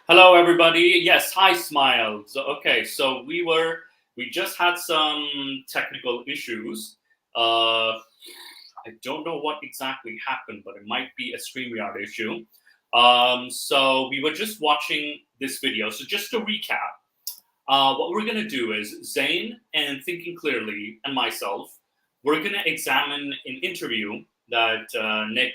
Hello, everybody. Yes, hi, Smiles. Okay, so we just had some technical issues. I don't know what exactly happened, but it might be a StreamYard issue. So we were just watching this video. So just to recap, what we're gonna do is Zane and Thinking Clearly and myself, we're gonna examine an interview that Nick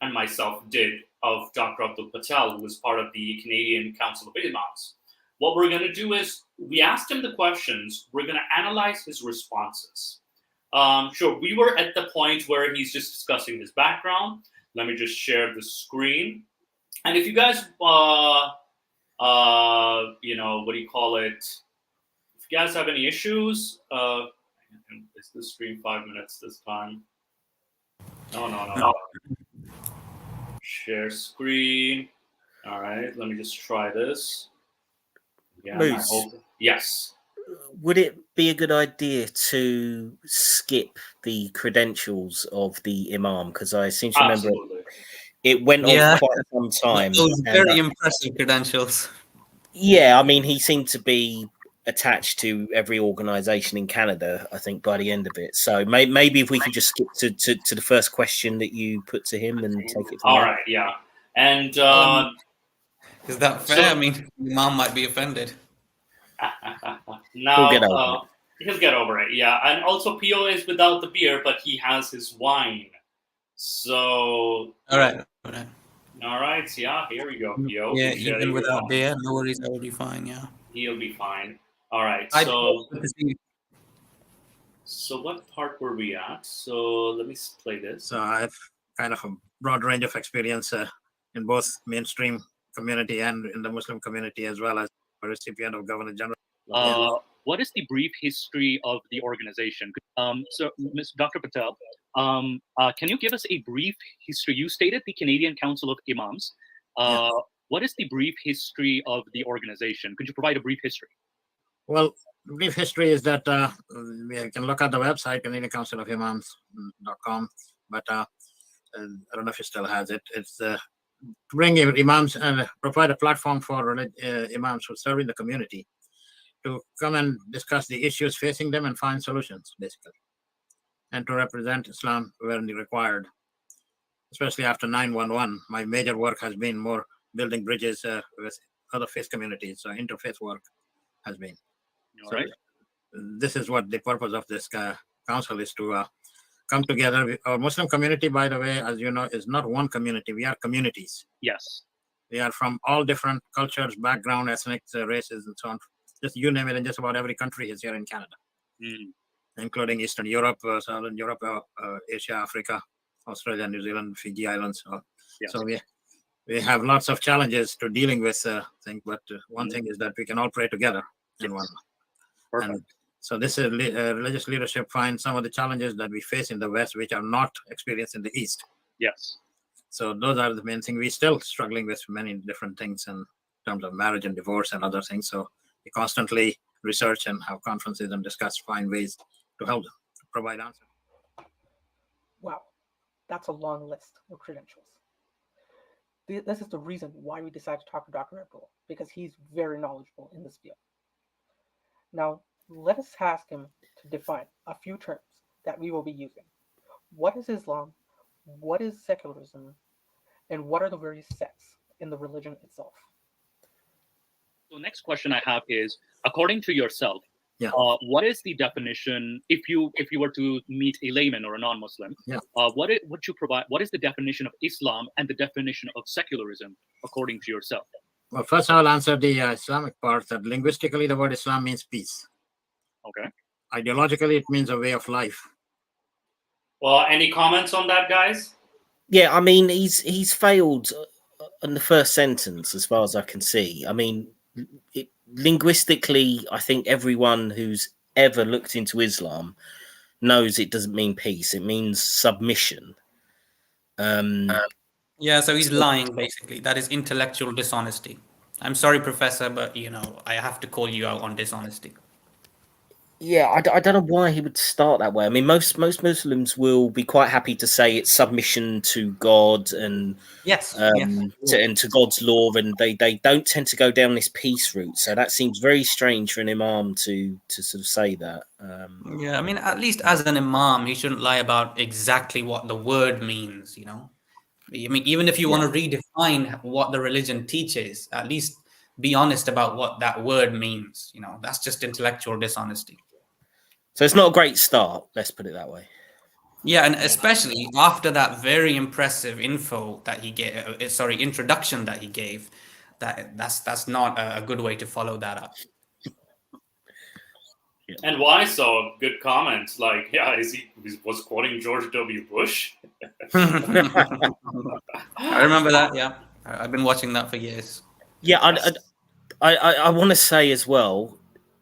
and myself did of Dr. Abdul Patel, who was part of the Canadian Council of Imams. What we're going to do is we asked him the questions, we're going to analyze his responses. Sure, we were at the point where he's just discussing his background. Let me just share the screen. And if you guys, what do you call it? If you guys have any issues, is the stream 5 minutes this time? No. Share screen. All right, let me just try this. Yeah, Moose, yes. Would it be a good idea to skip the credentials of the Imam? Because I seem to remember it went on for quite some time. Those very impressive credentials. Yeah, I mean, he seemed to be attached to every organization in Canada, I think, by the end of it. So maybe if we could just skip to the first question that you put to him and take it from All there. right, yeah. And is that fair? I mean, Mom might be offended. No, he'll get over it. Yeah, and also Pio is without the beer, but he has his wine. So all right. Yeah, here we go, Pio. Yeah, even without beer, no worries. That will be fine. Yeah, he'll be fine. All right. So what part were we at? So let me play this. So I have kind of a broad range of experience in both mainstream community and in the Muslim community, as well as a recipient of Governor General. What is the brief history of the organization? So, Dr. Patel, can you give us a brief history? You stated the Canadian Council of Imams. What is the brief history of the organization? Could you provide a brief history? Well, the brief history is that we can look at the website, Canadian Council of Imams.com, but I don't know if it still has it. It's to bring imams and provide a platform for imams who serve in the community to come and discuss the issues facing them and find solutions, basically, and to represent Islam when required. Especially after 9/11, my major work has been more building bridges with other faith communities. So interfaith work has been. So this is what the purpose of this council is, to come together. Our Muslim community, by the way, as you know, is not one community. We are communities. Yes. We are from all different cultures, background, ethnic races, and so on. Just you name it, and just about every country is here in Canada, including Eastern Europe, Southern Europe, Asia, Africa, Australia, New Zealand, Fiji Islands. So we have lots of challenges to dealing with things, but one thing is that we can all pray together in one. And so this is religious leadership finds some of the challenges that we face in the West, which are not experienced in the East. Yes. So those are the main things. We're still struggling with many different things in terms of marriage and divorce and other things. So we constantly research and have conferences and discuss, find ways to help them, to provide answers. Wow, that's a long list of credentials. This is the reason why we decided to talk to Dr. Abdul, because he's very knowledgeable in this field. Now, let us ask him to define a few terms that we will be using. What is Islam? What is secularism? And what are the various sects in the religion itself? So next question I have is, according to yourself, what is the definition, if you were to meet a layman or a non-Muslim, what is the definition of Islam and the definition of secularism according to yourself? Well, first I'll answer the Islamic part. That linguistically, the word Islam means peace. Okay. Ideologically, it means a way of life. Well, any comments on that, guys? Yeah, I mean, he's failed in the first sentence, as far as I can see. I mean, linguistically, I think everyone who's ever looked into Islam knows it doesn't mean peace. It means submission. Yeah, so he's lying, basically. That is intellectual dishonesty. I'm sorry, Professor, but, I have to call you out on dishonesty. Yeah, I don't know why he would start that way. I mean, most Muslims will be quite happy to say it's submission to God and Yes. to God's law, and they don't tend to go down this peace route. So that seems very strange for an imam to sort of say that. Yeah, I mean, at least as an imam, he shouldn't lie about exactly what the word means, you know? I mean, even if you want to redefine what the religion teaches, at least be honest about what that word means. You know, that's just intellectual dishonesty. So it's not a great start. Let's put it that way. Yeah, and especially after that very impressive info that he gave, introduction that he gave, that's not a good way to follow that up. And why so good comments like, yeah, was quoting George W. Bush? I remember that. Yeah, I've been watching that for years. Yeah, I want to say as well.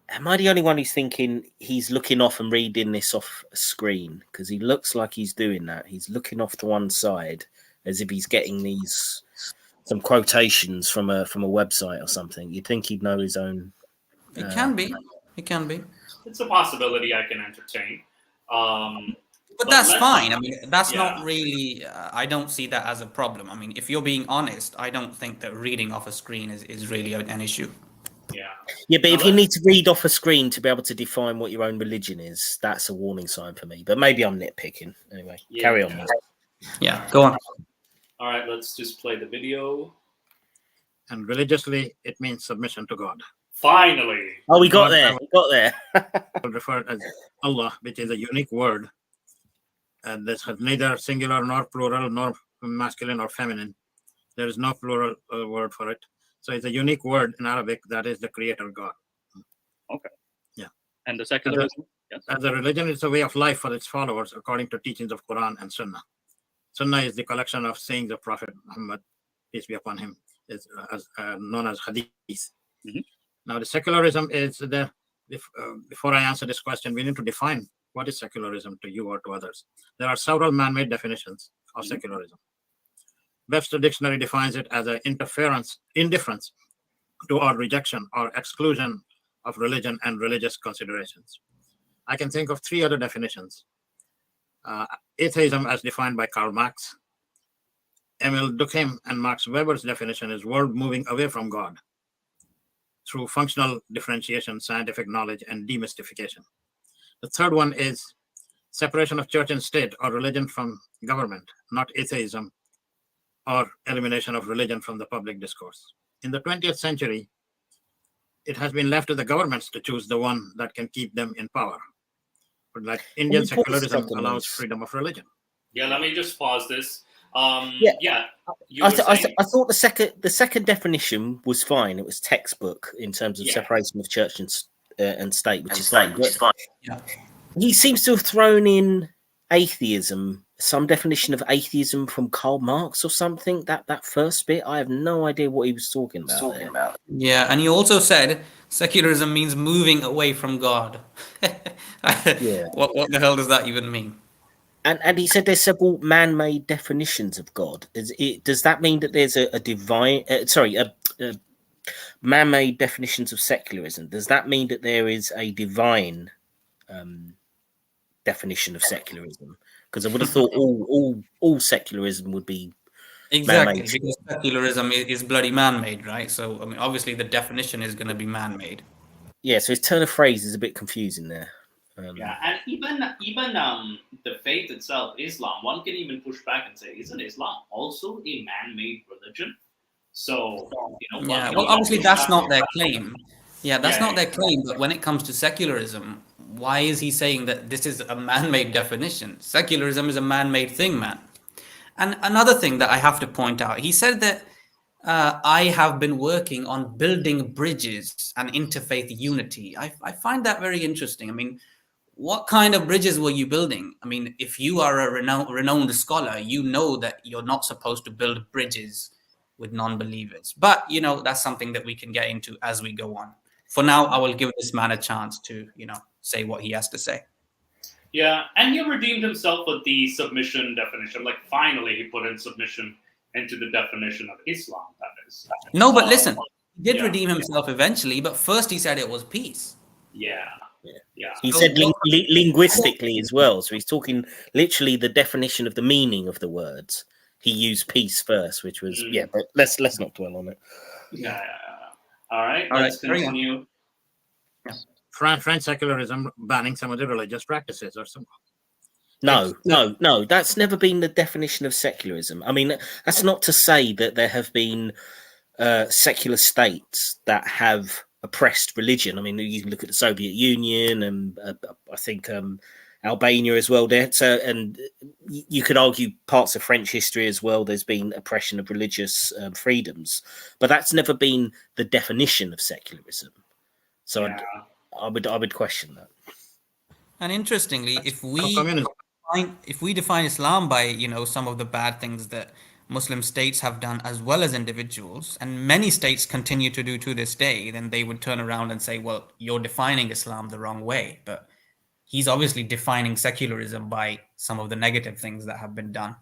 Am I the only one who's thinking he's looking off and reading this off a screen? Because he looks like he's doing that. He's looking off to one side as if he's getting some quotations from a website or something. You'd think he'd know his own. It can be. It can be. It's a possibility I can entertain. But that's fine. I mean, that's not really. I don't see that as a problem. I mean, if you're being honest, I don't think that reading off a screen is really an issue. Yeah, but if you need to read off a screen to be able to define what your own religion is, that's a warning sign for me. But maybe I'm nitpicking. Anyway, carry on. Yeah, go on. All right, let's just play the video. And religiously, it means submission to God. Finally. Oh, we got there. We got there. Referred as Allah, which is a unique word. And this has neither singular nor plural, nor masculine or feminine. There is no plural word for it. So it's a unique word in Arabic that is the creator God. Okay. Yeah. And the secularism? As a religion, it's a way of life for its followers according to teachings of Quran and Sunnah. Sunnah is the collection of sayings of Prophet Muhammad, peace be upon him, is known as hadith. Mm-hmm. Now, the secularism is before I answer this question, we need to define what is secularism to you or to others. There are several man-made definitions of secularism. Webster Dictionary defines it as an indifference to or rejection or exclusion of religion and religious considerations. I can think of three other definitions. Atheism as defined by Karl Marx. Emil Durkheim and Max Weber's definition is world moving away from God through functional differentiation, scientific knowledge, and demystification. The third one is separation of church and state or religion from government, not atheism, or elimination of religion from the public discourse. In the 20th century, it has been left to the governments to choose the one that can keep them in power. But like Indian secularism allows freedom of religion. Yeah, let me just pause this. I thought the second definition was fine. It was textbook in terms of separation of church and state, which is fine. Yeah. He seems to have thrown in atheism, some definition of atheism from Karl Marx or something. That first bit, I have no idea what he was talking about. Yeah, and he also said secularism means moving away from God. Yeah. What the hell does that even mean? And he said there's several man-made definitions of God. Does that mean that there's a divine? Man-made definitions of secularism. Does that mean that there is a divine definition of secularism? Because I would have thought all secularism would be exactly man-made. because secularism is bloody man-made, right? So I mean, obviously the definition is going to be man-made. Yeah, so his turn of phrase is a bit confusing there. And even the faith itself, Islam, one can even push back and say, isn't Islam also a man-made religion? So, well, obviously that's not their claim. Yeah, that's not their claim. But when it comes to secularism, why is he saying that this is a man-made definition? Secularism is a man-made thing, man. And another thing that I have to point out, he said that I have been working on building bridges and interfaith unity. I find that very interesting. I mean, what kind of bridges were you building? I mean, if you are a renowned scholar, you know that you're not supposed to build bridges with non-believers. But, that's something that we can get into as we go on. For now, I will give this man a chance to, say what he has to say. Yeah, and he redeemed himself with the submission definition. Like, finally, he put in submission into the definition of Islam, that is. No, but listen, he did redeem himself eventually, but first he said it was peace. Yeah. Yeah. He said linguistically as well. So he's talking literally the definition of the meaning of the words. He used peace first, which was but let's not dwell on it. Yeah. All right. Let's continue. Yeah. French secularism banning some of the religious practices or some. No. That's never been the definition of secularism. I mean, that's not to say that there have been secular states that have oppressed religion. I mean, you can look at the Soviet Union and I think Albania as well there. So, and you could argue parts of French history as well. There's been oppression of religious freedoms, but that's never been the definition of secularism. So I would question that. And interestingly, if we define Islam by some of the bad things that Muslim states have done as well as individuals, and many states continue to do to this day, then they would turn around and say, well, you're defining Islam the wrong way. But he's obviously defining secularism by some of the negative things that have been done.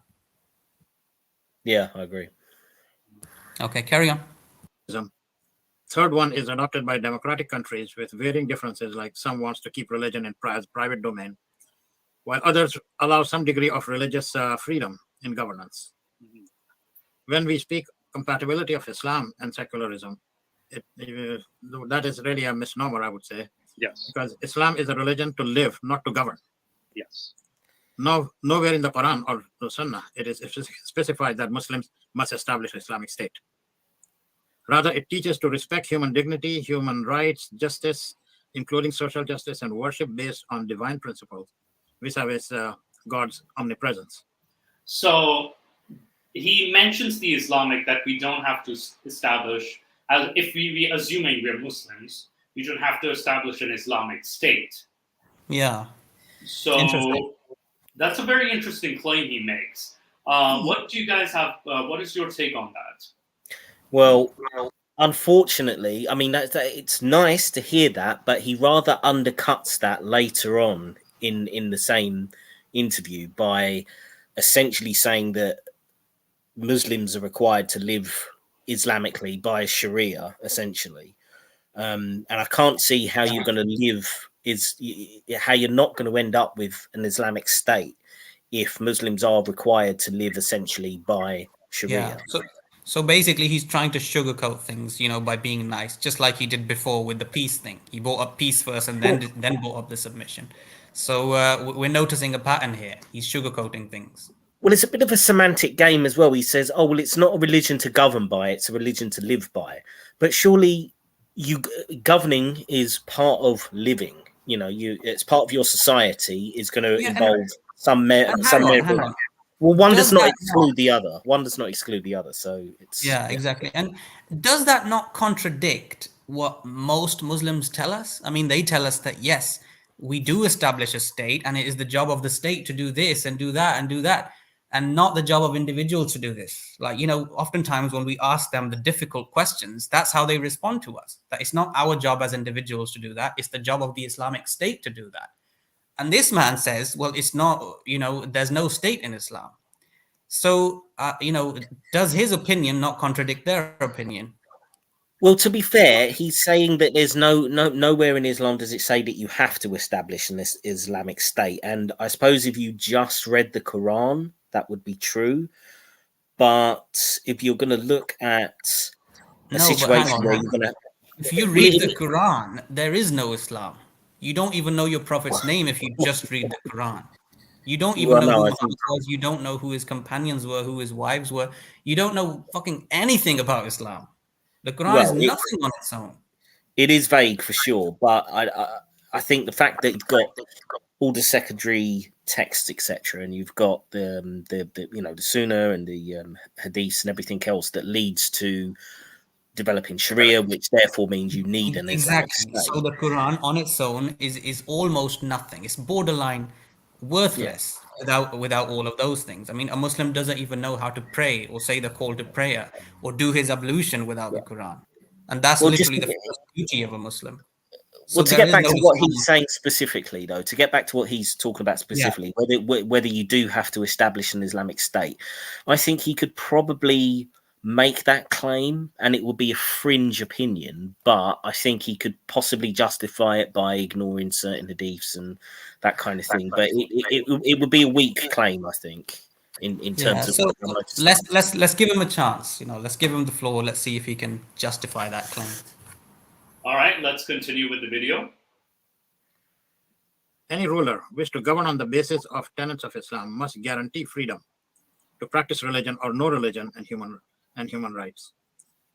Yeah, I agree. Okay, carry on. Third one is adopted by democratic countries with varying differences, like some wants to keep religion in private domain, while others allow some degree of religious freedom in governance. When we speak compatibility of Islam and secularism, that is really a misnomer, I would say. Yes. Because Islam is a religion to live, not to govern. Yes. Nowhere in the Quran or the Sunnah it is specified that Muslims must establish an Islamic state. Rather, it teaches to respect human dignity, human rights, justice, including social justice, and worship based on divine principles, vis-a-vis God's omnipresence. So he mentions the Islamic that we don't have to establish, as if we assuming we're Muslims, we don't have to establish an Islamic state. Yeah. So that's a very interesting claim he makes. What do you guys have? What is your take on that? Well, unfortunately, I mean, it's nice to hear that, but he rather undercuts that later on in the same interview by essentially saying that Muslims are required to live Islamically by Sharia, essentially. And I can't see how you're going to live, how you're not going to end up with an Islamic state if Muslims are required to live essentially by Sharia. Yeah. So basically, he's trying to sugarcoat things, by being nice, just like he did before with the peace thing. He brought up peace first and then brought up the submission. So we're noticing a pattern here. He's sugarcoating things. Well, it's a bit of a semantic game as well. He says, oh, well, it's not a religion to govern by, it's a religion to live by. But surely governing is part of living. It's part of your society. Is going to involve some merit. Well, one does not exclude the other. One does not exclude the other. So it's exactly. And does that not contradict what most Muslims tell us? I mean, they tell us that yes, we do establish a state, and it is the job of the state to do this and do that and do that, and not the job of individuals to do this. Like, oftentimes when we ask them the difficult questions, that's how they respond to us. That it's not our job as individuals to do that. It's the job of the Islamic State to do that. And this man says, well, it's not, there's no state in Islam. So, does his opinion not contradict their opinion? Well, to be fair, he's saying that there's nowhere in Islam does it say that you have to establish an Islamic state. And I suppose if you just read the Quran, that would be true. But if you're going to look at a situation where you're going to... If you read the Quran, there is no Islam. You don't even know your prophet's name if you just read the Quran. You don't even know who Muhammad was. You don't know who his companions were, who his wives were. You don't know fucking anything about Islam. The Quran is nothing on its own. It is vague for sure, but I think the fact that you've got all the secondary texts, etc., and you've got the Sunnah and the Hadiths and everything else that leads to developing Sharia, which therefore means you need an Islamic state. So the Quran on its own is almost nothing. It's borderline worthless without all of those things. I mean, a Muslim doesn't even know how to pray or say the call to prayer or do his ablution without the Quran. And that's literally the first duty of a Muslim. So to get back to what he's saying specifically, though, to get back to what he's talking about specifically, whether you do have to establish an Islamic state, I think he could probably make that claim, and it would be a fringe opinion, but I think he could possibly justify it by ignoring certain hadiths and that kind of thing. But it would be a weak claim, I think, in terms of. So let's give him a chance. Let's give him the floor. Let's see if he can justify that claim. All right, let's continue with the video. Any ruler wish to govern on the basis of tenets of Islam must guarantee freedom to practice religion or no religion and human rights.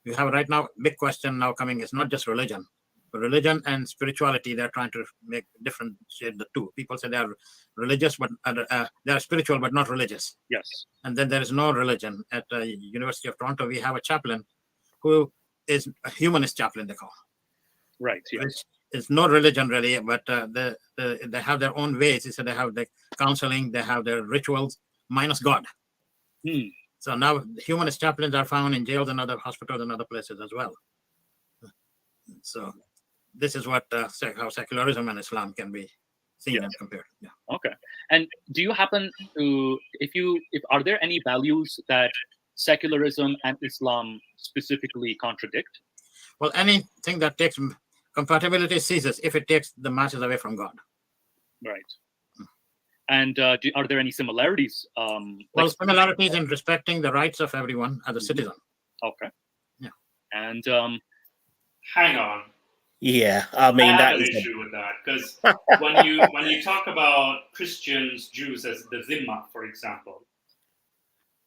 We have right now big question now coming is not just religion, but religion and spirituality. They're trying to make differentiate the two. People say they are religious, but they are spiritual, but not religious. Yes. And then there is no religion. At the University of Toronto, we have a chaplain who is a humanist chaplain, they call. Right. Yes. It's no religion really, but they have their own ways. So they have the counseling, they have their rituals, minus God. So now humanist chaplains are found in jails and other hospitals and other places as well. So this is what how secularism and Islam can be seen and compared. Yeah. Okay. And do you happen to, are there any values that secularism and Islam specifically contradict? Well, anything that takes compatibility ceases if it takes the masses away from God. Right. And are there any similarities? Well, similarities in respecting the rights of everyone as a citizen. Okay. Yeah. And hang on. Yeah, I mean I have an issue with that, because when you talk about Christians, Jews as the Zimma, for example,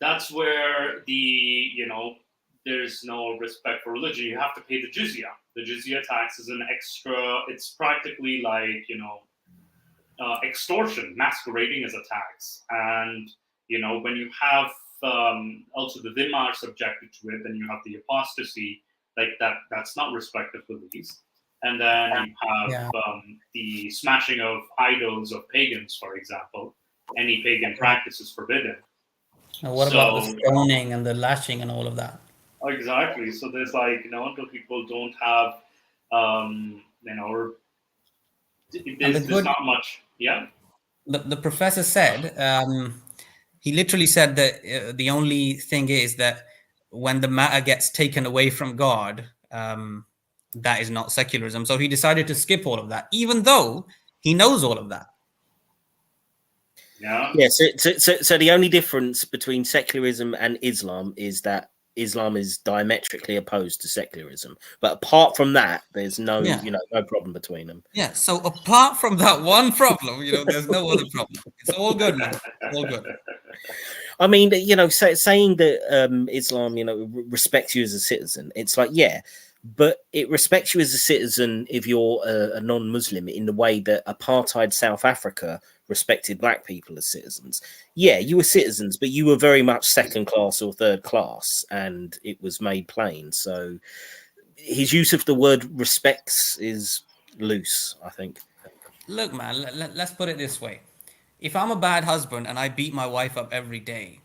that's where there's no respect for religion. You have to pay the jizya. The jizya tax is an extra. It's practically like extortion masquerading as a tax. And when you have also the Zimma are subjected to it, then you have the apostasy, like that's not respect of beliefs. And then you have the smashing of idols of pagans, for example. Any pagan practice is forbidden. Now what about the stoning and the lashing and all of that? Exactly. So there's people don't have, there's not much. Yeah. The professor said, he literally said that the only thing is that when the matter gets taken away from God, that is not secularism. So he decided to skip all of that, even though he knows all of that. Yeah. Yeah. So the only difference between secularism and Islam is that Islam is diametrically opposed to secularism. But apart from that, there's no problem between them. Yeah. So apart from that one problem, there's no other problem. It's all good, man. It's all good. I mean, saying that Islam, respects you as a citizen, it's like, yeah, but it respects you as a citizen if you're a non-Muslim in the way that apartheid South Africa respected black people as citizens. Yeah, you were citizens, but you were very much second class or third class, and it was made plain. So his use of the word respects is loose, I think. Look, man, let's put it this way. If I'm a bad husband and I beat my wife up every day,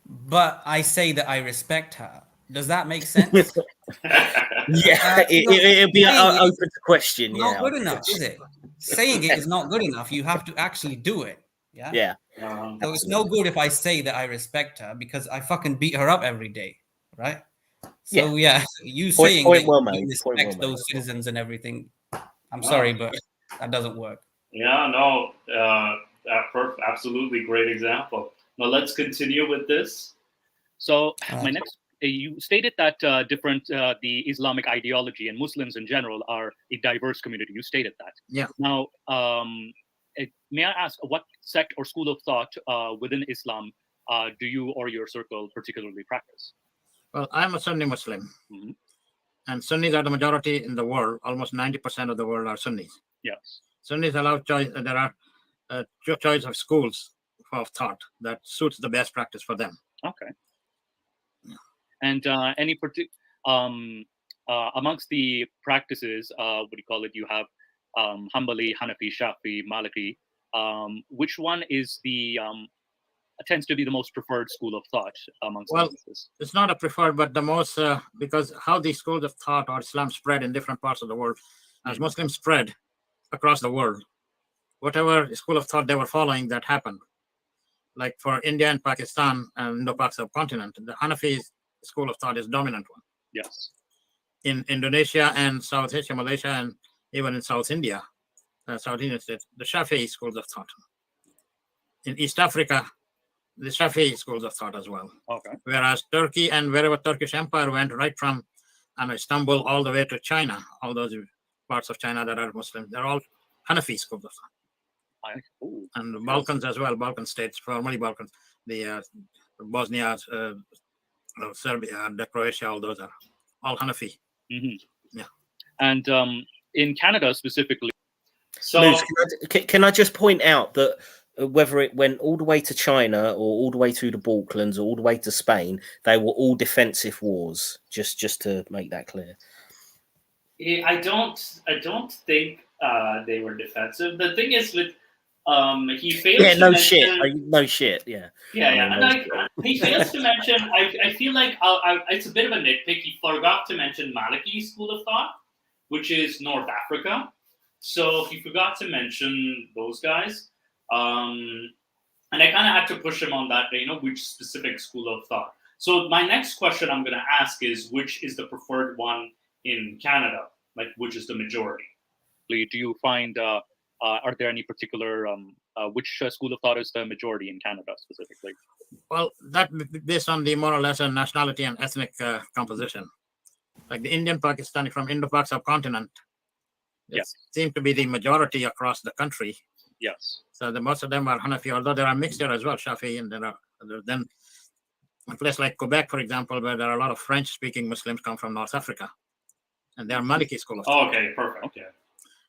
but I say that I respect her, does that make sense? Yeah, it'll be open to question. Not good enough, is it? Saying it is not good enough. You have to actually do it. Yeah. Yeah. So it's no good if I say that I respect her because I fucking beat her up every day, right? So you saying that you respect those citizens and everything. I'm sorry, but that doesn't work. Yeah, no, absolutely great example. Now let's continue with this. So my next. You stated that the Islamic ideology and Muslims in general are a diverse community. You stated that. Yeah. Now, may I ask what sect or school of thought within Islam do you or your circle particularly practice? Well, I'm a Sunni Muslim. Mm-hmm. And Sunnis are the majority in the world. Almost 90% of the world are Sunnis. Yes. Sunnis allow choice. There are choice of schools of thought that suits the best practice for them. Okay. And any particular amongst the practices, what do you call it? You have Hanbali, Hanafi, Shafi, Maliki. Which one is tends to be the most preferred school of thought amongst? Well, it's not a preferred, but the most because how these schools of thought or Islam spread in different parts of the world, as Muslims spread across the world, whatever school of thought they were following, that happened. Like for India and Pakistan and Indo-Pak subcontinent, the Hanafis school of thought is dominant one. Yes. In Indonesia and South Asia, Malaysia, and even in South India, South Indian states, the Shafi'i schools of thought. In East Africa, the Shafi'i schools of thought as well. Okay. Whereas Turkey and wherever Turkish Empire went, right from Istanbul all the way to China, all those parts of China that are Muslim, they're all Hanafi schools of thought. And the Balkans as well, Balkan states, formerly Balkans, the Bosnia, Serbia, and Croatia, all those are all Hanafi. Yeah. And in Canada specifically. So Luz, can I just point out that whether it went all the way to China or all the way through the Balkans or all the way to Spain, they were all defensive wars. Just to make that clear. I don't think they were defensive. The thing is with he fails. Yeah, to no mention, shit. No shit. Yeah. Yeah. And he fails to mention. I feel like it's a bit of a nitpick. He forgot to mention Maliki school of thought, which is North Africa. So he forgot to mention those guys. And I kind of had to push him on that, which specific school of thought. So my next question I'm going to ask is, which is the preferred one in Canada? Like, which is the majority? Do you find, are there any particular, which school of thought is the majority in Canada specifically? Well, that based on the more or less nationality and ethnic composition. Like the Indian Pakistani from Indo-Pak subcontinent, yes, seem to be the majority across the country. Yes. So most of them are Hanafi, although there are mixture as well, Shafi'i, and there are then a place like Quebec, for example, where there are a lot of French-speaking Muslims come from North Africa, and they are Maliki school of thought. Okay, perfect. Okay.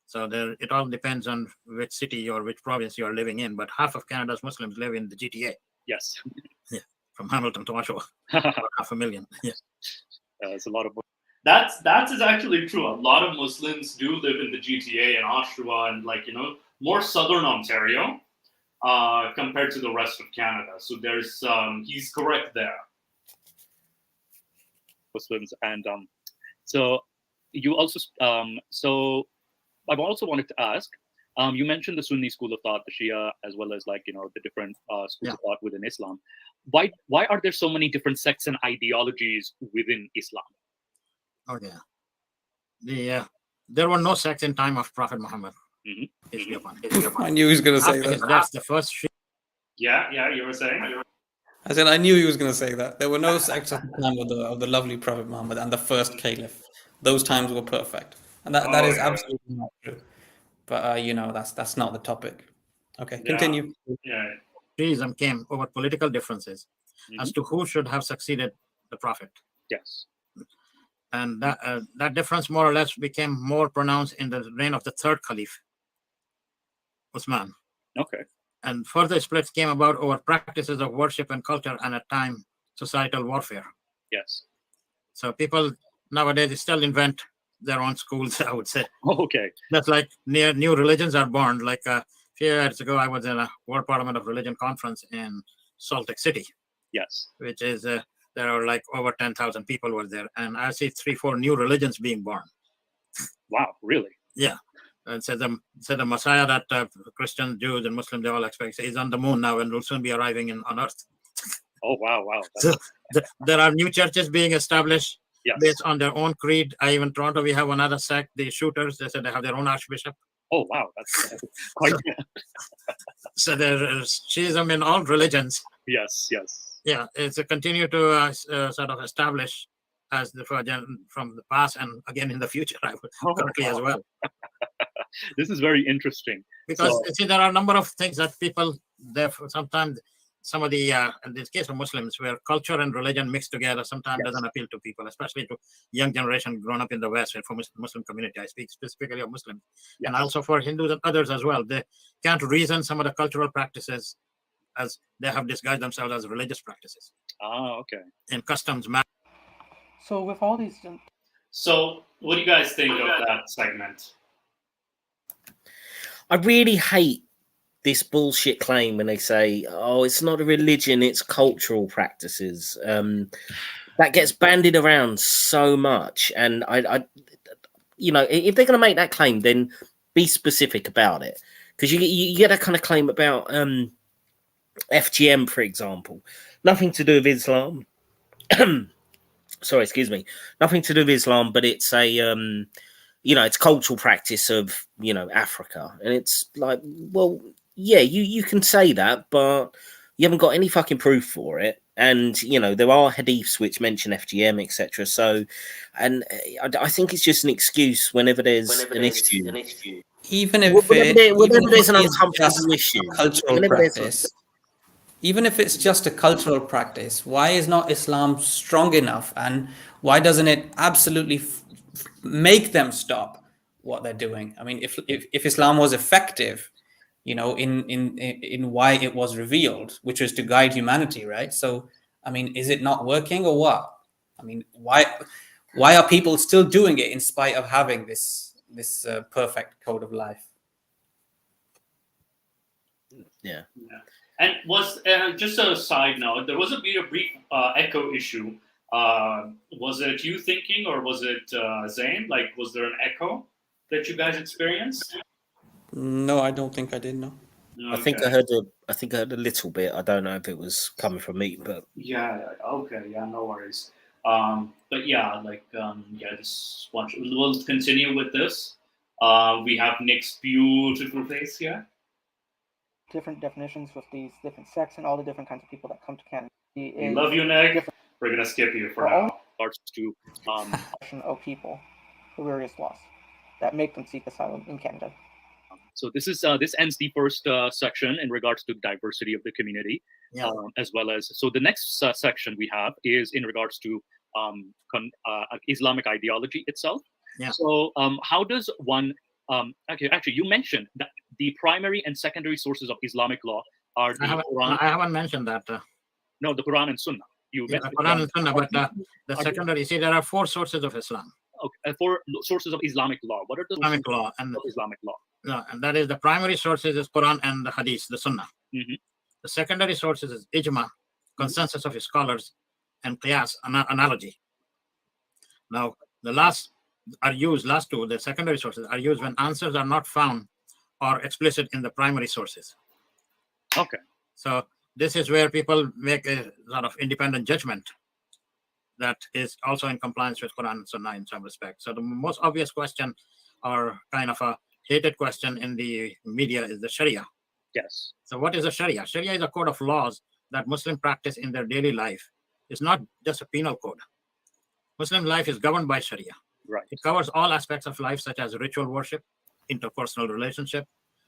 So it all depends on which city or which province you are living in, but half of Canada's Muslims live in the GTA. Yes. Yeah, from Hamilton to Oshawa, about 500,000. Yeah. It's a lot of. That is actually true. A lot of Muslims do live in the GTA and Oshawa and more southern Ontario compared to the rest of Canada. So there's he's correct there. Muslims and so you also so I've also wanted to ask. You mentioned the Sunni school of thought, the Shia, as well as the different schools of thought within Islam. Why are there so many different sects and ideologies within Islam? Oh yeah, there were no sects in time of Prophet Muhammad. I knew he was going to say that. That's the first. Yeah, you were saying. I said I knew he was going to say that. There were no sects at the time of the lovely Prophet Muhammad and the first caliph. Those times were perfect, and that is absolutely not true. But that's not the topic. Okay, continue. Yeah. Judaism came over political differences as to who should have succeeded the Prophet. Yes. And that difference more or less became more pronounced in the reign of the third caliph, Uthman. Okay. And further splits came about over practices of worship and culture, and at time societal warfare. Yes. So people nowadays still invent their own schools, I would say. Okay. That's like new religions are born. Like a few years ago, I was in a World Parliament of Religion conference in Salt Lake City. Yes. Which is there are like over 10,000 people were there, and I see 3-4 new religions being born. Wow, really? Yeah. And said the Messiah that Christians, Jews, and Muslims they all expect is on the moon now and will soon be arriving on Earth. Oh wow! So there are new churches being established based on their own creed. In Toronto we have another sect, the Shooters. They said they have their own archbishop. Oh wow, that's quite. So there's Shiism in all religions. Yes. Yeah, it's a continue to sort of establish as from the past and again in the future, currently as well. This is very interesting. Because there are a number of things that people, sometimes some of the, in this case of Muslims, where culture and religion mixed together sometimes doesn't appeal to people, especially to young generation grown up in the West and for Muslim community. I speak specifically of Muslims and also for Hindus and others as well. They can't reason some of the cultural practices as they have disguised themselves as religious practices. Ah, okay. And customs. So with all these... So what do you guys think of that segment? I really hate this bullshit claim when they say, oh, it's not a religion, it's cultural practices. That gets bandied around so much. And I if they're going to make that claim, then be specific about it. Because you get that kind of claim about FGM, for example. Nothing to do with Islam. sorry, excuse me, nothing to do with Islam, but it's a it's cultural practice of Africa, and it's like, well, yeah, you can say that, but you haven't got any fucking proof for it. And there are hadiths which mention FGM, etc. So, and I think it's just an excuse whenever there's an issue. Even if whenever there's an it's uncomfortable just issue, a cultural practice, even if it's just a cultural practice, why is not Islam strong enough, and why doesn't it absolutely make them stop what they're doing? I mean, if Islam was effective, in why it was revealed, which was to guide humanity, right? So, I mean, is it not working or what? I mean, why are people still doing it in spite of having this perfect code of life? Yeah. And was just a side note, there was a brief echo issue. Was it you thinking, or was it Zain? Like, was there an echo that you guys experienced? No, I don't think I did. No. Okay. I think I heard a little bit. I don't know if it was coming from me, but yeah. Okay. Yeah. No worries. But yeah, just we'll continue with this. We have Nick's beautiful face here. Different definitions with these different sects and all the different kinds of people that come to Canada. We love you, Nick. We're gonna skip you for now. Starts to of people for various laws that make them seek asylum in Canada. So this ends the first section in regards to diversity of the community, as well as the next section we have is in regards to Islamic ideology itself. Yeah. So how does one actually you mentioned that the primary and secondary sources of Islamic law are the Quran. I haven't mentioned that. No, the Quran and Sunnah. The Quran and Sunnah, but the secondary. See, there are 4 sources of Islam. Okay, 4 sources of Islamic law. What are the Islamic law and Islamic law? No, and that is the primary sources is Quran and the Hadith, the Sunnah. Mm-hmm. The secondary sources is ijma, consensus of scholars, and qiyas, analogy. Now, the last 2, the secondary sources are used when answers are not found or explicit in the primary sources. Okay. So this is where people make a sort of independent judgment that is also in compliance with Quran and Sunnah in some respect. So the most obvious question, or kind of a hated question in the media, is the Sharia. Yes. So what is a Sharia? Sharia is a code of laws that Muslims practice in their daily life. It's not just a penal code. Muslim life is governed by Sharia. Right. It covers all aspects of life, such as ritual worship, interpersonal relationship,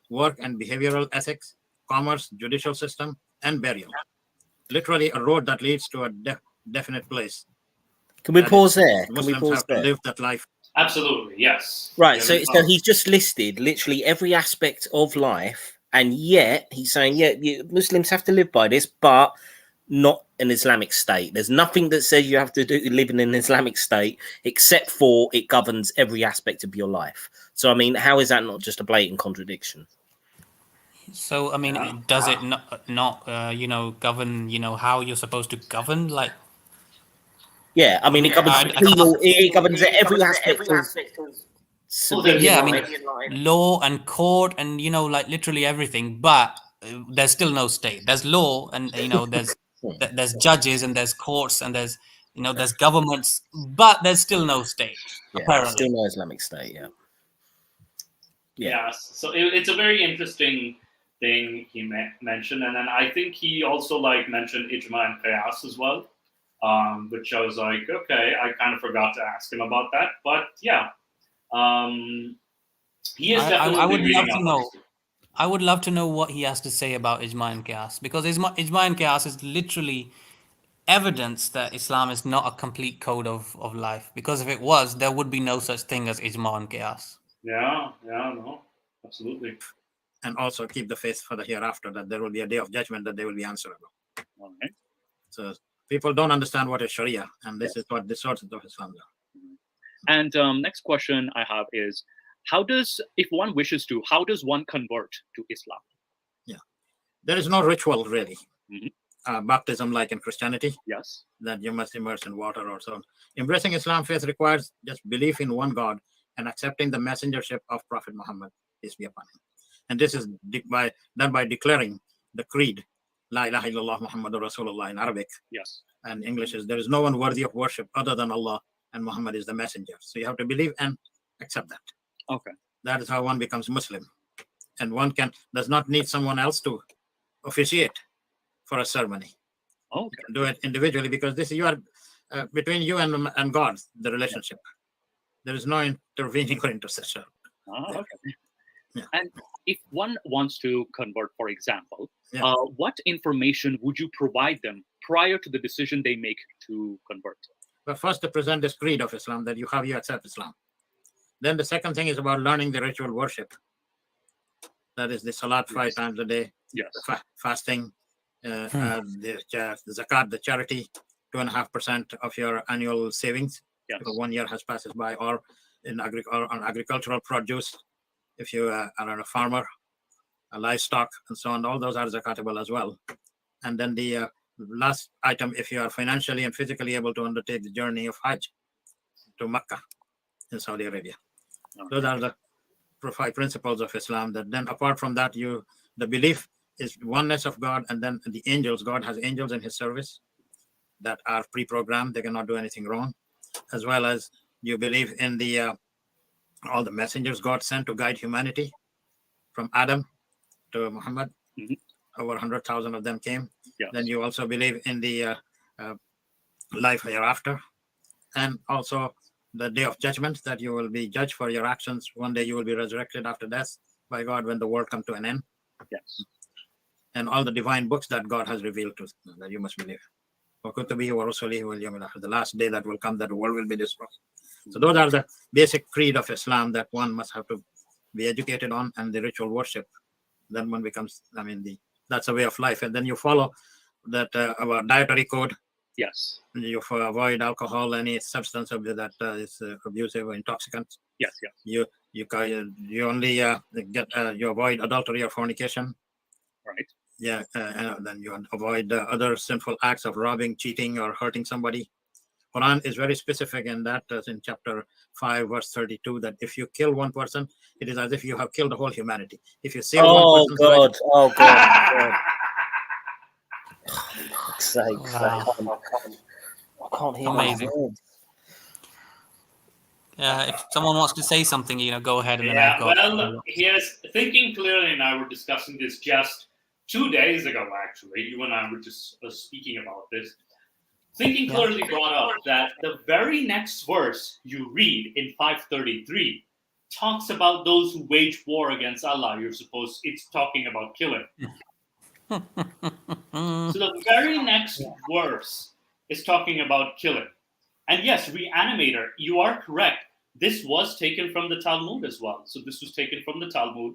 work and behavioral ethics, commerce, judicial system, and burial. Literally a road that leads to a definite place. Can we pause there? Muslims have to live that life. Absolutely, yes. Right, so he's just listed literally every aspect of life, and yet he's saying, Muslims have to live by this, but not an Islamic state. There's nothing that says you have to live in an Islamic state, except for it governs every aspect of your life. So, I mean, how is that not just a blatant contradiction? So, I mean, does it not govern, how you're supposed to govern, like? Yeah, I mean, it governs it governs every aspect of I mean, law and court and, literally everything, but there's still no state. There's law and, there's judges and there's courts and there's, there's governments, but there's still no state, apparently. Still no Islamic state, Yeah, so it's a very interesting thing he mentioned. And then I think he also mentioned ijma and qiyas as well. Which I was like, okay, I kind of forgot to ask him about that, but yeah, he is definitely. I would love to know. I would love to know what he has to say about ijma and qiyas, because ijma and qiyas is literally evidence that Islam is not a complete code of life. Because if it was, there would be no such thing as ijma and qiyas. Yeah, no, absolutely. And also keep the faith for the hereafter, that there will be a day of judgment that they will be answerable. All right. So people don't understand what is Sharia, and this is what the sources of Islam are. And next question I have is, if one wishes to, how does one convert to Islam? Yeah, there is no ritual really. Mm-hmm. Baptism like in Christianity. Yes. That you must immerse in water or so. Embracing Islam faith requires just belief in one God and accepting the messengership of Prophet Muhammad, peace be upon him. And this is done by declaring the creed, La ilaha illallah Muhammadur Rasulullah in Arabic. Yes. and English is, there is no one worthy of worship other than Allah, and Muhammad is the messenger. So you have to believe and accept that. Okay. That is how one becomes Muslim. And one does not need someone else to officiate for a ceremony. Okay. You can do it individually, because this is between you and God, the relationship. There is no intervening or intercession. Okay. Yeah. And if one wants to convert, for example, Yeah. What information would you provide them prior to the decision they make to convert? But first, to present this creed of Islam, that you accept Islam. Then the second thing is about learning the ritual worship. That is the salat 5 times a day, Yes. fasting, the zakat, the charity, 2.5% of your annual savings. Yes. If 1 year has passes by, or on agricultural produce, if you are a farmer, a livestock, and so on, all those are zakatable as well. And then the last item, if you are financially and physically able to undertake the journey of Hajj to Mecca in Saudi Arabia. Okay. Those are the 5 principles of Islam. That then, apart from that, the belief is oneness of God, and then the angels. God has angels in His service that are pre-programmed; they cannot do anything wrong. As well as you believe in all the messengers God sent to guide humanity, from Adam to Muhammad. Over 100,000 of them came. Yes. Then you also believe in the life hereafter, and also the day of judgment, that you will be judged for your actions. One day you will be resurrected after death by God when the world comes to an end. Yes. And all the divine books that God has revealed to that you must believe. The last day that will come, that the world will be destroyed. So those are the basic creed of Islam that one must have to be educated on, and the ritual worship. Then one becomes, that's a way of life. And then you follow that our dietary code. Yes. You avoid alcohol, any substance that is abusive or intoxicant. Yes. Yes. You only you avoid adultery or fornication. Right. Yeah. Then you avoid other sinful acts of robbing, cheating, or hurting somebody. Quran is very specific in that, in chapter 5, verse 32, that if you kill one person, it is as if you have killed the whole humanity. If you save one person's life, oh God. Sakes, Wow. I can't hear Amazing. my words. If someone wants to say something, go ahead, and then Yeah, I've got. well, here's Thinking Clearly and I were discussing this just 2 days ago, actually. You and I were just speaking about this. Thinking Clearly brought up that the very next verse you read in 533 talks about those who wage war against Allah. It's talking about killing. So the very next verse is talking about killing. And yes, Reanimator, you are correct. This was taken from the Talmud as well. So this was taken from the Talmud.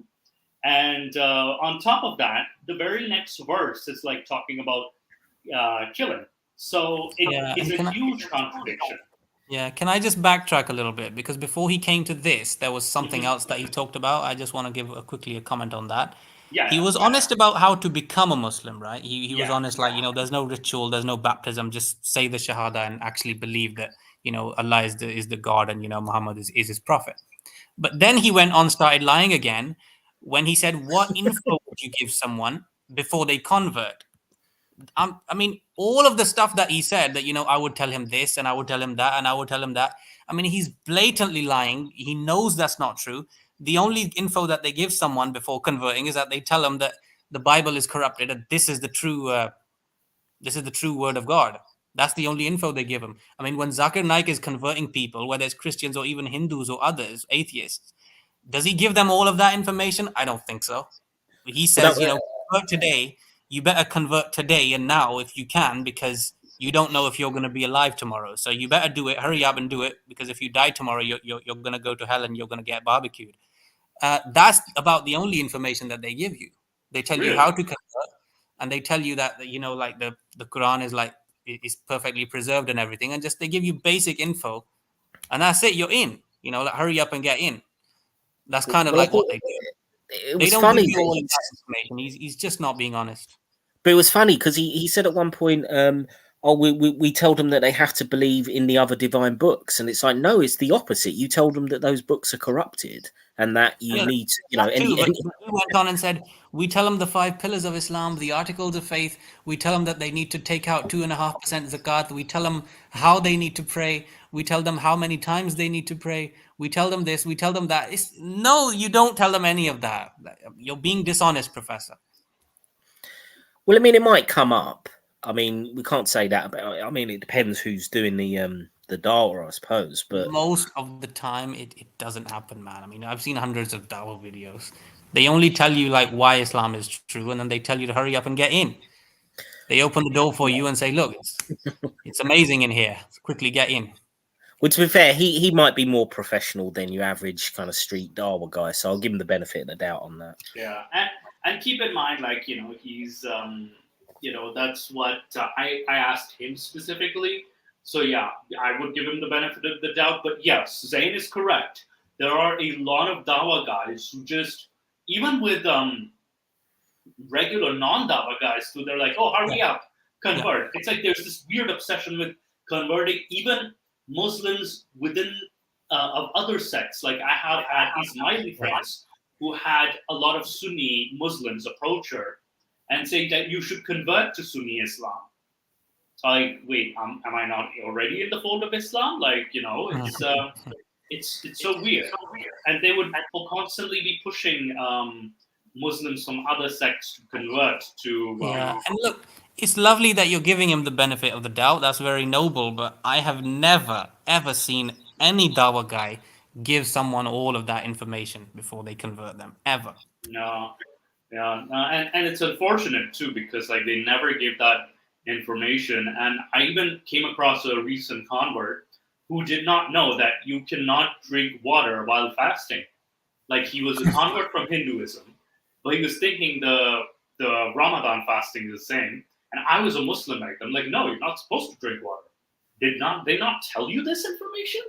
And on top of that, the very next verse is like talking about killing. So it's a huge contradiction. Yeah, can I just backtrack a little bit? Because before he came to this, there was something else that he talked about. I just want to give quickly a comment on that. Yeah, he was honest about how to become a Muslim, right? He was honest, like, there's no ritual, there's no baptism, just say the Shahada and actually believe that, Allah is the God, and, Muhammad is his prophet. But then he went on, started lying again, when he said, what info would you give someone before they convert? All of the stuff that he said, that, I would tell him this, and I would tell him that, and I would tell him that. He's blatantly lying. He knows that's not true. The only info that they give someone before converting is that they tell them that the Bible is corrupted, and this is the true word of God. That's the only info they give him. When Zakir Naik is converting people, whether it's Christians or even Hindus or others, atheists, does he give them all of that information? I don't think so. He says, convert today. You better convert today and now if you can, because you don't know if you're going to be alive tomorrow. So you better do it. Hurry up and do it, because if you die tomorrow, you're going to go to hell and you're going to get barbecued. That's about the only information that they give you. They tell you how to convert, and they tell you that like the Quran is perfectly preserved and everything, and just they give you basic info, and that's it. You're in. Like hurry up and get in. That's kind of like what they do. They don't give you all of that information. He's just not being honest. But it was funny because he said at one point, oh, we told them that they have to believe in the other divine books, and it's like, no, it's the opposite. You told them that those books are corrupted and that you need to, you know. But he went on and said, we tell them the 5 pillars of Islam, the articles of faith. We tell them that they need to take out 2.5% zakat. We tell them how they need to pray. We tell them how many times they need to pray. We tell them this. We tell them that. No, you don't tell them any of that. You're being dishonest, Professor. Well, I mean, it might come up. I mean, we can't say that about. I mean, it depends who's doing the dawah, I suppose. But most of the time, it doesn't happen, man. I mean, I've seen hundreds of dawah videos. They only tell you like why Islam is true, and then they tell you to hurry up and get in. They open the door for you and say, "Look, it's amazing in here. Quickly get in." Well, to be fair, he might be more professional than your average kind of street dawah guy, so I'll give him the benefit of the doubt on that. Yeah, and keep in mind, like, you know, he's that's what I asked him specifically. So yeah, I would give him the benefit of the doubt. But yes, Zain is correct. There are a lot of dawah guys who just, even with regular non-dawah guys, who they're like, oh, hurry up, convert. It's like there's this weird obsession with converting even Muslims within of other sects. Like I have had Ismaili friends who had a lot of Sunni Muslims approach her and say that you should convert to Sunni Islam. Like, wait, am I not already in the fold of Islam? Like, you know, it's so weird. And they would constantly be pushing Muslims from other sects to convert to. And look, it's lovely that you're giving him the benefit of the doubt. That's very noble. But I have never, ever seen any dawah guy give someone all of that information before they convert them, ever. No. Yeah, and it's unfortunate too, because like they never give that information. And I even came across a recent convert who did not know that you cannot drink water while fasting. Like he was a convert from Hinduism, but he was thinking the Ramadan fasting is the same. And I was a Muslim like them. Like, no, you're not supposed to drink water. Did they not tell you this information?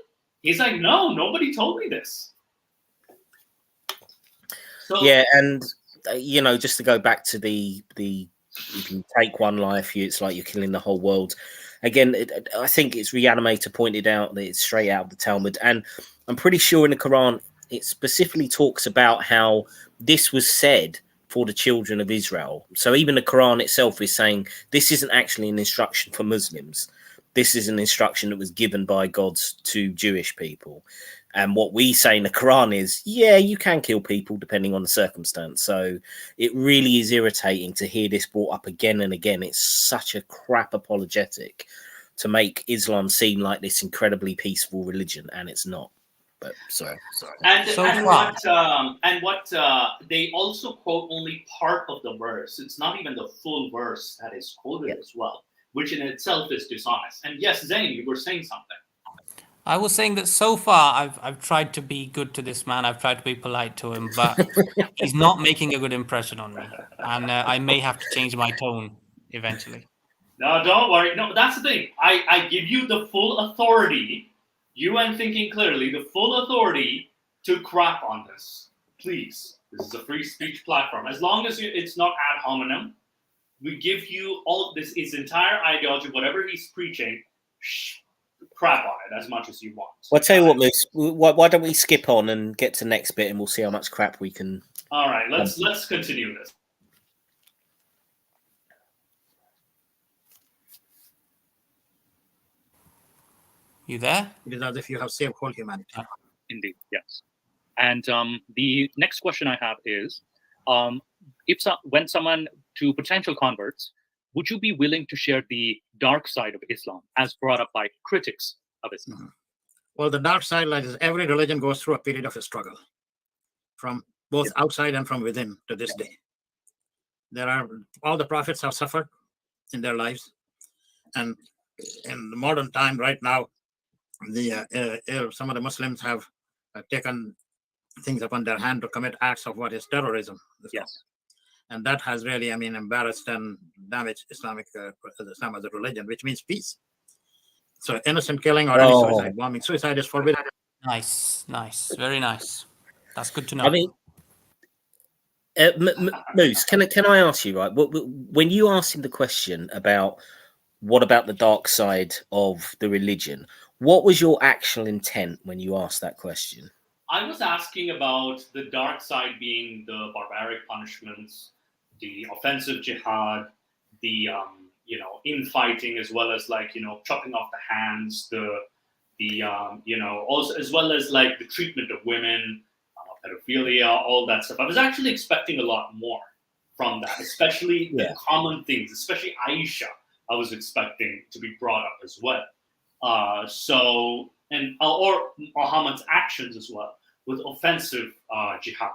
He's like, no, nobody told me this. So, yeah, and you know, just to go back to the if you take one life, it's like you're killing the whole world. Again, I think it's Reanimator pointed out that it's straight out of the Talmud, and I'm pretty sure in the Quran it specifically talks about how this was said for the children of Israel. So even the Quran itself is saying this isn't actually an instruction for Muslims. This is an instruction that was given by God to Jewish people. And what we say in the Quran is, yeah, you can kill people depending on the circumstance. So it really is irritating to hear this brought up again and again. It's such a crap apologetic to make Islam seem like this incredibly peaceful religion, and it's not. But sorry. And what they also quote only part of the verse. It's not even the full verse that is quoted as well, which in itself is dishonest. And yes, Zain, you were saying something. I was saying that so far I've tried to be good to this man. I've tried to be polite to him, but he's not making a good impression on me. And I may have to change my tone eventually. No, don't worry. No, that's the thing. I give you the full authority, you and Thinking Clearly, the full authority to crap on this. Please. This is a free speech platform. As long as it's not ad hominem, we give you all this, his entire ideology, whatever he's preaching, crap on it as much as you want. Well, I'll tell you what, Moose, why don't we skip on and get to the next bit and we'll see how much crap we can... All right, let's continue this. You there? It is as if you have saved whole humanity. Indeed, yes. And the next question I have is, when someone, to potential converts, would you be willing to share the dark side of Islam, as brought up by critics of Islam? Mm-hmm. Well, the dark side, like every religion goes through a period of a struggle, from both outside and from within to this day. All the prophets have suffered in their lives. And in the modern time right now, some of the Muslims have taken things upon their hand to commit acts of what is terrorism. Yes. And that has really, embarrassed and damaged Islam as a religion, which means peace. So innocent killing or any suicide bombing. Suicide is forbidden. Nice. Very nice. That's good to know. I mean, Moose, can I ask you, right? When you asked him the question about what about the dark side of the religion? What was your actual intent when you asked that question? I was asking about the dark side being the barbaric punishments, the offensive jihad, the infighting, as well as like chopping off the hands, the also as well as like the treatment of women, pedophilia, all that stuff. I was actually expecting a lot more from that, especially the common things, especially Aisha. I was expecting to be brought up as well. Or Muhammad's actions as well with offensive jihad.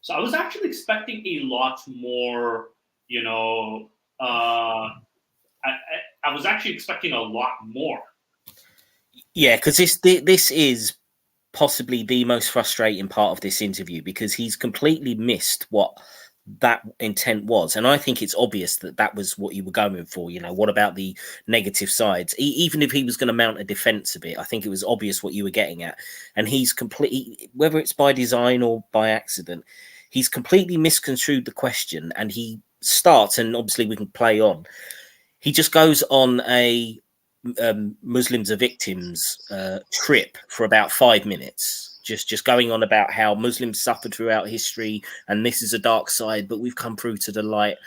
So I was actually expecting a lot more. I was actually expecting a lot more. Yeah, because this is possibly the most frustrating part of this interview, because he's completely missed what that intent was, and I think it's obvious that that was what you were going for. What about the negative sides? Even if he was going to mount a defense of it, I think it was obvious what you were getting at, and he's completely, whether it's by design or by accident, he's completely misconstrued the question. And he starts, and obviously we can play on, he just goes on a Muslims are victims trip for about 5 minutes, just going on about how Muslims suffered throughout history, and this is a dark side, but we've come through to the light.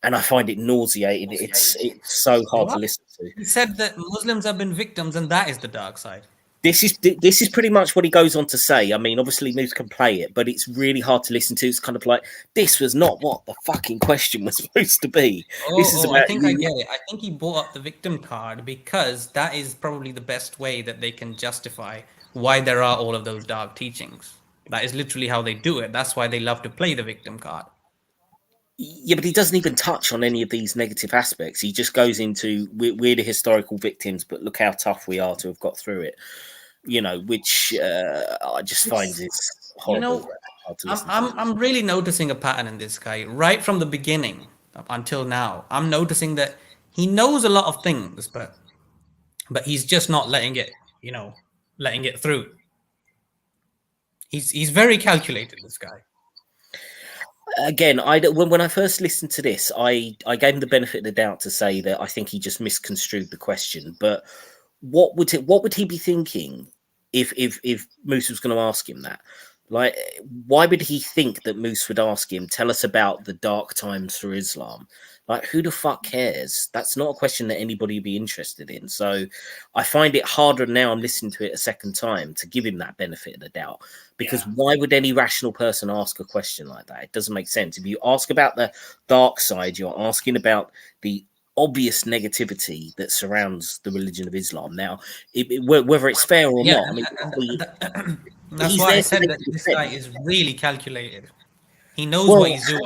And I find it nauseating. It's so hard to listen to. He said that Muslims have been victims, and that is the dark side. This is pretty much what he goes on to say. I mean, obviously Moose can play it, but it's really hard to listen to. It's kind of like, this was not what the fucking question was supposed to be. I think I get it. I think he brought up the victim card because that is probably the best way that they can justify why there are all of those dark teachings. That is literally how they do it. That's why they love to play the victim card. Yeah, but he doesn't even touch on any of these negative aspects. He just goes into, we're the historical victims, but look how tough we are to have got through it. Which I just find is horrible. I'm really noticing a pattern in this guy right from the beginning up until now. I'm noticing that he knows a lot of things, but he's just not letting it through. He's very calculated, this guy. Again, when I first listened to this, I gave him the benefit of the doubt to say that I think he just misconstrued the question. But what would he be thinking if Moose was going to ask him that? Like, why would he think that Moose would ask him, tell us about the dark times for Islam? Like, who the fuck cares? That's not a question that anybody would be interested in. So I find it harder now, I'm listening to it a second time, to give him that benefit of the doubt. Because why would any rational person ask a question like that? It doesn't make sense. If you ask about the dark side, you're asking about the obvious negativity that surrounds the religion of Islam. Now, whether it's fair or not, I mean, that's why I said that this guy is really calculated. He knows what he's doing.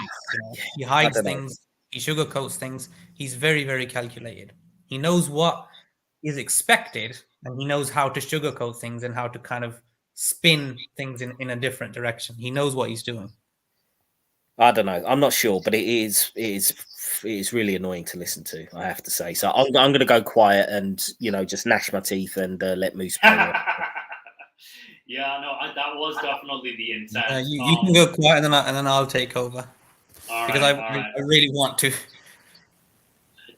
He hides things. He sugarcoats things. He's very, very calculated. He knows what is expected, and he knows how to sugarcoat things and how to kind of spin things in a different direction. He knows what he's doing. I don't know. I'm not sure, but it is really annoying to listen to, I have to say. So I'm going to go quiet and just gnash my teeth and let Moose play. Yeah, no, that was definitely the intent. You can go quiet, and then I'll take over. Because I really want to.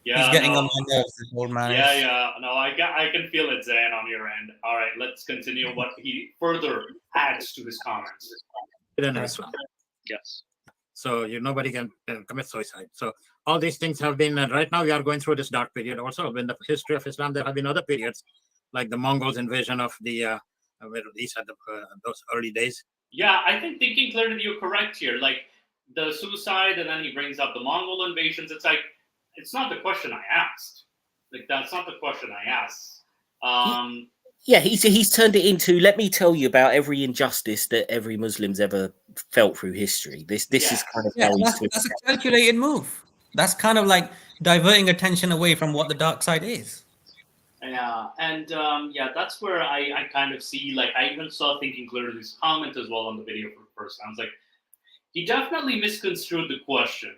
Yeah, he's getting on my nerves, this old man. Yeah. No, I can feel it, Zayn, on your end. All right, let's continue what he further adds to his comments. Yes. So nobody can commit suicide. So all these things have been, right now we are going through this dark period also. In the history of Islam, there have been other periods, like the Mongols' invasion of the East at those early days. Yeah, I think thinking clearly, you're correct here. Like the suicide, and then he brings up the Mongol invasions. It's like, it's not the question I asked. Like, that's not the question I asked. Yeah, he's turned it into, let me tell you about every injustice that every Muslim's ever felt through history. This is kind of how that's a calculated move. That's kind of like diverting attention away from what the dark side is. Yeah, and that's where I kind of see, like, I even saw Thinking Clearly's comment as well on the video for the first time. I was like, he definitely misconstrued the question.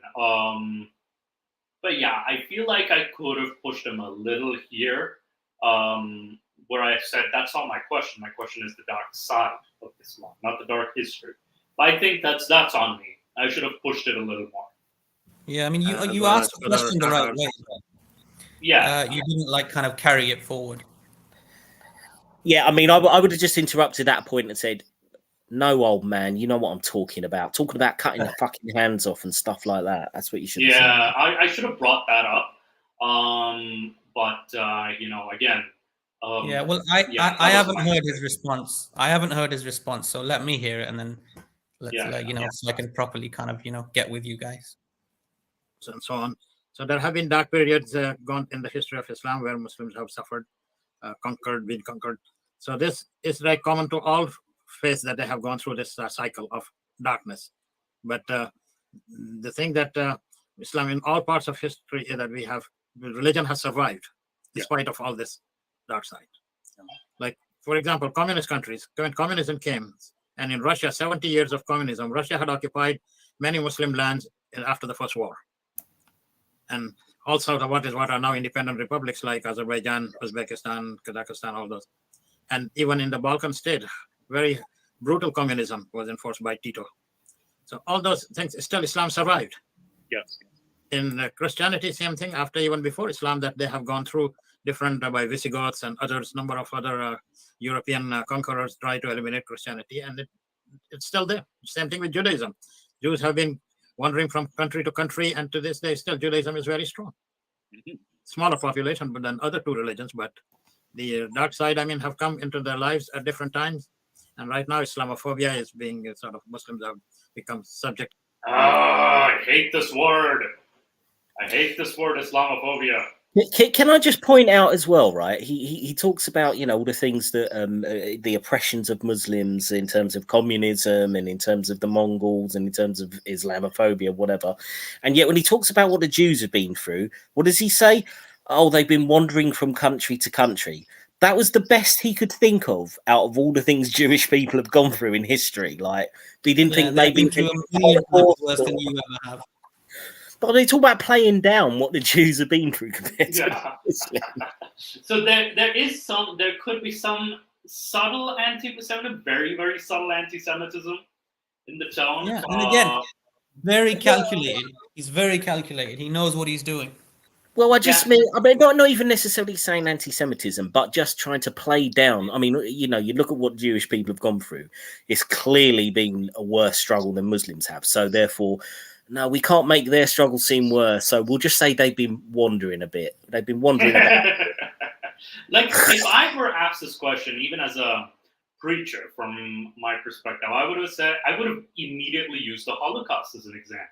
But yeah, I feel like I could have pushed him a little here. Where I said, that's not my question. My question is the dark side of Islam, not the dark history. But I think that's on me. I should have pushed it a little more. Yeah, I mean, you asked the question the right way. you didn't like kind of carry it forward. Yeah, I mean, I would have just interrupted that point and said, "No, old man, you know what I'm talking about. Talking about cutting the fucking hands off and stuff like that. That's what you should have said." Yeah, I should have brought that up. But again. Yeah, well, I haven't heard his response. I haven't heard his response, so let me hear it, and then so I can properly kind of get with you guys. And so on. So there have been dark periods gone in the history of Islam where Muslims have suffered, been conquered. So this is like common to all faiths that they have gone through this cycle of darkness. But the thing that Islam in all parts of history is that we have religion has survived despite of all this dark side. Like, for example, communist countries, when communism came, and in Russia, 70 years of communism, Russia had occupied many Muslim lands after the First War. And also what are now independent republics like Azerbaijan, Uzbekistan, Kazakhstan, all those. And even in the Balkan state, very brutal communism was enforced by Tito. So all those things, still Islam survived. Yes. In Christianity, same thing, after even before Islam, that they have gone through different by Visigoths and others, number of other European conquerors try to eliminate Christianity, and it's still there. Same thing with Judaism. Jews have been wandering from country to country, and to this day, still Judaism is very strong. Smaller population than other two religions, but the dark side, have come into their lives at different times. And right now, Islamophobia is being sort of, Muslims have become subject. I hate this word. I hate this word, Islamophobia. Can I just point out as well, right? He talks about all the things that the oppressions of Muslims in terms of communism and in terms of the Mongols and in terms of Islamophobia, whatever. And yet when he talks about what the Jews have been through, what does he say? Oh, they've been wandering from country to country. That was the best he could think of out of all the things Jewish people have gone through in history. Like, he didn't think maybe worse than you ever have. But they talk about playing down what the Jews have been through compared to So there could be some subtle anti-Semitism, very, very subtle anti-Semitism in the tone. Yeah, and again, very calculated. He's very calculated. He knows what he's doing. Well, I mean, not even necessarily saying anti-Semitism, but just trying to play down. I mean, you look at what Jewish people have gone through. It's clearly been a worse struggle than Muslims have. So therefore, no, we can't make their struggle seem worse. So we'll just say they've been wandering a bit. They've been wandering a bit. Like, if I were asked this question, even as a preacher, from my perspective, I would have immediately used the Holocaust as an example.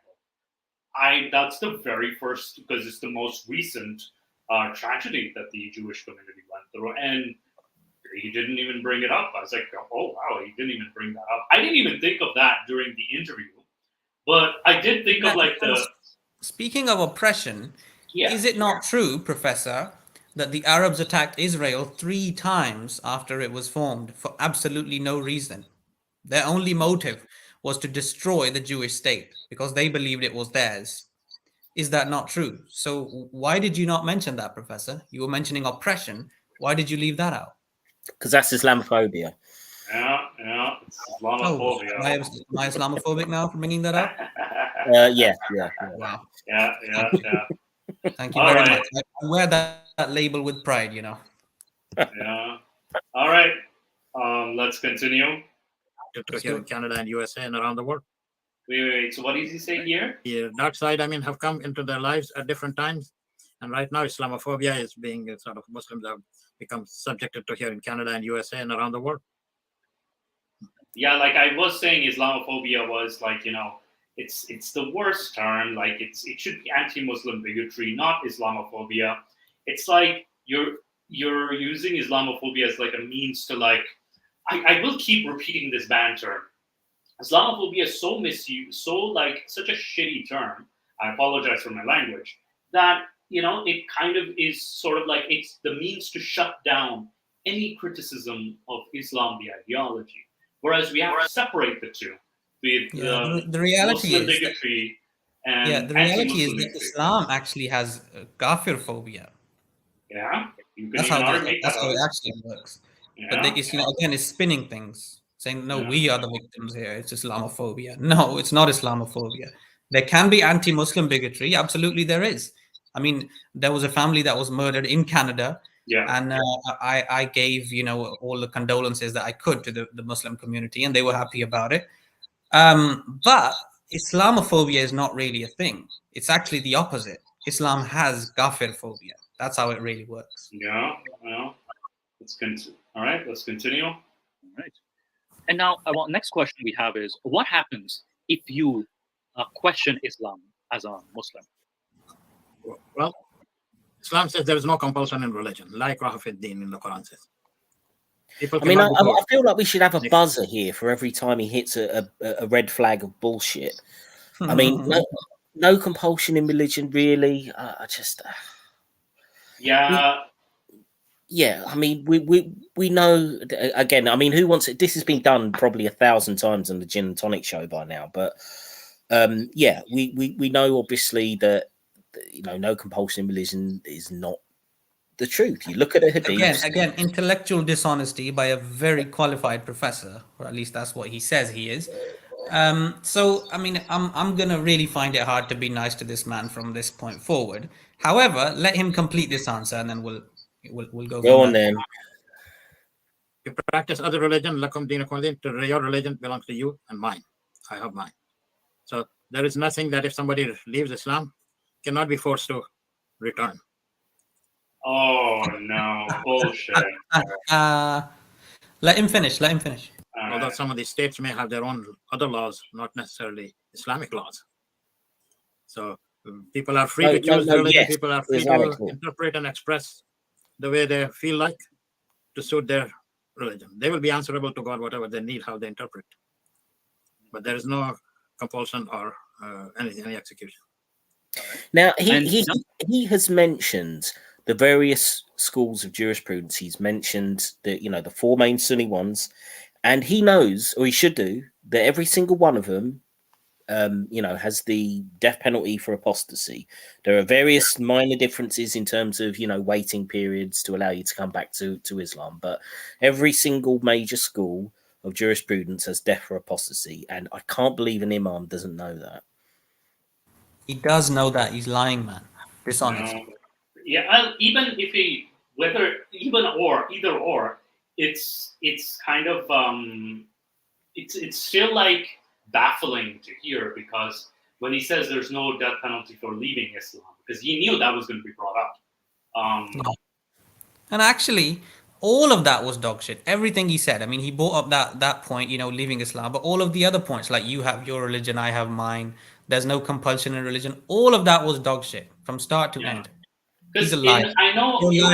That's the very first, because it's the most recent tragedy that the Jewish community went through, and he didn't even bring it up. I was like, oh wow, he didn't even bring that up. I didn't even think of that during the interview. But I did think of Speaking of oppression, is it not true, Professor, that the Arabs attacked Israel 3 times after it was formed for absolutely no reason? Their only motive was to destroy the Jewish state because they believed it was theirs. Is that not true? So why did you not mention that, Professor? You were mentioning oppression. Why did you leave that out? Because that's Islamophobia. Yeah, it's Islamophobia. Oh, am I Islamophobic now for bringing that up? Yeah. Wow. Yeah. Thank you very much. I wear that label with pride, Yeah. All right. Let's continue. Here in Canada and USA and around the world. Wait. So what does he say here? The dark side, have come into their lives at different times. And right now, Islamophobia is being sort of, Muslims have become subjected to here in Canada and USA and around the world. Yeah, like I was saying, Islamophobia was like, it's the worst term. Like it should be anti-Muslim bigotry, not Islamophobia. It's like you're using Islamophobia as like a means to like. I will keep repeating this banned term. Islamophobia is so misused, such a shitty term. I apologize for my language. That it kind of is sort of like it's the means to shut down any criticism of Islam, the ideology. Whereas we have to separate the two. The reality Muslim is bigotry the reality is that Islam actually has kafir phobia. Yeah, that's how it actually works. Yeah. But again, it's spinning things, saying no, we are the victims here. It's Islamophobia. No, it's not Islamophobia. There can be anti-Muslim bigotry. Absolutely, there is. I mean, there was a family that was murdered in Canada. Yeah. And I gave, all the condolences that I could to the Muslim community, and they were happy about it. But Islamophobia is not really a thing. It's actually the opposite. Islam has kafir phobia. That's how it really works. Yeah. Well, all right, let's continue. All right. And now, next question we have is, what happens if you question Islam as a Muslim? Well, Islam says there is no compulsion in religion, like Rahafiddin in the Quran says. I mean, I feel like we should have a buzzer here for every time he hits a red flag of bullshit. I mean, no compulsion in religion, really. Yeah, I mean, we know, again, I mean, who wants it? This has been done probably 1,000 times on the Gin and Tonic show by now, but yeah, we know obviously that, no compulsion in religion is not the truth. You look at the hadith. Again, intellectual dishonesty by a very qualified professor, or at least that's what he says he is. So, I mean, I'm going to really find it hard to be nice to this man from this point forward. However, let him complete this answer and then we'll go. Go on then. You practice other religion, lakum dinakum waliy din. Your religion belongs to you and mine. I have mine. So there is nothing that if somebody leaves Islam, cannot be forced to return. Oh no, bullshit. Let him finish. Although some of these states may have their own other laws, not necessarily Islamic laws. So people are free to choose religion. Yes, people are free to interpret and express the way they feel like to suit their religion. They will be answerable to God, whatever they need, how they interpret. But there is no compulsion or any execution. Now, he has mentioned the various schools of jurisprudence. He's mentioned the the four main Sunni ones, and he knows, or he should do, that every single one of them has the death penalty for apostasy. There are various minor differences in terms of waiting periods to allow you to come back to Islam, but every single major school of jurisprudence has death for apostasy, and I can't believe an imam doesn't know that. He does know that. He's lying, man. Dishonest. No. Yeah, even if either or, it's kind of it's still like baffling to hear, because when he says there's no death penalty for leaving Islam, because he knew that was going to be brought up. And actually, all of that was dog shit. Everything he said. I mean, he brought up that point, leaving Islam, but all of the other points, like you have your religion, I have mine. There's no compulsion in religion. All of that was dog shit from start to end. He's a liar. I know you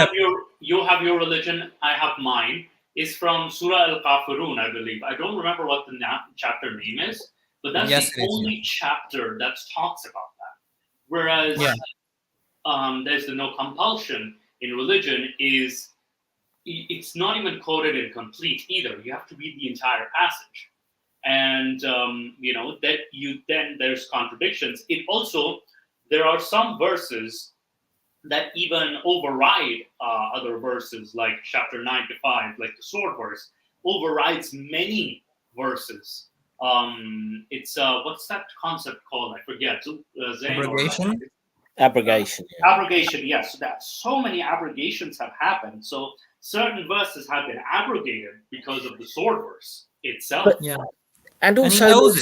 have your religion, I have mine. Is from Surah Al-Kafirun, I believe. I don't remember what the chapter name is, but that's the only chapter that talks about that. Whereas there's the no compulsion in religion it's not even quoted in complete either. You have to read the entire passage. And then there's contradictions. There are some verses that even override other verses, like chapter 9 to 5, like the sword verse, overrides many verses. It's what's that concept called? I forget. Abrogation. Abrogation. Abrogation. Yes. So that so many abrogations have happened. So certain verses have been abrogated because of the sword verse itself. And also,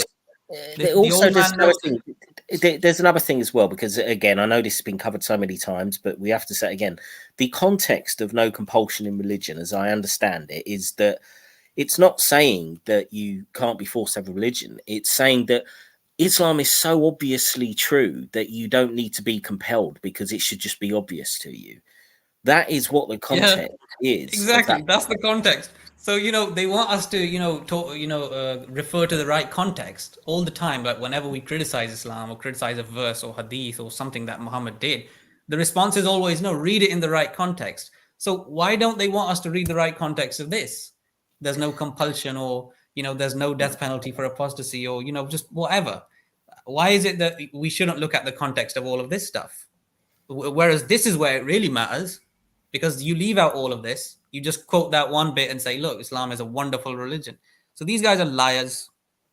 there's another thing as well, because again, I know this has been covered so many times, but we have to say again, the context of no compulsion in religion, as I understand it, is that it's not saying that you can't be forced to have a religion. It's saying that Islam is so obviously true that you don't need to be compelled, because it should just be obvious to you. That is what the context is. Exactly. That's the context. So, they want us to, refer to the right context all the time. Like whenever we criticize Islam or criticize a verse or hadith or something that Muhammad did, the response is always, no, read it in the right context. So why don't they want us to read the right context of this? There's no compulsion, or, there's no death penalty for apostasy, or, just whatever. Why is it that we shouldn't look at the context of all of this stuff? Whereas this is where it really matters, because you leave out all of this. You just quote that one bit and say, look, Islam is a wonderful religion. So these guys are liars.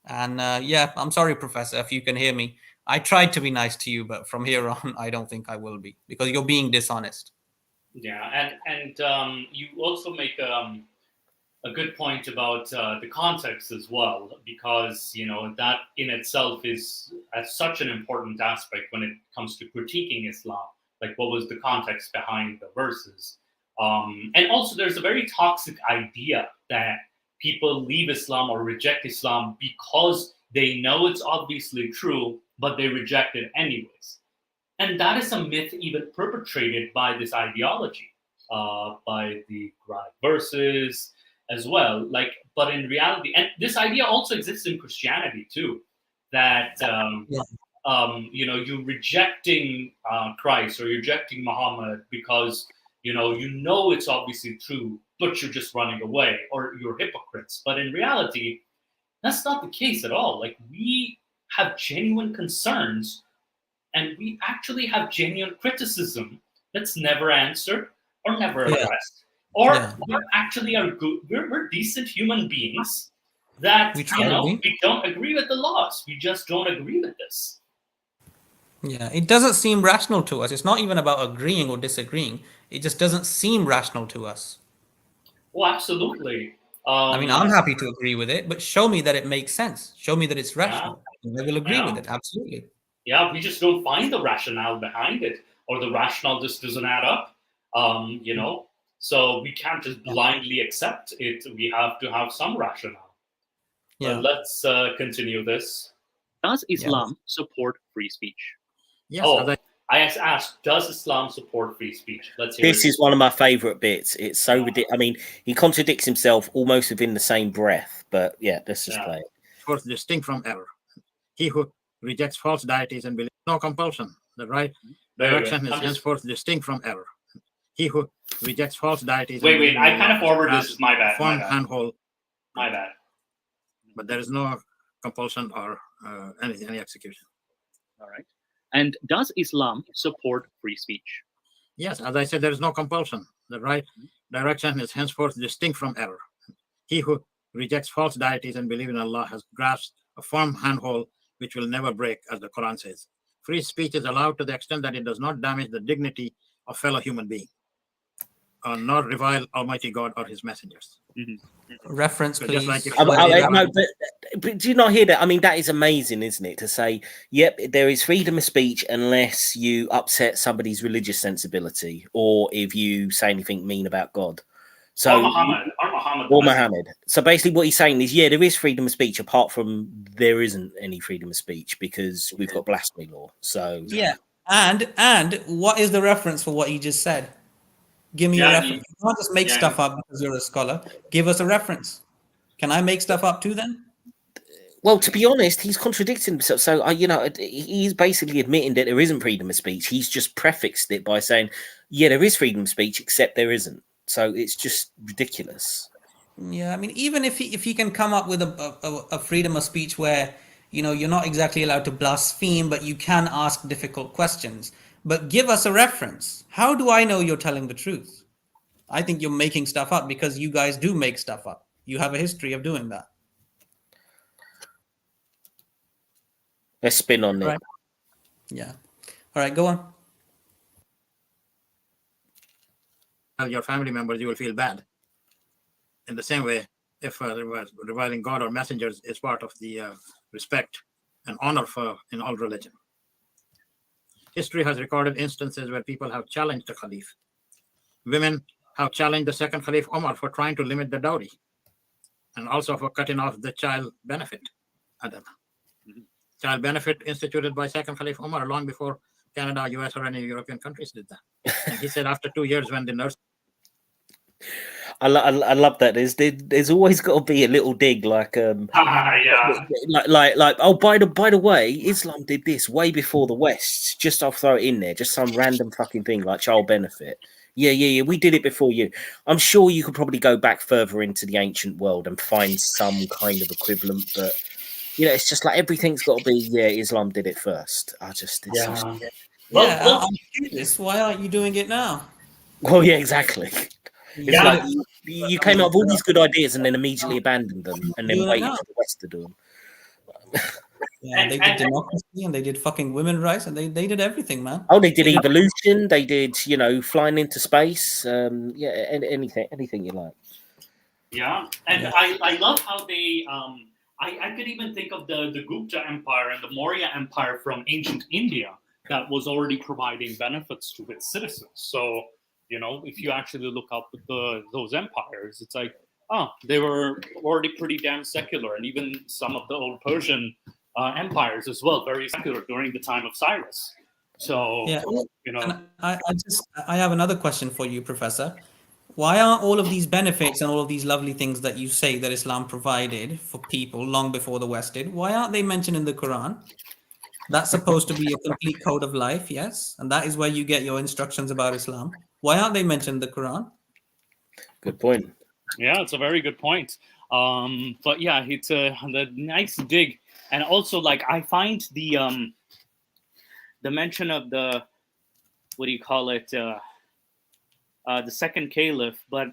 And I'm sorry, Professor, if you can hear me. I tried to be nice to you, but from here on, I don't think I will be, because you're being dishonest. Yeah, and you also make a good point about the context as well, because that in itself is such an important aspect when it comes to critiquing Islam. Like, what was the context behind the verses? And also, there's a very toxic idea that people leave Islam or reject Islam because they know it's obviously true, but they reject it anyways. And that is a myth even perpetrated by this ideology, by the Quranic verses as well. Like, but in reality, and this idea also exists in Christianity too, that you're rejecting Christ or you're rejecting Muhammad because you know it's obviously true, but you're just running away, or you're hypocrites. But in reality, that's not the case at all. Like, we have genuine concerns, and we actually have genuine criticism that's never answered or never addressed. Or we actually are good. We're decent human beings that we don't agree with the laws. We just don't agree with this. Yeah, it doesn't seem rational to us. It's not even about agreeing or disagreeing. It just doesn't seem rational to us. Well, absolutely. I mean, I'm happy to agree with it, but show me that it makes sense. Show me that it's rational. I will agree with it. Absolutely. Yeah, we just don't find the rationale behind it, or the rationale just doesn't add up. So we can't just blindly accept it. We have to have some rationale. Yeah. Let's continue this. Does Islam support free speech? Yes. I asked, does Islam support free speech? Let's hear this is one of my favorite bits. It's so ridiculous. I mean, he contradicts himself almost within the same breath. But yeah, let's just play it. Fourth, distinct from error. He who rejects false deities and believes no compulsion. The right direction is henceforth distinct from error. He who rejects false deities. Wait, I kind of forward this. Is my bad. Handhold. My bad. But there is no compulsion or any execution. All right. And does Islam support free speech? Yes, as I said, there is no compulsion. The right direction is henceforth distinct from error. He who rejects false deities and believes in Allah has grasped a firm handhold which will never break, as the Quran says. Free speech is allowed to the extent that it does not damage the dignity of fellow human beings, or nor revile Almighty God or His messengers. Reference, please. But do you not hear that? I mean, that is amazing, isn't it? To say, yep, there is freedom of speech unless you upset somebody's religious sensibility or if you say anything mean about God. So, or Muhammad. So basically what he's saying is, yeah, there is freedom of speech apart from there isn't any freedom of speech because we've got blasphemy law. So yeah. And what is the reference for what he just said? Give me a reference. You can't just make stuff up because you're a scholar. Give us a reference. Can I make stuff up too then? Well, to be honest, he's contradicting himself. So, he's basically admitting that there isn't freedom of speech. He's just prefixed it by saying, yeah, there is freedom of speech, except there isn't. So it's just ridiculous. Yeah, I mean, even if he can come up with a freedom of speech where, you're not exactly allowed to blaspheme, but you can ask difficult questions. But give us a reference. How do I know you're telling the truth? I think you're making stuff up because you guys do make stuff up. You have a history of doing that. Let's spin on it. Right. Yeah. All right, go on. Your family members, you will feel bad. In the same way, if reviling God or messengers is part of the respect and honor in all religion. History has recorded instances where people have challenged the Caliph. Women have challenged the second Caliph Omar for trying to limit the dowry and also for cutting off the child benefit. Child benefit instituted by second Caliph Omar long before Canada, US, or any European countries did that. And he said after 2 years when the nurse... I love that. There's always got to be a little dig, like oh, by the way, Islam did this way before the West. Just I'll throw it in there, just some random fucking thing like child benefit. Yeah, we did it before you. I'm sure you could probably go back further into the ancient world and find some kind of equivalent, but it's just like everything's got to be. Yeah, Islam did it first. I'll do this. Why aren't you doing it now? Well, yeah, exactly. It's like you came up with all these good ideas and then immediately abandoned them and then waited for the West to do them. Yeah, they did democracy and they did fucking women rights and they did everything, man. Oh, they did evolution. They did, flying into space. Anything you like. Yeah, and Yeah. I love how they. I could even think of the Gupta Empire and the Maurya Empire from ancient India that was already providing benefits to its citizens. So, if you actually look up those empires, it's like, they were already pretty damn secular, and even some of the old Persian empires as well, very secular during the time of Cyrus. So, Yeah, and I have another question for you, Professor. Why aren't all of these benefits and all of these lovely things that you say that Islam provided for people long before the West did, why aren't they mentioned in the Quran? That's supposed to be a complete code of life, yes, and that is where you get your instructions about Islam. Why aren't they mentioned in the Quran? Good point. Yeah, it's a very good point. But yeah, it's a nice dig, and also like I find the mention of the the second caliph, but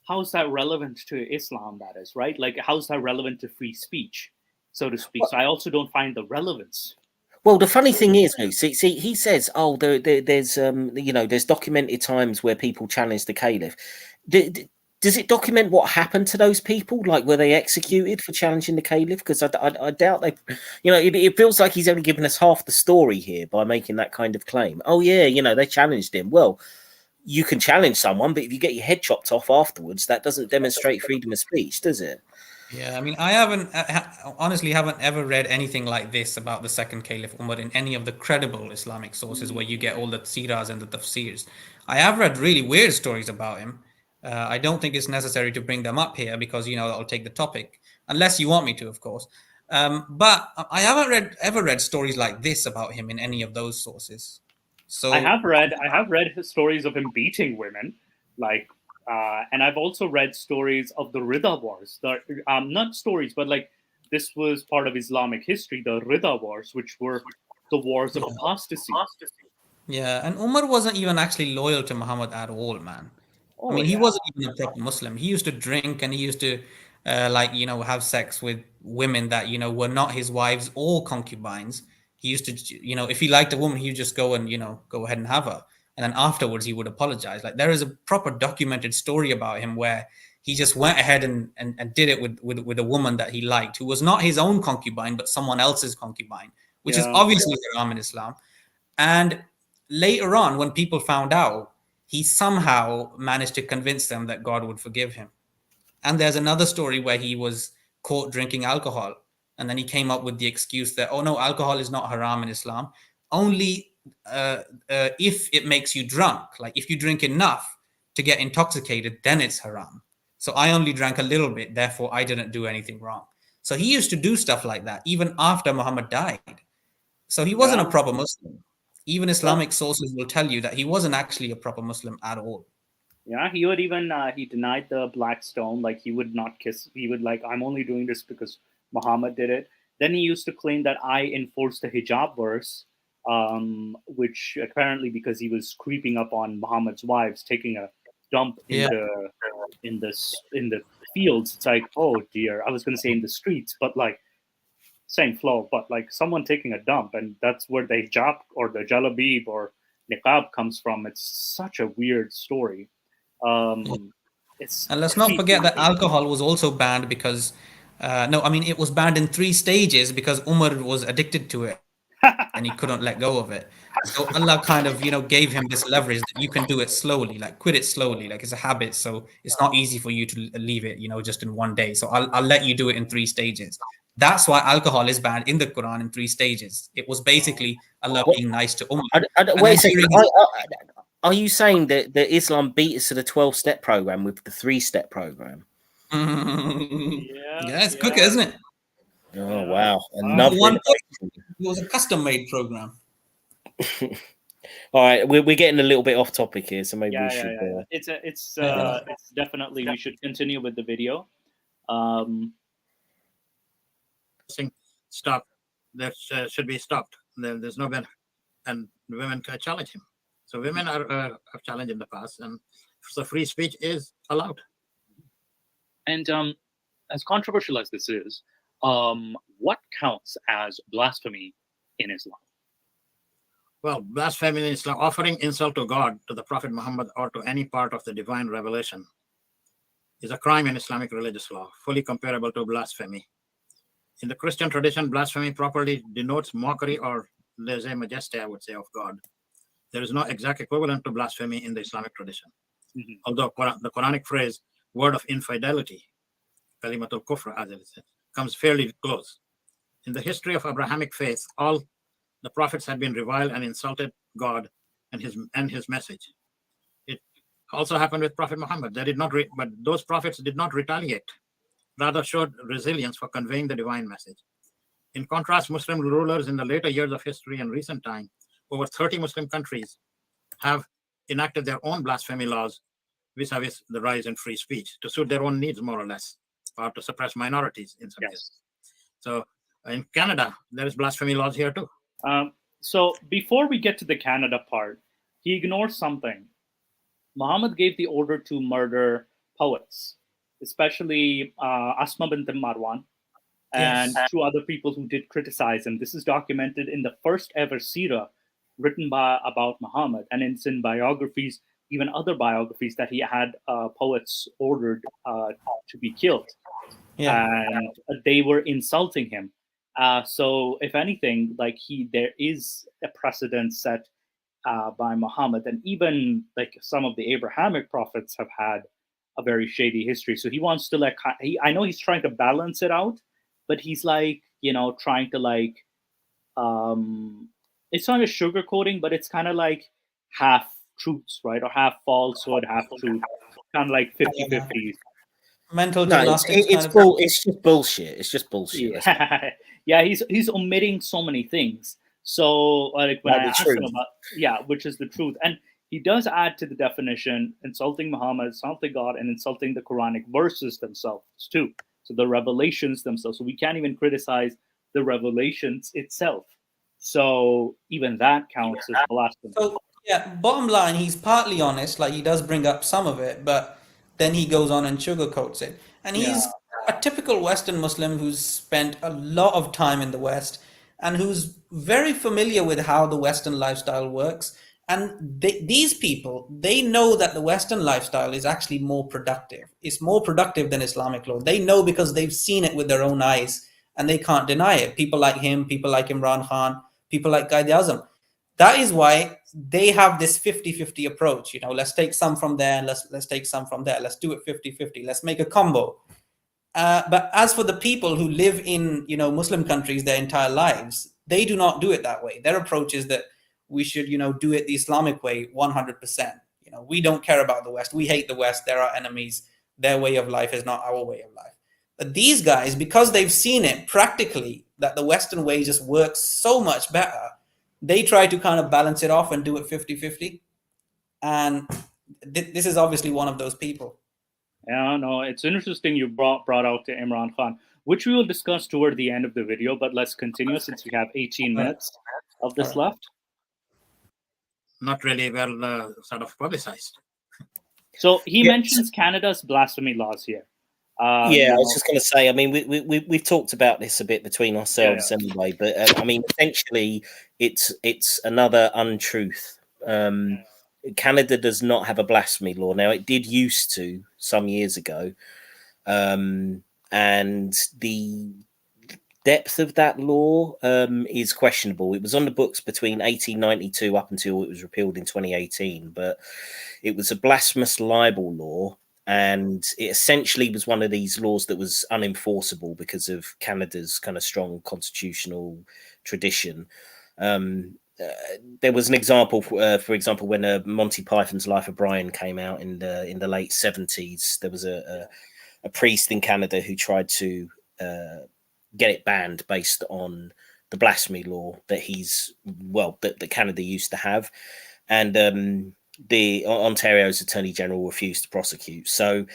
how is that relevant to Islam? That is right. Like, how is that relevant to free speech, so to speak? So I also don't find the relevance. Well, the funny thing is, see, he says, there's documented times where people challenge the caliph. Does it document what happened to those people? Like, were they executed for challenging the caliph? Because I doubt they, it feels like he's only given us half the story here by making that kind of claim. Oh yeah, they challenged him. Well, you can challenge someone, but if you get your head chopped off afterwards, that doesn't demonstrate freedom of speech, does it? Yeah, I mean, I honestly haven't ever read anything like this about the second Caliph Umar in any of the credible Islamic sources where you get all the siras and the tafsirs. I have read really weird stories about him. I don't think it's necessary to bring them up here because, that'll take the topic, unless you want me to, of course. But I haven't ever read stories like this about him in any of those sources. So I have read stories of him beating women, like. And I've also read stories of the Ridha Wars. Not stories, but like this was part of Islamic history, the Ridha Wars, which were the wars of apostasy. Yeah, and Umar wasn't even actually loyal to Muhammad at all, man. I mean, he wasn't even a proper Muslim. He used to drink and he used to, have sex with women that, were not his wives or concubines. He used to, if he liked a woman, he'd just go and, go ahead and have her. And then afterwards, he would apologize. Like, there is a proper documented story about him where he just went ahead and did it with a woman that he liked, who was not his own concubine, but someone else's concubine, which is obviously haram in Islam. And later on, when people found out, he somehow managed to convince them that God would forgive him. And there's another story where he was caught drinking alcohol. And then he came up with the excuse that, oh no, alcohol is not haram in Islam. Only if it makes you drunk. Like if you drink enough to get intoxicated, then it's haram. So I only drank a little bit, therefore I didn't do anything wrong. So he used to do stuff like that, even after Muhammad died. So he wasn't a proper Muslim. Even Islamic sources will tell you that he wasn't actually a proper Muslim at all. Yeah, he would even, he denied the black stone. Like he would not kiss, he would like, I'm only doing this because Muhammad did it. Then he used to claim that I enforced the hijab verse, which apparently because he was creeping up on Muhammad's wives, taking a dump in the fields. It's like, oh dear, I was going to say in the streets, but like same flow, but like someone taking a dump, and that's where the hijab or the jalabib or niqab comes from. It's such a weird story. And let's not forget that alcohol was also banned because it was banned in 3 stages because Umar was addicted to it and he couldn't let go of it. So Allah kind of, gave him this leverage that you can do it slowly, like quit it slowly, like it's a habit. So it's not easy for you to leave it, just in one day. So I'll let you do it in 3 stages. That's why alcohol is banned in the Quran in 3 stages. It was basically Allah being nice to Umar. Wait a second. Are you saying that Islam beat us to the 12-step program with the 3-step program? Yeah, it's quicker, isn't it? Oh wow! It was a custom-made program. All right, we're getting a little bit off topic here, so maybe we should. It's definitely we should continue with the video. Stop. That should be stopped. There's no benefit, and women can challenge him. So women have challenged in the past, and so free speech is allowed. And as controversial as this is, What counts as blasphemy in Islam? Well, blasphemy in Islam, offering insult to God, to the Prophet Muhammad, or to any part of the divine revelation, is a crime in Islamic religious law, fully comparable to blasphemy. In the Christian tradition, blasphemy properly denotes mockery or lèse-majesté, I would say, of God. There is no exact equivalent to blasphemy in the Islamic tradition. Mm-hmm. Although the Quranic phrase, word of infidelity, kalimatul kufr, as it says, comes fairly close. In the history of Abrahamic faith, all the prophets had been reviled and insulted God and his message. It also happened with Prophet Muhammad. They did not, but those prophets did not retaliate, rather showed resilience for conveying the divine message. In contrast, Muslim rulers in the later years of history and recent time, over 30 Muslim countries have enacted their own blasphemy laws vis-a-vis the rise in free speech to suit their own needs, more or less, or to suppress minorities in some cases. So in Canada, there is blasphemy laws here too. So before we get to the Canada part, he ignores something. Muhammad gave the order to murder poets, especially Asma bint Marwan and two other people who did criticize him. This is documented in the first ever seerah written about Muhammad, and it's in biographies, even other biographies, that he had poets ordered to be killed. And they were insulting him. So if anything, like there is a precedent set by Muhammad, and even like some of the Abrahamic prophets have had a very shady history. So he wants to I know he's trying to balance it out, but he's like, trying to it's not a sugarcoating, but it's kind of like half truths, right? Or half falsehood, half truth, kind of like 50-50. Mental gymnastics. It's just bullshit. It's just bullshit. Yeah, he's omitting so many things. So like when I asked him about, which is the truth, and he does add to the definition insulting Muhammad, insulting God, and insulting the Quranic verses themselves too. So the revelations themselves. So we can't even criticize the revelations itself. So even that counts as blasphemy. So bottom line, he's partly honest. Like he does bring up some of it, but then he goes on and sugarcoats it. And he's a typical Western Muslim who's spent a lot of time in the West and who's very familiar with how the Western lifestyle works. And these people, they know that the Western lifestyle is actually more productive. It's more productive than Islamic law. They know because they've seen it with their own eyes and they can't deny it. People like him, people like Imran Khan, people like Qaid Azam. That is why they have this 50-50 approach. Let's take some from there and let's take some from there. Let's do it 50-50. Let's make a combo. But as for the people who live in, Muslim countries their entire lives, they do not do it that way. Their approach is that we should, do it the Islamic way 100%. We don't care about the West. We hate the West. They're our enemies. Their way of life is not our way of life. But these guys, because they've seen it practically, that the Western way just works so much better, they try to kind of balance it off and do it 50-50. And this is obviously one of those people. Yeah, no, it's interesting you brought out to Imran Khan, which we will discuss toward the end of the video, but let's continue since we have 18 minutes of this left. Not really well sort of publicized. So he mentions Canada's blasphemy laws here. I was just going to say, I mean, we've talked about this a bit between ourselves anyway, but I mean, essentially, it's another untruth. Canada does not have a blasphemy law. Now, it did used to some years ago, and the depth of that law is questionable. It was on the books between 1892 up until it was repealed in 2018, but it was a blasphemous libel law. And it essentially was one of these laws that was unenforceable because of Canada's kind of strong constitutional tradition. There was an example, for example, when Monty Python's Life of Brian came out in the late 70s. There was a priest in Canada who tried to get it banned based on the blasphemy law that that Canada used to have, and the Ontario's Attorney General refused to prosecute. So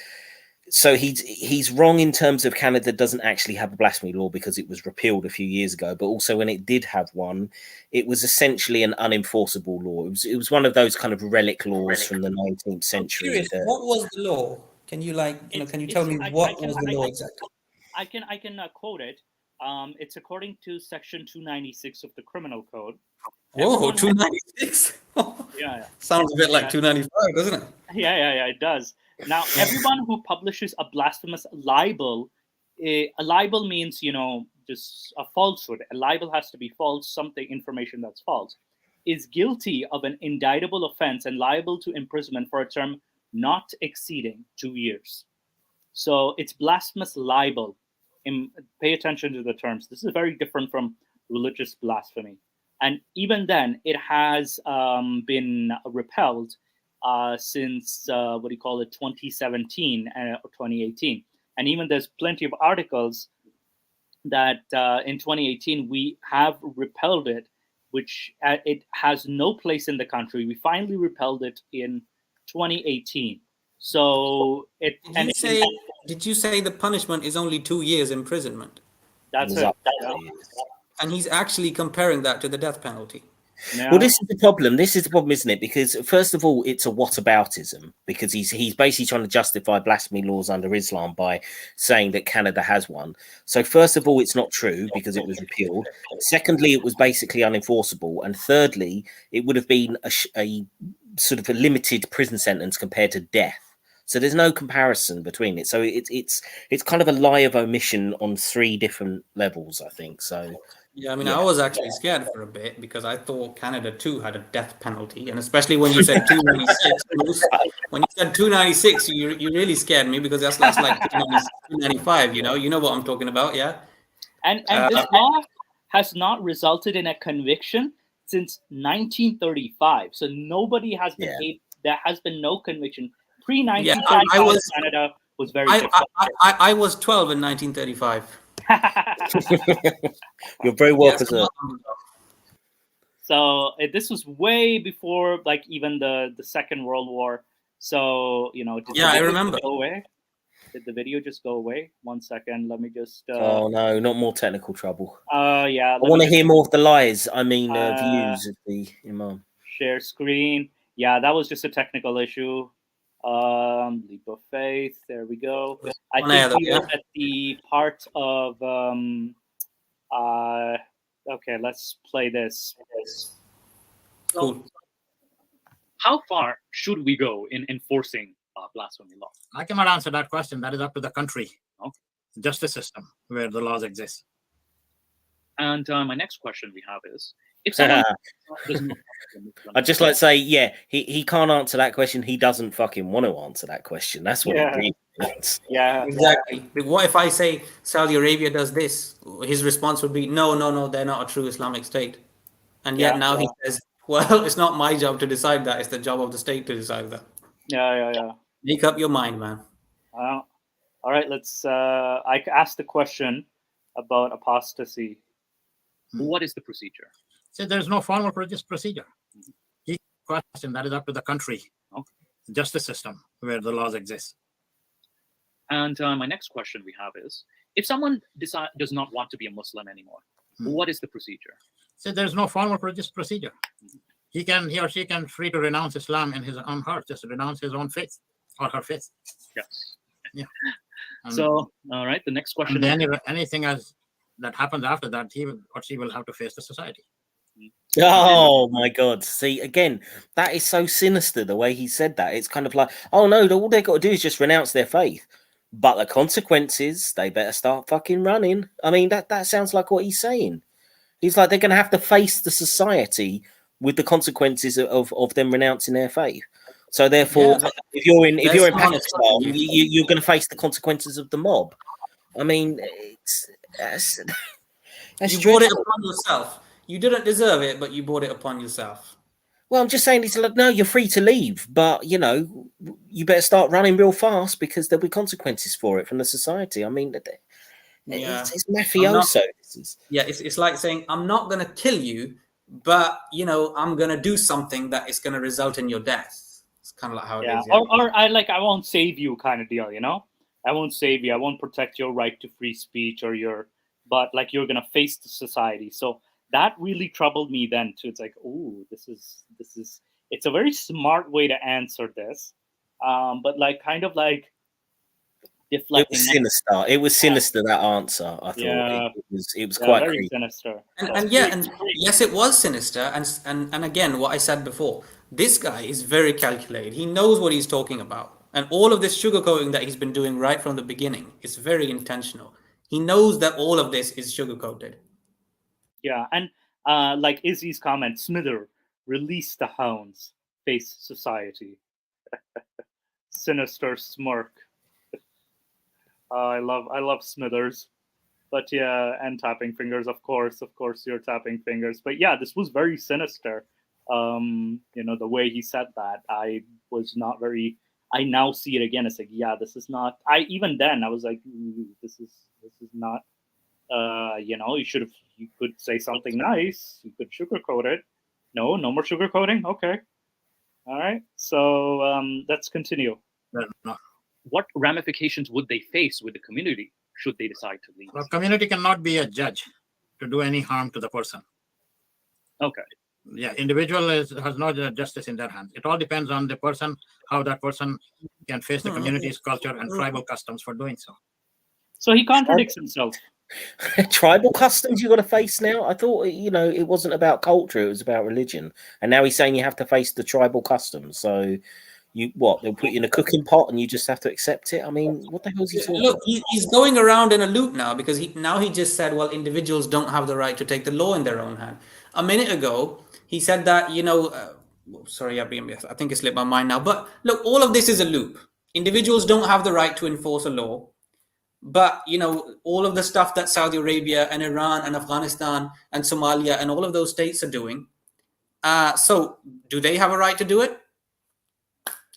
he's wrong in terms of Canada doesn't actually have a blasphemy law because it was repealed a few years ago. But also when it did have one, it was essentially an unenforceable law. It was one of those kind of relic laws from the 19th century. I'm curious, what was the law? Can you can you tell me what was the law exactly? I can quote it. It's according to Section 296 of the Criminal Code. Whoa, 296. Yeah. Sounds a bit like 295, doesn't it? Yeah, it does. Now, everyone who publishes a blasphemous libel, a libel means, just a falsehood. A libel has to be false, information that's false, is guilty of an indictable offense and liable to imprisonment for a term not exceeding 2 years. So it's blasphemous libel. Pay attention to the terms. This is very different from religious blasphemy. And even then, it has been repelled since 2017 or 2018. And even there's plenty of articles that in 2018 we have repelled it, which it has no place in the country. We finally repelled it in 2018. So did you say the punishment is only 2 years imprisonment? That's it. And he's actually comparing that to the death penalty. No. Well, this is the problem. This is the problem, isn't it? Because first of all, it's a whataboutism, because he's basically trying to justify blasphemy laws under Islam by saying that Canada has one. So first of all, it's not true because it was repealed. Secondly, it was basically unenforceable. And thirdly, it would have been a sort of a limited prison sentence compared to death. So there's no comparison between it. So it's kind of a lie of omission on 3 different levels, I think. So. Yeah, I mean, I was actually scared for a bit because I thought Canada too had a death penalty, and especially when you said 296. When you said 296, you really scared me because that's like 295. You know what I'm talking about, yeah. And this law has not resulted in a conviction since 1935. So nobody has been there has been no conviction pre-1935. Canada was very different. I was 12 in 1935. You're very well preserved. So this was way before, like, even the Second World War. So I remember. Go away? Did the video just go away? 1 second. Let me just. Oh no, not more technical trouble. Yeah. I want to hear more of the lies. I mean, views of the Imam. Share screen. Yeah, that was just a technical issue. Leap of faith. There we go. I think we were at the part of. Okay, let's play this. Cool. How far should we go in enforcing blasphemy law? I cannot answer that question. That is up to the country, justice system, where the laws exist. And my next question we have is, if someone I'd just like to say, he can't answer that question. He doesn't fucking want to answer that question. That's what he really wants. Yeah, exactly. What if I say Saudi Arabia does this? His response would be, no, they're not a true Islamic state. And yet now he says, well, it's not my job to decide that. It's the job of the state to decide that. Yeah. Make up your mind, man. All right, let's. I asked the question about apostasy. What is the procedure? So there's no formal procedure. He question that is up to the country, justice system, where the laws exist. And my next question we have is, if someone does not want to be a Muslim anymore, what is the procedure? So there's no formal procedure. He or she can free to renounce Islam in his own heart, just to renounce his own faith or her faith. Yes. Yeah. So, all right, the next question. And then anything that happens after that, he or she will have to face the society. Oh my God. See, again, that is so sinister the way he said that. It's kind of like, oh no, all they got to do is just renounce their faith. But the consequences, they better start fucking running. I mean, that sounds like what he's saying. He's like, they're going to have to face the society with the consequences of them renouncing their faith. So therefore, if you're in Pakistan, you're going to face the consequences of the mob. I mean, that's you brought it upon yourself. You didn't deserve it, but you brought it upon yourself. Well, I'm just saying, it's like, no, you're free to leave, but you better start running real fast because there'll be consequences for it from the society. I mean, it's mafioso. It's like saying, I'm not going to kill you, but I'm going to do something that is going to result in your death. It's kind of like how it is. Yeah. Or I won't save you kind of deal, I won't save you. I won't protect your right to free speech but like you're going to face the society. So that really troubled me then too. It's like, oh, this is it's a very smart way to answer this. But like kind of like deflecting. It was sinister. It was sinister, that answer. I thought it was quite very creepy. sinister. And yes, it was sinister. And again, what I said before, this guy is very calculated. He knows what he's talking about. And all of this sugarcoating that he's been doing right from the beginning is very intentional. He knows that all of this is sugarcoated. Yeah, and like Izzy's comment, Smither, release the hounds, face society. Sinister smirk. I love Smithers. But yeah, and tapping fingers, of course you're tapping fingers. But yeah, this was very sinister. The way he said that, I was not very. I now see it again. It's like, yeah, this is not. Even then I was like, this is not. You could say something nice. You could sugarcoat it. No more sugarcoating. Okay, all right. So let's continue. What ramifications would they face with the community should they decide to leave? Well, community cannot be a judge to do any harm to the person. Okay. Yeah, individual has no justice in their hands. It all depends on the person, how that person can face the community's culture and tribal customs for doing so. So he contradicts himself. Tribal customs you got to face now? I thought, it wasn't about culture, it was about religion. And now he's saying you have to face the tribal customs. So they'll put you in a cooking pot and you just have to accept it? I mean, what the hell is he talking about? Look, he's going around in a loop now, because he just said, well, individuals don't have the right to take the law in their own hand. A minute ago, he said that, sorry, I think it slipped my mind now. But look, all of this is a loop. Individuals don't have the right to enforce a law. But, all of the stuff that Saudi Arabia and Iran and Afghanistan and Somalia and all of those states are doing. So do they have a right to do it?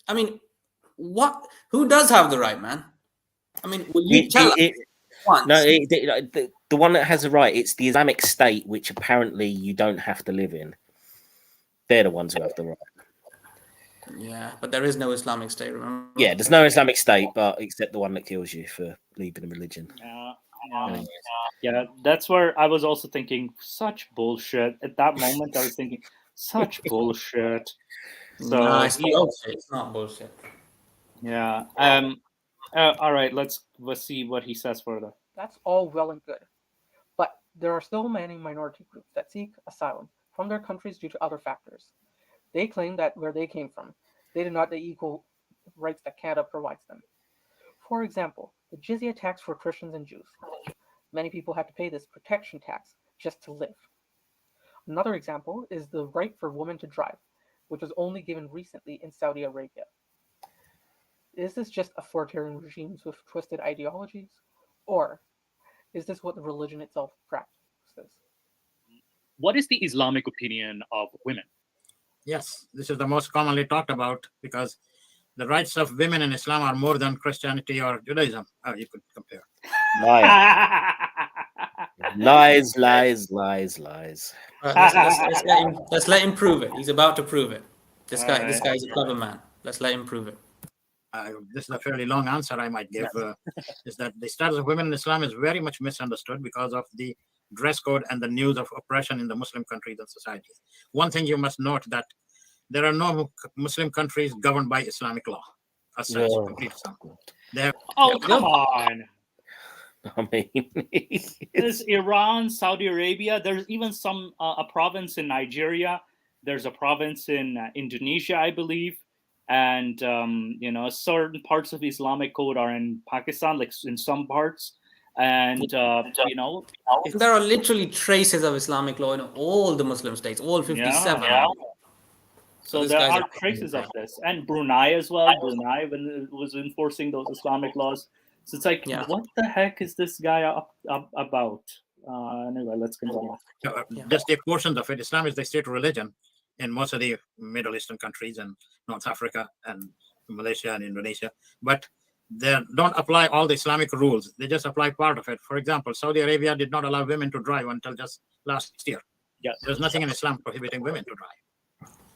I mean, who does have the right, man? I mean, will you tell us once? No, the one that has the right, it's the Islamic State, which apparently you don't have to live in. They're the ones who have the right. Yeah, but there is no Islamic State, remember? Yeah, there's no Islamic State, but except the one that kills you for leaving a religion. Yeah, that's where I was also thinking, such bullshit. At that moment, I was thinking, such bullshit. So no, it's bullshit. It's not bullshit. Yeah. All right. Let's see what he says further. That's all well and good, but there are still many minority groups that seek asylum from their countries due to other factors. They claim that where they came from, they did not the equal rights that Canada provides them. For example, the jizya tax for Christians and Jews. Many people have to pay this protection tax just to live. Another example is the right for women to drive, which was only given recently in Saudi Arabia. Is this just authoritarian regimes with twisted ideologies? Or is this what the religion itself practices? What is the Islamic opinion of women? Yes, this is the most commonly talked about, because the rights of women in Islam are more than Christianity or Judaism. You could compare. Lies. Let's let him prove it. He's about to prove it. This guy's a clever man. Let's let him prove it. This is a fairly long answer I might give. Is that the status of women in Islam is very much misunderstood because of the dress code and the news of oppression in the Muslim countries and societies. One thing you must note, that there are no Muslim countries governed by Islamic law as such. Complete Islam. Come on. I mean, there's Iran, Saudi Arabia. There's even a province in Nigeria. There's a province in Indonesia, I believe. And, certain parts of Islamic code are in Pakistan, like in some parts. And, there are literally traces of Islamic law in all the Muslim states, all 57. Yeah. So there are traces of this. And Brunei as well. Brunei, when it was enforcing those Islamic laws. So it's like, what the heck is this guy about? Anyway, let's continue. Just take portions of it. Islam is the state religion in most of the Middle Eastern countries and North Africa and Malaysia and Indonesia. But they don't apply all the Islamic rules. They just apply part of it. For example, Saudi Arabia did not allow women to drive until just last year. Yes. There's nothing in Islam prohibiting women to drive.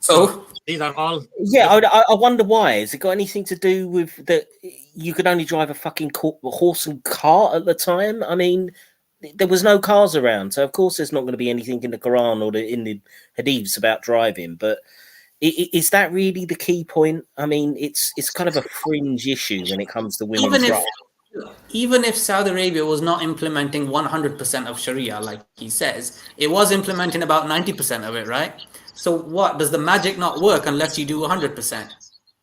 So these are all. Yeah, I wonder why. Has it got anything to do with that? You could only drive a fucking horse and cart at the time. I mean, there was no cars around, so of course there's not going to be anything in the Quran or in the Hadiths about driving. But is that really the key point? I mean, it's kind of a fringe issue when it comes to women's rights. even if Saudi Arabia was not implementing 100% of Sharia, like he says, it was implementing about 90% of it, right? So what, does the magic not work unless you do 100%?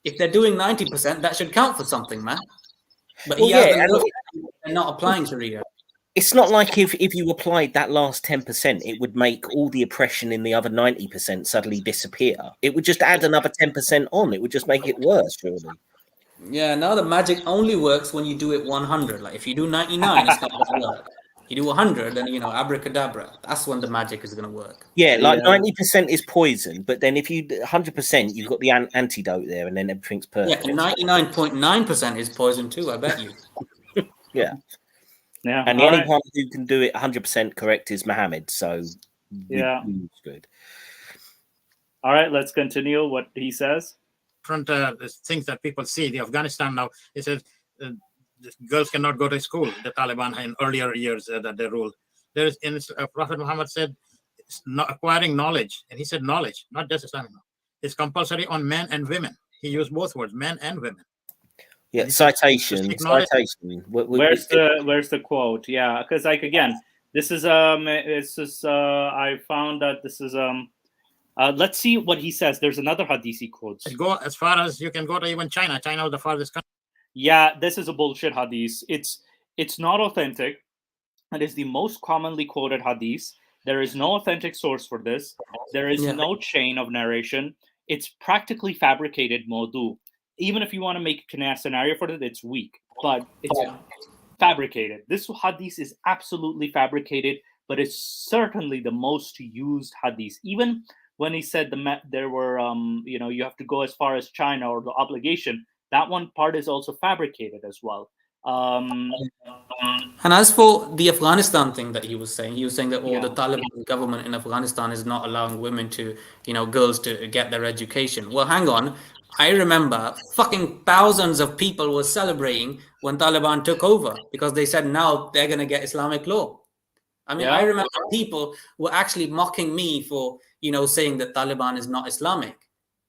If they're doing 90%, that should count for something, man. But he has the nerve and not applying Sharia. It's not like if you applied that last 10%, it would make all the oppression in the other 90% suddenly disappear. It would just add another 10% on. It would just make it worse, surely. Yeah, now the magic only works when you do it 100. Like if you do 99, it's not going to work. You do 100, then, you know, abracadabra. That's when the magic is going to work. Yeah, like 90% is poison, but then if you 100%, you've got the antidote there, and then everything's perfect. Yeah, and 99.9% is poison too, I bet you. Yeah. Yeah. And the only one who can do it 100% correct is Muhammad. So yeah, good. All right, let's continue what he says. Different things that people see. The Afghanistan now, it says girls cannot go to school. The Taliban in earlier years that they ruled. There is in Prophet Muhammad said, not acquiring knowledge, and he said knowledge, not just Islamic. It's compulsory on men and women. He used both words, men and women. Yeah, citation. Where's the quote? Yeah, because like again, this is I found that this is let's see what he says. There's another hadith he quotes. Go as far as you can go to even China. China is the farthest country. Yeah, this is a bullshit hadith. It's not authentic. It is the most commonly quoted hadith. There is no authentic source for this. There is no chain of narration. It's practically fabricated mawdu. Even if you want to make a scenario for it, it's weak, but it's fabricated. This hadith is absolutely fabricated, but it's certainly the most used hadith. Even when he said there were, you have to go as far as China or the obligation, that one part is also fabricated as well. And as for the Afghanistan thing that he was saying that the Taliban government in Afghanistan is not allowing women to, girls to get their education. Well, hang on. I remember fucking thousands of people were celebrating when Taliban took over because they said now they're going to get Islamic law. I mean, I remember people were actually mocking me for, saying that Taliban is not Islamic.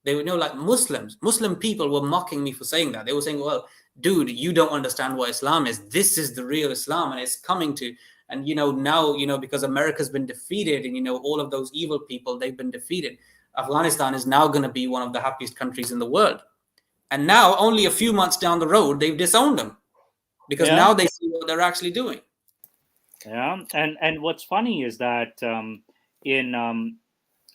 They would know, like Muslim people were mocking me for saying that. They were saying, well, dude, you don't understand what Islam is. This is the real Islam, and it's coming to, and now, because America's been defeated, and all of those evil people, they've been defeated. Afghanistan is now going to be one of the happiest countries in the world. And now, only a few months down the road, they've disowned them because now they see what they're actually doing. Yeah, and what's funny is that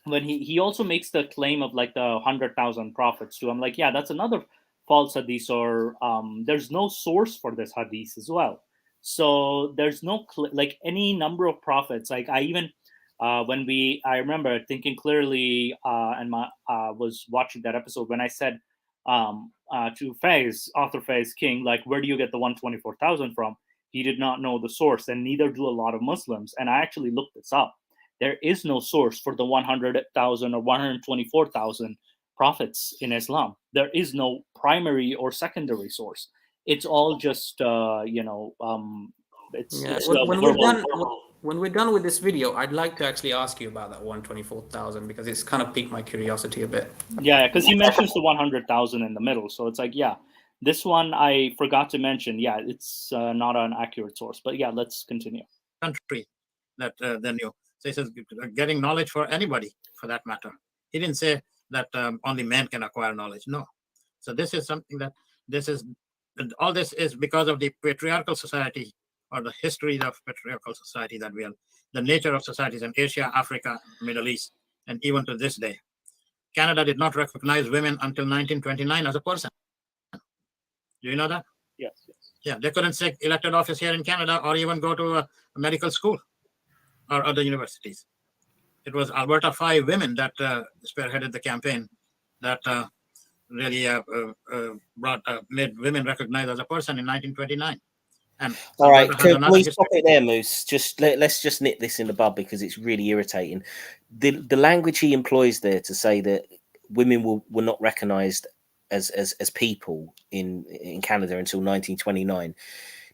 when he also makes the claim of like the 100,000 prophets too. I'm like, yeah, that's another false hadith, or there's no source for this hadith as well. So there's no like any number of prophets. Like I even I remember thinking clearly and was watching that episode when I said to author Faiz King, like, where do you get the 124,000 from? He did not know the source, and neither do a lot of Muslims. And I actually looked this up. There is no source for the 100,000 or 124,000 prophets in Islam. There is no primary or secondary source. It's all just, when we're done with this video, I'd like to actually ask you about that 124,000 because it's kind of piqued my curiosity a bit. Yeah, because he mentions the 100,000 in the middle. So it's like, yeah, this one I forgot to mention. Yeah, it's not an accurate source. But yeah, let's continue. Country that then you. So he says getting knowledge for anybody, for that matter. He didn't say that only men can acquire knowledge. No. So this is something that all this is because of the patriarchal society or the history of patriarchal society that we are, the nature of societies in Asia, Africa, Middle East, and even to this day. Canada did not recognize women until 1929 as a person. Do you know that? Yes. Yeah, they couldn't take elected office here in Canada or even go to a medical school or other universities. It was Alberta 5 women that spearheaded the campaign that really made women recognized as a person in 1929. And all right, can we stop it there, Moose? Just let's just nip this in the bud because it's really irritating. The language he employs there to say that women were not recognized as people in Canada until 1929.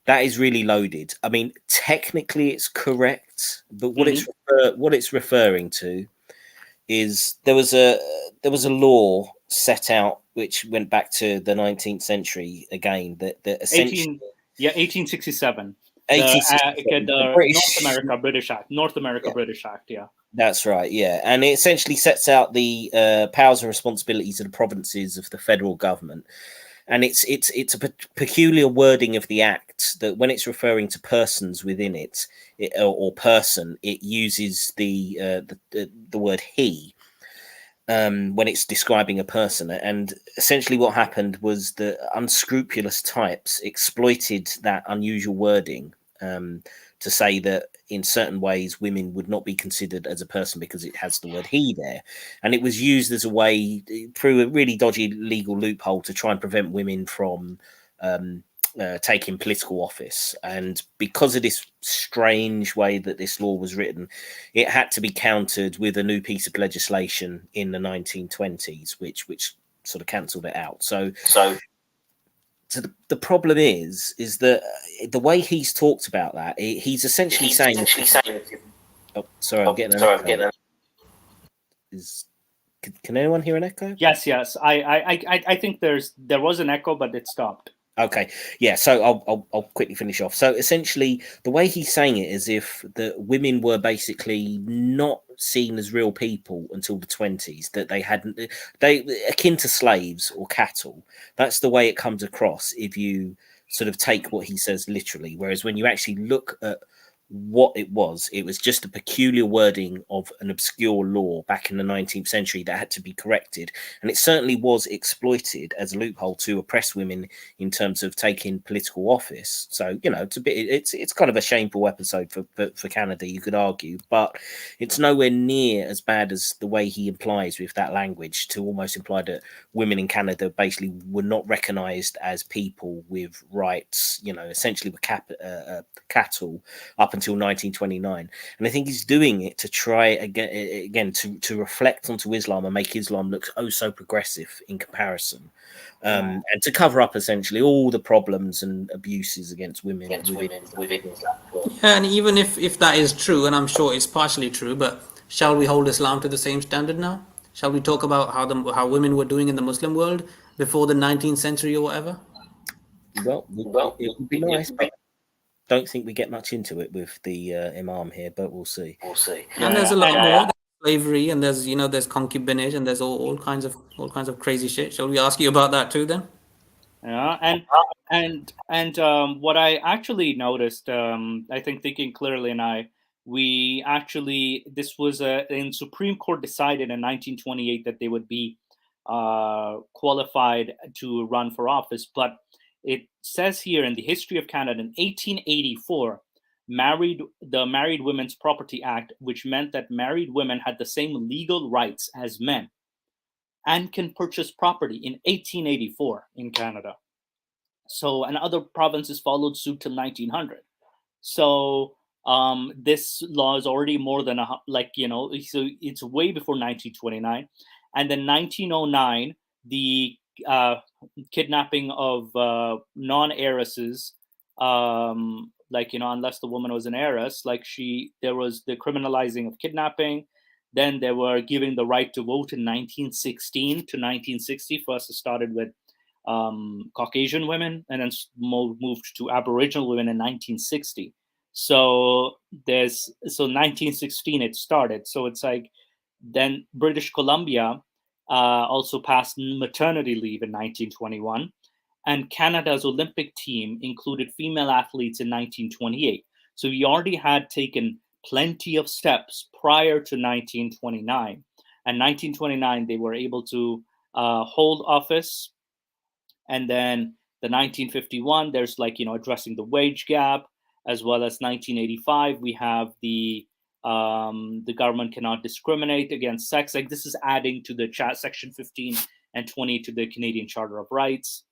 That is really loaded. I mean, technically it's correct, but what it's referring to is there was a law set out which went back to the 19th century again that essentially Yeah, 1867. 1867. The North America British Act. Yeah. That's right, yeah. And it essentially sets out the powers and responsibilities of the provinces of the federal government. And it's a peculiar wording of the act that when it's referring to persons within it, or person, it uses the word he when it's describing a person. And essentially what happened was that unscrupulous types exploited that unusual wording to say that in certain ways women would not be considered as a person because it has the word he there, and it was used as a way through a really dodgy legal loophole to try and prevent women from taking political office. And because of this strange way that this law was written, it had to be countered with a new piece of legislation in the 1920s which sort of cancelled it out. So the problem is that the way he's talked about that, he's essentially saying, oh, sorry, I'm getting an echo. Can anyone hear an echo? Yes. I think there was an echo, but it stopped. Okay, yeah. So I'll quickly finish off. So essentially, the way he's saying it is if the women were basically not seen as real people until the 20s, that they akin to slaves or cattle. That's the way it comes across if you sort of take what he says literally. Whereas when you actually look at what it was just a peculiar wording of an obscure law back in the 19th century that had to be corrected, and it certainly was exploited as a loophole to oppress women in terms of taking political office. So it's kind of a shameful episode for Canada, you could argue, but it's nowhere near as bad as the way he implies with that language, to almost imply that women in Canada basically were not recognized as people with rights, essentially were cattle up until 1929. And I think he's doing it to try again to reflect onto Islam and make Islam look so progressive in comparison, and to cover up essentially all the problems and abuses against women within Islam. Yeah, and even if that is true, and I'm sure it's partially true, but shall we hold Islam to the same standard now? Shall we talk about how women were doing in the Muslim world before the 19th century or whatever? Well, it would be nice, but don't think we get much into it with the Imam here, but we'll see. And there's a lot more. There's slavery, and there's concubinage, and there's all kinds of crazy shit. Shall we ask you about that too then? Yeah, and what I actually noticed, I think thinking clearly, and this was in Supreme Court decided in 1928 that they would be qualified to run for office, but it says here in the history of Canada in 1884, the Married Women's Property Act, which meant that married women had the same legal rights as men and can purchase property in 1884 in Canada. So, and other provinces followed suit till 1900. So this law is already more than so it's way before 1929. And then 1909, the kidnapping of non-heiresses, unless the woman was an heiress, there was the criminalizing of kidnapping. Then they were giving the right to vote in 1916 to 1960. First it started with Caucasian women, and then moved to Aboriginal women in 1960. So 1916 it started. So it's then British Columbia also passed maternity leave in 1921, and Canada's Olympic team included female athletes in 1928. So we already had taken plenty of steps prior to 1929. And 1929, they were able to hold office. And then the 1951, there's addressing the wage gap, as well as 1985, we have the government cannot discriminate against sex. This is adding to the section 15 and 20 to the Canadian Charter of Rights.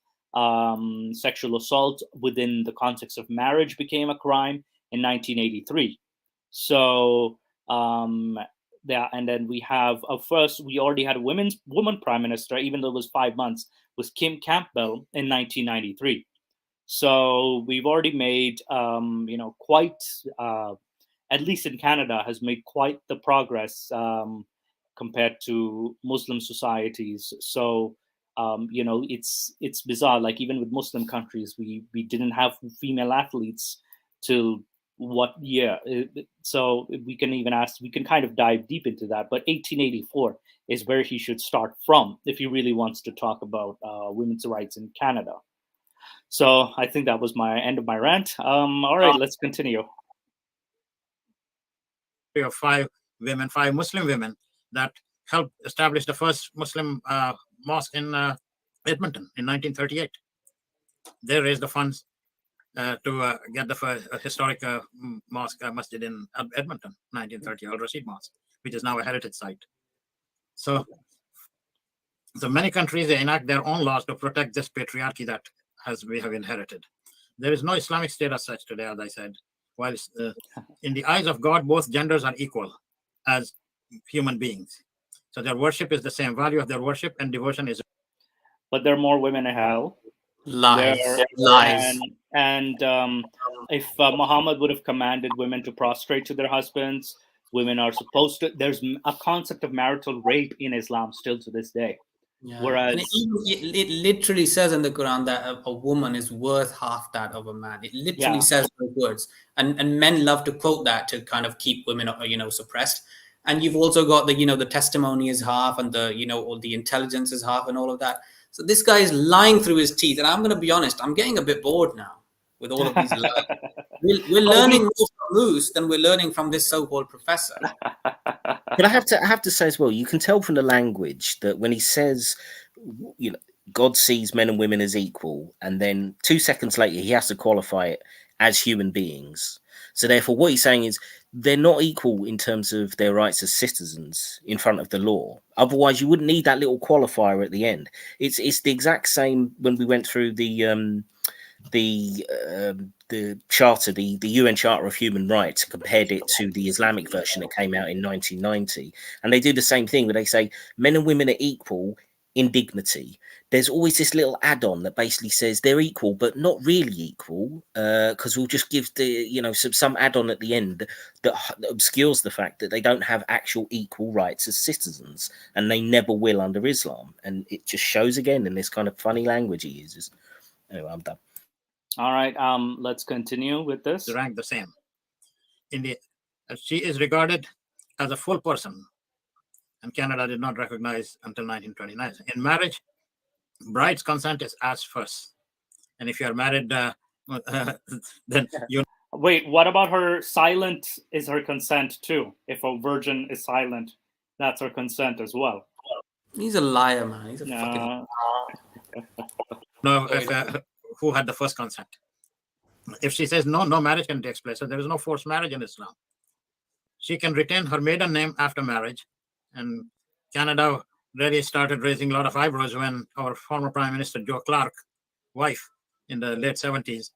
Sexual assault within the context of marriage became a crime in 1983. So and then we have we already had a woman prime minister, even though it was 5 months, was Kim Campbell in 1993. So we've already made quite at least in Canada has made quite the progress compared to Muslim societies. So It's bizarre. Like even with Muslim countries, we didn't have female athletes till what year? So we can kind of dive deep into that. But 1884 is where he should start from if he really wants to talk about women's rights in Canada. So I think that was my end of my rant. All right, let's continue. Of five Muslim women that helped establish the first Muslim mosque in Edmonton in 1938. They raised the funds to get the first historic masjid in Edmonton, 1930, Al Rashid Mosque, which is now a heritage site. So many countries, they enact their own laws to protect this patriarchy that we have inherited. There is no Islamic state as such today, as I said. While in the eyes of God, both genders are equal as human beings. So their worship is the same. Value of their worship and devotion is. But there are more women in hell. Lies. And if Muhammad would have commanded women to prostrate to their husbands, women are supposed to. There's a concept of marital rape in Islam still to this day. Yeah. Whereas it literally says in the Quran that a woman is worth half that of a man. It literally says those words, and men love to quote that to kind of keep women, suppressed. And you've also got the testimony is half, and all the intelligence is half, and all of that. So this guy is lying through his teeth. And I'm going to be honest, I'm getting a bit bored now with all of these lies. We're learning more from Moose than we're learning from this so-called professor. But I have to say as well, you can tell from the language that when he says, God sees men and women as equal, and then 2 seconds later he has to qualify it as human beings. So therefore, what he's saying is they're not equal in terms of their rights as citizens in front of the law. Otherwise, you wouldn't need that little qualifier at the end. It's the exact same when we went through the charter, the UN Charter of Human Rights, compared it to the Islamic version that came out in 1990, and they do the same thing where they say men and women are equal in dignity. There's always this little add-on that basically says they're equal but not really equal, because we'll just give some add-on at the end that obscures the fact that they don't have actual equal rights as citizens, and they never will under Islam. And it just shows again in this kind of funny language he uses. Anyway, I'm done. All right, let's continue with this. Rank the same. She is regarded as a full person, and Canada did not recognize until 1929. In marriage, bride's consent is asked first, and if you are married, then you. Wait, what about her silent? Is her consent too? If a virgin is silent, that's her consent as well. He's a liar, man. He's a fucking. No, who had the first consent? If she says no marriage can take place, so there is no forced marriage in Islam. She can retain her maiden name after marriage, and Canada really started raising a lot of eyebrows when our former Prime Minister Joe Clark, wife in the late 70s,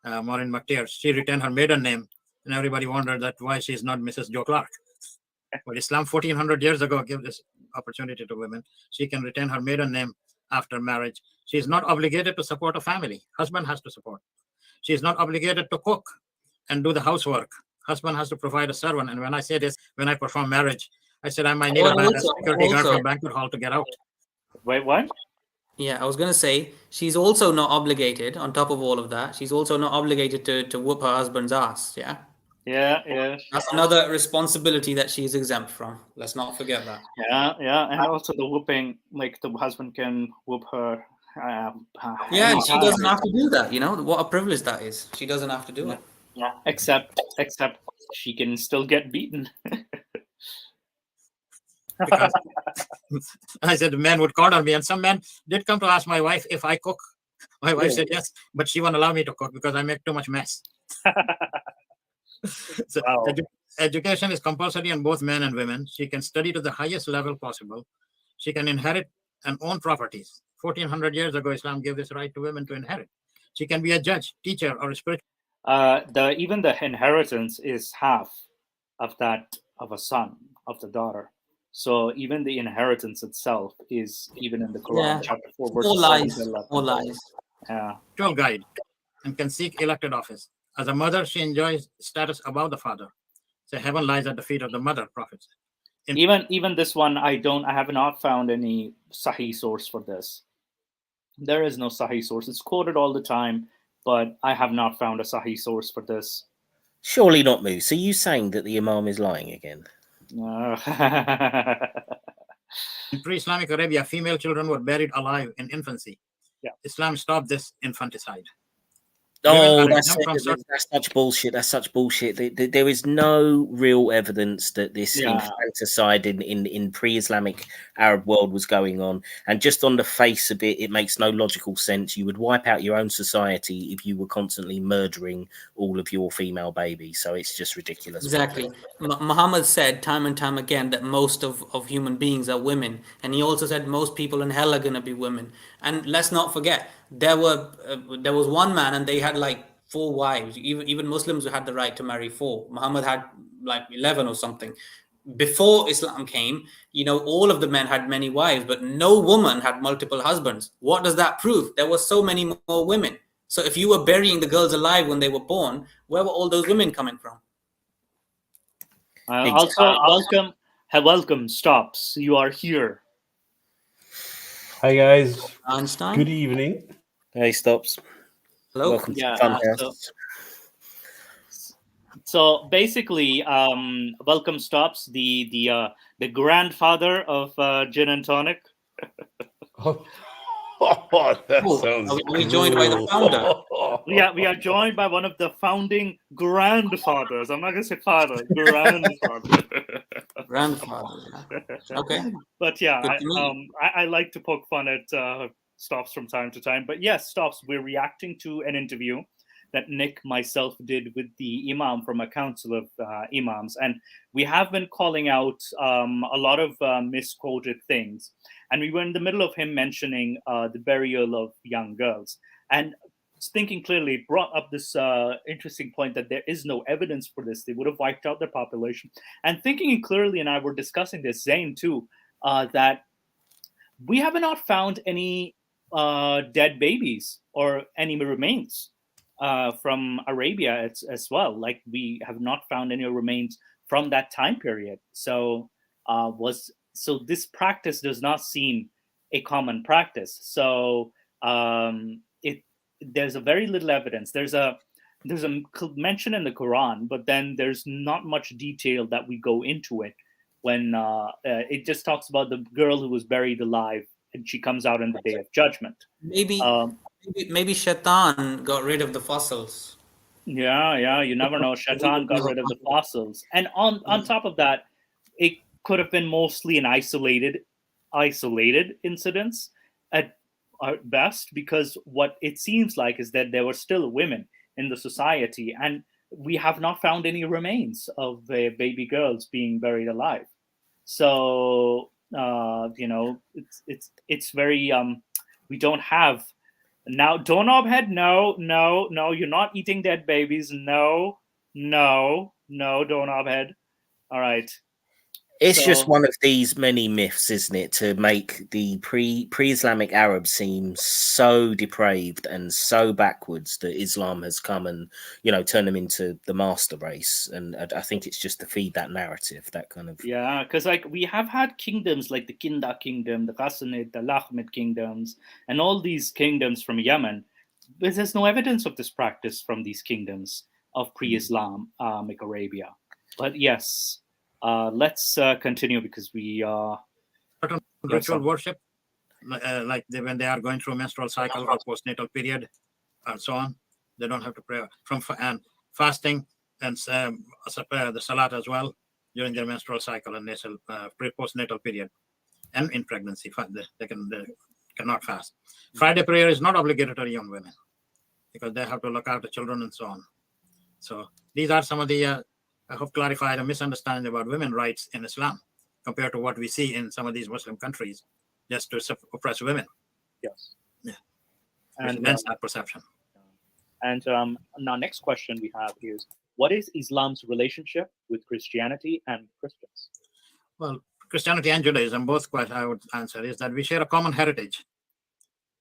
Maureen McTeer, she retained her maiden name, and everybody wondered that why she's not Mrs. Joe Clark. But Islam 1400 years ago gave this opportunity to women. She can retain her maiden name after marriage. She is not obligated to support a family. Husband has to support. She is not obligated to cook and do the housework. Husband has to provide a servant. And when I say this, when I perform marriage, I said I might need a security guard from banquet hall to get out. Wait, what? Yeah, I was going to say, she's also not obligated, on top of all of that, she's also not obligated to whoop her husband's ass, yeah? Yeah. That's another responsibility that she's exempt from. Let's not forget that. Yeah. And also the whooping, like the husband can whoop her. Yeah, and she doesn't have to do that, What a privilege that is. She doesn't have to do it. Yeah. Except she can still get beaten. Because I said men would corner me, and some men did come to ask my wife if I cook. My wife said yes, but she won't allow me to cook because I make too much mess. So education is compulsory on both men and women. She can study to the highest level possible. She can inherit and own properties. 1400 years ago, Islam gave this right to women to inherit. She can be a judge, teacher, or a spiritual. Even the inheritance is half of that of a son, of the daughter. So even the inheritance itself is even in the Quran, chapter 4, verse 7. All lies. Yeah. Spiritual guide and can seek elected office. As a mother, she enjoys status above the father. So heaven lies at the feet of the mother, prophets. Even this one, I have not found any Sahih source for this. There is no Sahih source. It's quoted all the time, but I have not found a Sahih source for this. Surely not, Moose. Are you saying that the Imam is lying again? In pre-Islamic Arabia, female children were buried alive in infancy. Yeah. Islam stopped this infanticide. Oh, that's such bullshit. That's such bullshit. There is no real evidence that this infanticide in pre-Islamic Arab world was going on. And just on the face of it, it makes no logical sense. You would wipe out your own society if you were constantly murdering all of your female babies. So it's just ridiculous. Exactly. Muhammad said time and time again that most of human beings are women. And he also said most people in hell are going to be women. And let's not forget, there was one man and they had like 4 wives. Even Muslims had the right to marry 4. Muhammad had like 11 or something. Before Islam came, all of the men had many wives, but no woman had multiple husbands. What does that prove? There were so many more women. So if you were burying the girls alive when they were born, where were all those women coming from? Also, welcome, Stops. You are here. Hi guys. Einstein. Good evening. Hey, Stops. Hello. Welcome to Funhouse. So basically, welcome, Stops, the grandfather of gin and tonic. That sounds are we joined by the founder? We are joined by one of the founding grandfathers. I'm not going to say father, grandfather. Grandfather. Okay. But yeah, I like to poke fun at Stops from time to time. But yes, Stops, we're reacting to an interview that Nick, myself did with the Imam from a council of Imams. And we have been calling out a lot of misquoted things. And we were in the middle of him mentioning the burial of young girls. And thinking clearly, it brought up this interesting point that there is no evidence for this. They would have wiped out their population. And thinking clearly, and I were discussing this, Zain too, that we have not found any dead babies or any remains from Arabia as well. Like, we have not found any remains from that time period. So this practice does not seem a common practice. So there's a very little evidence. There's a mention in the Quran, but then there's not much detail that we go into it. When it just talks about the girl who was buried alive and she comes out on the Day of Judgment. Maybe Shaitan got rid of the fossils. Yeah, you never know. Shaitan got rid of the fossils. And on top of that, it could have been mostly an isolated incidents at best, because what it seems like is that there were still women in the society, and we have not found any remains of baby girls being buried alive. So it's very we don't have now. Doorknob head, no, you're not eating dead babies. No, doorknob head. All right. It's just one of these many myths, isn't it, to make the pre-Islamic Arabs seem so depraved and so backwards that Islam has come and, turn them into the master race. And I think it's just to feed that narrative, that kind of... Yeah, because we have had kingdoms like the Kinda kingdom, the Ghassanid, the Lakhmid kingdoms, and all these kingdoms from Yemen. But there's no evidence of this practice from these kingdoms of pre-Islamic Arabia. But yes... let's continue, because we ritual worship, when they are going through menstrual cycle or postnatal period and so on, they don't have to pray and fasting and the salat as well during their menstrual cycle and postnatal period, and in pregnancy they cannot fast. Friday prayer is not obligatory on women because they have to look after children and so on. So these are some of the I hope clarified a misunderstanding about women's rights in Islam compared to what we see in some of these Muslim countries, just to oppress women. Yes. Yeah. And that's that perception. And now, next question we have is: what is Islam's relationship with Christianity and Christians? Well, Christianity and Judaism, both I would answer, is that we share a common heritage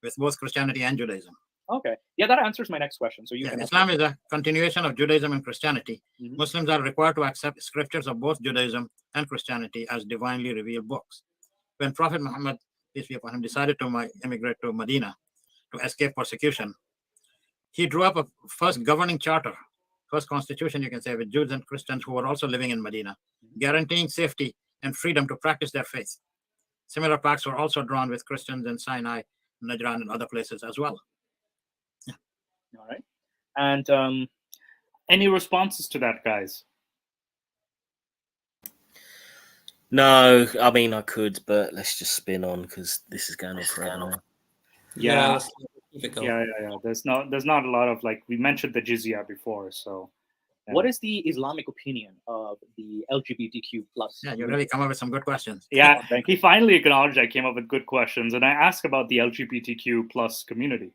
with both Christianity and Judaism. Okay. Yeah, that answers my next question. So Islam is a continuation of Judaism and Christianity. Mm-hmm. Muslims are required to accept scriptures of both Judaism and Christianity as divinely revealed books. When Prophet Muhammad, peace be upon him, decided to immigrate to Medina, to escape persecution, he drew up a first governing charter, first constitution, you can say, with Jews and Christians who were also living in Medina, guaranteeing safety and freedom to practice their faith. Similar pacts were also drawn with Christians in Sinai, Najran, and other places as well. Yeah. All right. And any responses to that, guys? No, I mean I could, but let's just spin on because this is going on forever. Yeah. Yeah. There's not a lot of, like, we mentioned the jizya before, so. Yeah. What is the Islamic opinion of the LGBTQ plus? Yeah, you really come up with some good questions. Yeah, he finally acknowledged I came up with good questions, and I asked about the LGBTQ plus community.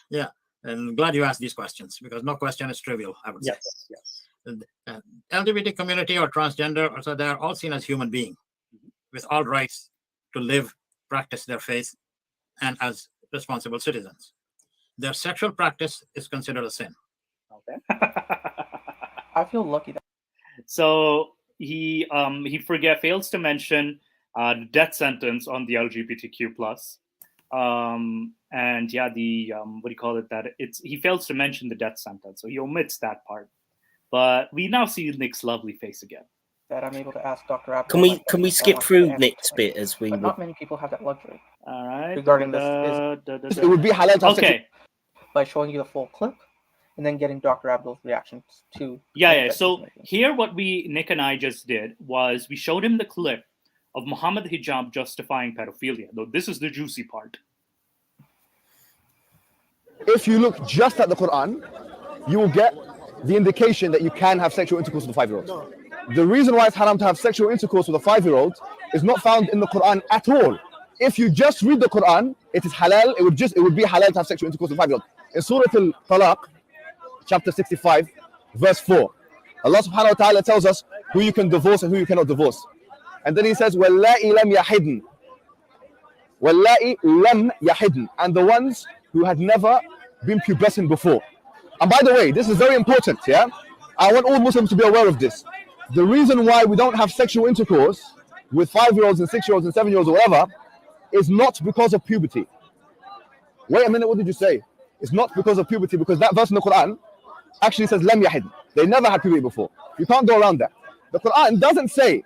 Yeah, and I'm glad you asked these questions because no question is trivial, I would say. Yes. The LGBT community or transgender, so they're all seen as human beings with all rights to live, practice their faith, and as responsible citizens. Their sexual practice is considered a sin. Okay. I feel lucky that. So he fails to mention the death sentence on the LGBTQ plus, and yeah, the what do you call it? That he fails to mention the death sentence, so he omits that part. But we now see Nick's lovely face again. That I'm able to ask Dr. Abdul. Can we skip through Nick's bit as we? But not many people have that luxury. All right. Regarding this, it would be halal to have okay. By showing you the full clip, and then getting Dr. Abdul's reactions to. Yeah. So here, what Nick and I just did was we showed him the clip of Muhammad Hijab justifying pedophilia. Though this is the juicy part. If you look just at the Quran, you will get the indication that you can have sexual intercourse with a 5-year-old. The reason why it's haram to have sexual intercourse with a 5-year-old is not found in the Quran at all. If you just read the Quran, it is halal. It would be halal to have sexual intercourse with a 5-year-old. In Surah Al-Talaq, chapter 65, verse 4, Allah subhanahu wa ta'ala tells us who you can divorce and who you cannot divorce. And then he says, وَاللَّائِ لَمْ يَحِدْنَ وَاللَّائِ لَمْ يَحِدْنَ, and the ones who had never been pubescent before. And by the way, this is very important, yeah? I want all Muslims to be aware of this. The reason why we don't have sexual intercourse with 5-year-olds and 6-year-olds and 7-year-olds or whatever is not because of puberty. Wait a minute, what did you say? It's not because of puberty, because that verse in the Quran actually says lam yahid. They never had puberty before. You can't go around that. The Quran doesn't say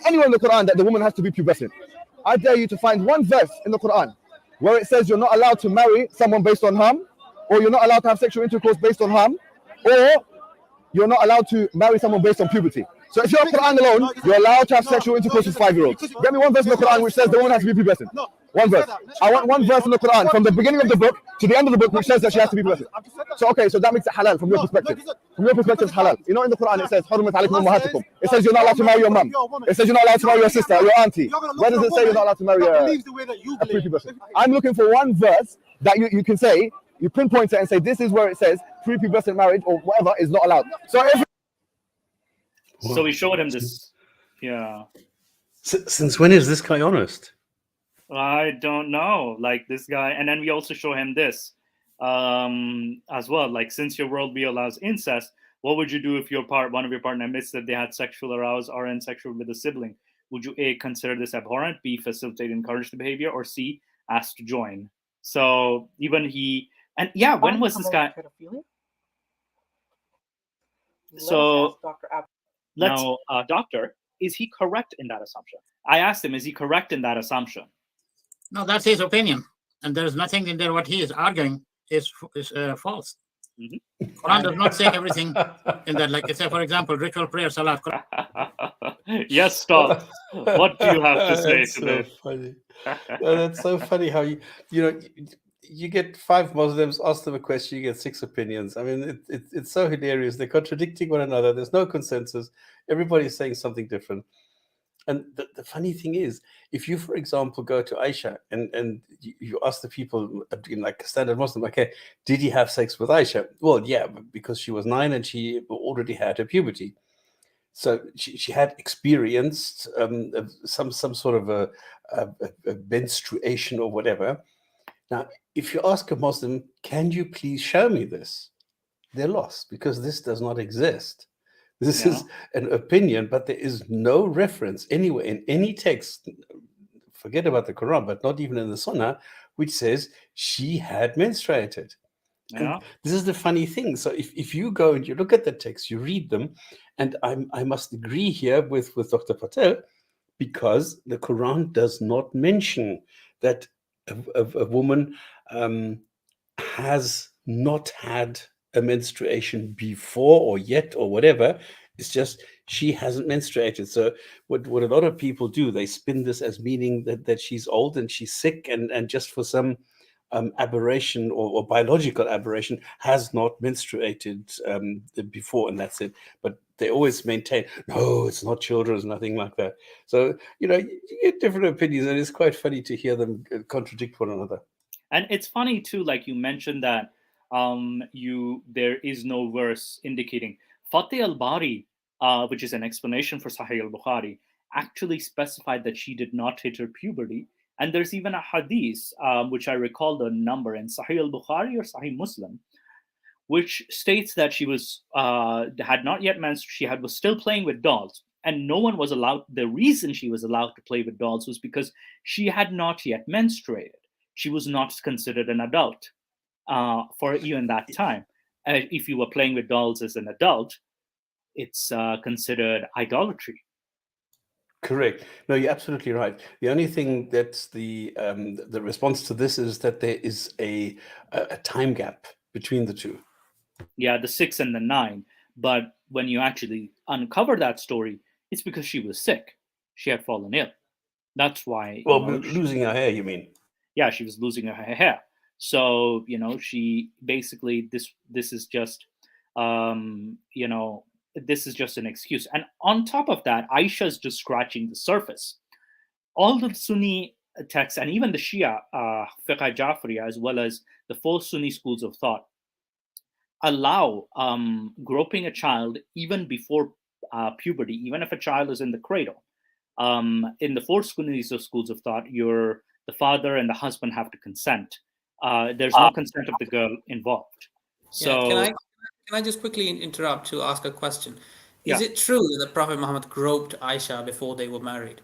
anywhere in the Quran that the woman has to be pubescent. I dare you to find one verse in the Quran where it says you're not allowed to marry someone based on harm, or you're not allowed to have sexual intercourse based on harm, or you're not allowed to marry someone based on puberty. So if you're Quran alone, you're allowed to have sexual intercourse with 5-year-olds. Get me one verse in the Quran which says the woman has to be pubescent. One verse. I want one verse in the Quran from the beginning of the book to the end of the book which says that she has to be pubescent. So okay, so that makes it halal from your perspective. From your perspective, it's halal. You know, in the Quran it says حُرِّمَتْ عَلَيْكُمْ أُمَّهَاتُكُم. It says you're not allowed to marry your mum. It says you're not allowed to marry your sister, your auntie. Where does it say you're not allowed to marry a prepubescent? I'm looking for one verse that you can say, you pinpoint it and say this is where it says prepubescent marriage or whatever is not allowed. So we showed him this. Yeah. Since when is this guy honest? I don't know. Like this guy, and then we also show him this as well. Like, since your worldview allows incest, what would you do if one of your partner admits that they had sexual arousal or in sexual with a sibling? Would you A, consider this abhorrent, B, facilitate and encourage the behavior, or C, ask to join? So even when was this guy? So now, doctor, is he correct in that assumption? I asked him, is he correct in that assumption? No, that's his opinion, and there's nothing in there. What he is arguing is false. Mm-hmm. Quran does not say everything in that. Like, say, for example, ritual prayer, salat. Yes, stop. What do you have to say to this? Funny. That's so funny how you get 5 Muslims, ask them a question, you get 6 opinions. I mean, it's so hilarious. They're contradicting one another. There's no consensus. Everybody's saying something different. And the funny thing is, if you, for example, go to Aisha and you ask the people, like a standard Muslim, okay, did he have sex with Aisha? Well, yeah, because she was 9 and she already had her puberty. So she had experienced some sort of a menstruation or whatever. Now, if you ask a Muslim, can you please show me this? They're lost because this does not exist. This is an opinion, but there is no reference anywhere in any text, forget about the Quran, but not even in the Sunnah, which says she had menstruated. Yeah. And this is the funny thing. So if you go and you look at the text, you read them, and I must agree here with Dr. Patel, because the Quran does not mention that a woman has not had a menstruation before or yet or whatever. It's just she hasn't menstruated. So what a lot of people do, they spin this as meaning that she's old and she's sick, and just for some aberration or biological aberration has not menstruated before, and that's it. But they always maintain, no, it's not children, it's nothing like that. So, you get different opinions, and it's quite funny to hear them contradict one another. And it's funny too, like you mentioned that there is no verse indicating. Fatih al-Bari, which is an explanation for Sahih al-Bukhari, actually specified that she did not hit her puberty. And there's even a hadith, which I recall the number in Sahih al-Bukhari or Sahih Muslim, which states that she was had not yet menstruated. She was still playing with dolls, and no one was allowed. The reason she was allowed to play with dolls was because she had not yet menstruated. She was not considered an adult for even that time. If you were playing with dolls as an adult, it's considered idolatry. Correct. No, you're absolutely right. The only thing that's the response to this is that there is a time gap between the two. Yeah, the 6 and the 9. But when you actually uncover that story, it's because she was sick. She had fallen ill. That's why. Well, losing her hair, you mean? Yeah, she was losing her hair. So, she basically, this is just, this is just an excuse. And on top of that, Aisha's just scratching the surface. All the Sunni texts, and even the Shia, Fiqh Jafriya, as well as the 4 Sunni schools of thought, allow groping a child even before puberty, even if a child is in the cradle. In the 4 Sunni schools of thought, the father and the husband have to consent. There's no consent of the girl involved. So, can I just quickly interrupt to ask a question? Is it true that the Prophet Muhammad groped Aisha before they were married?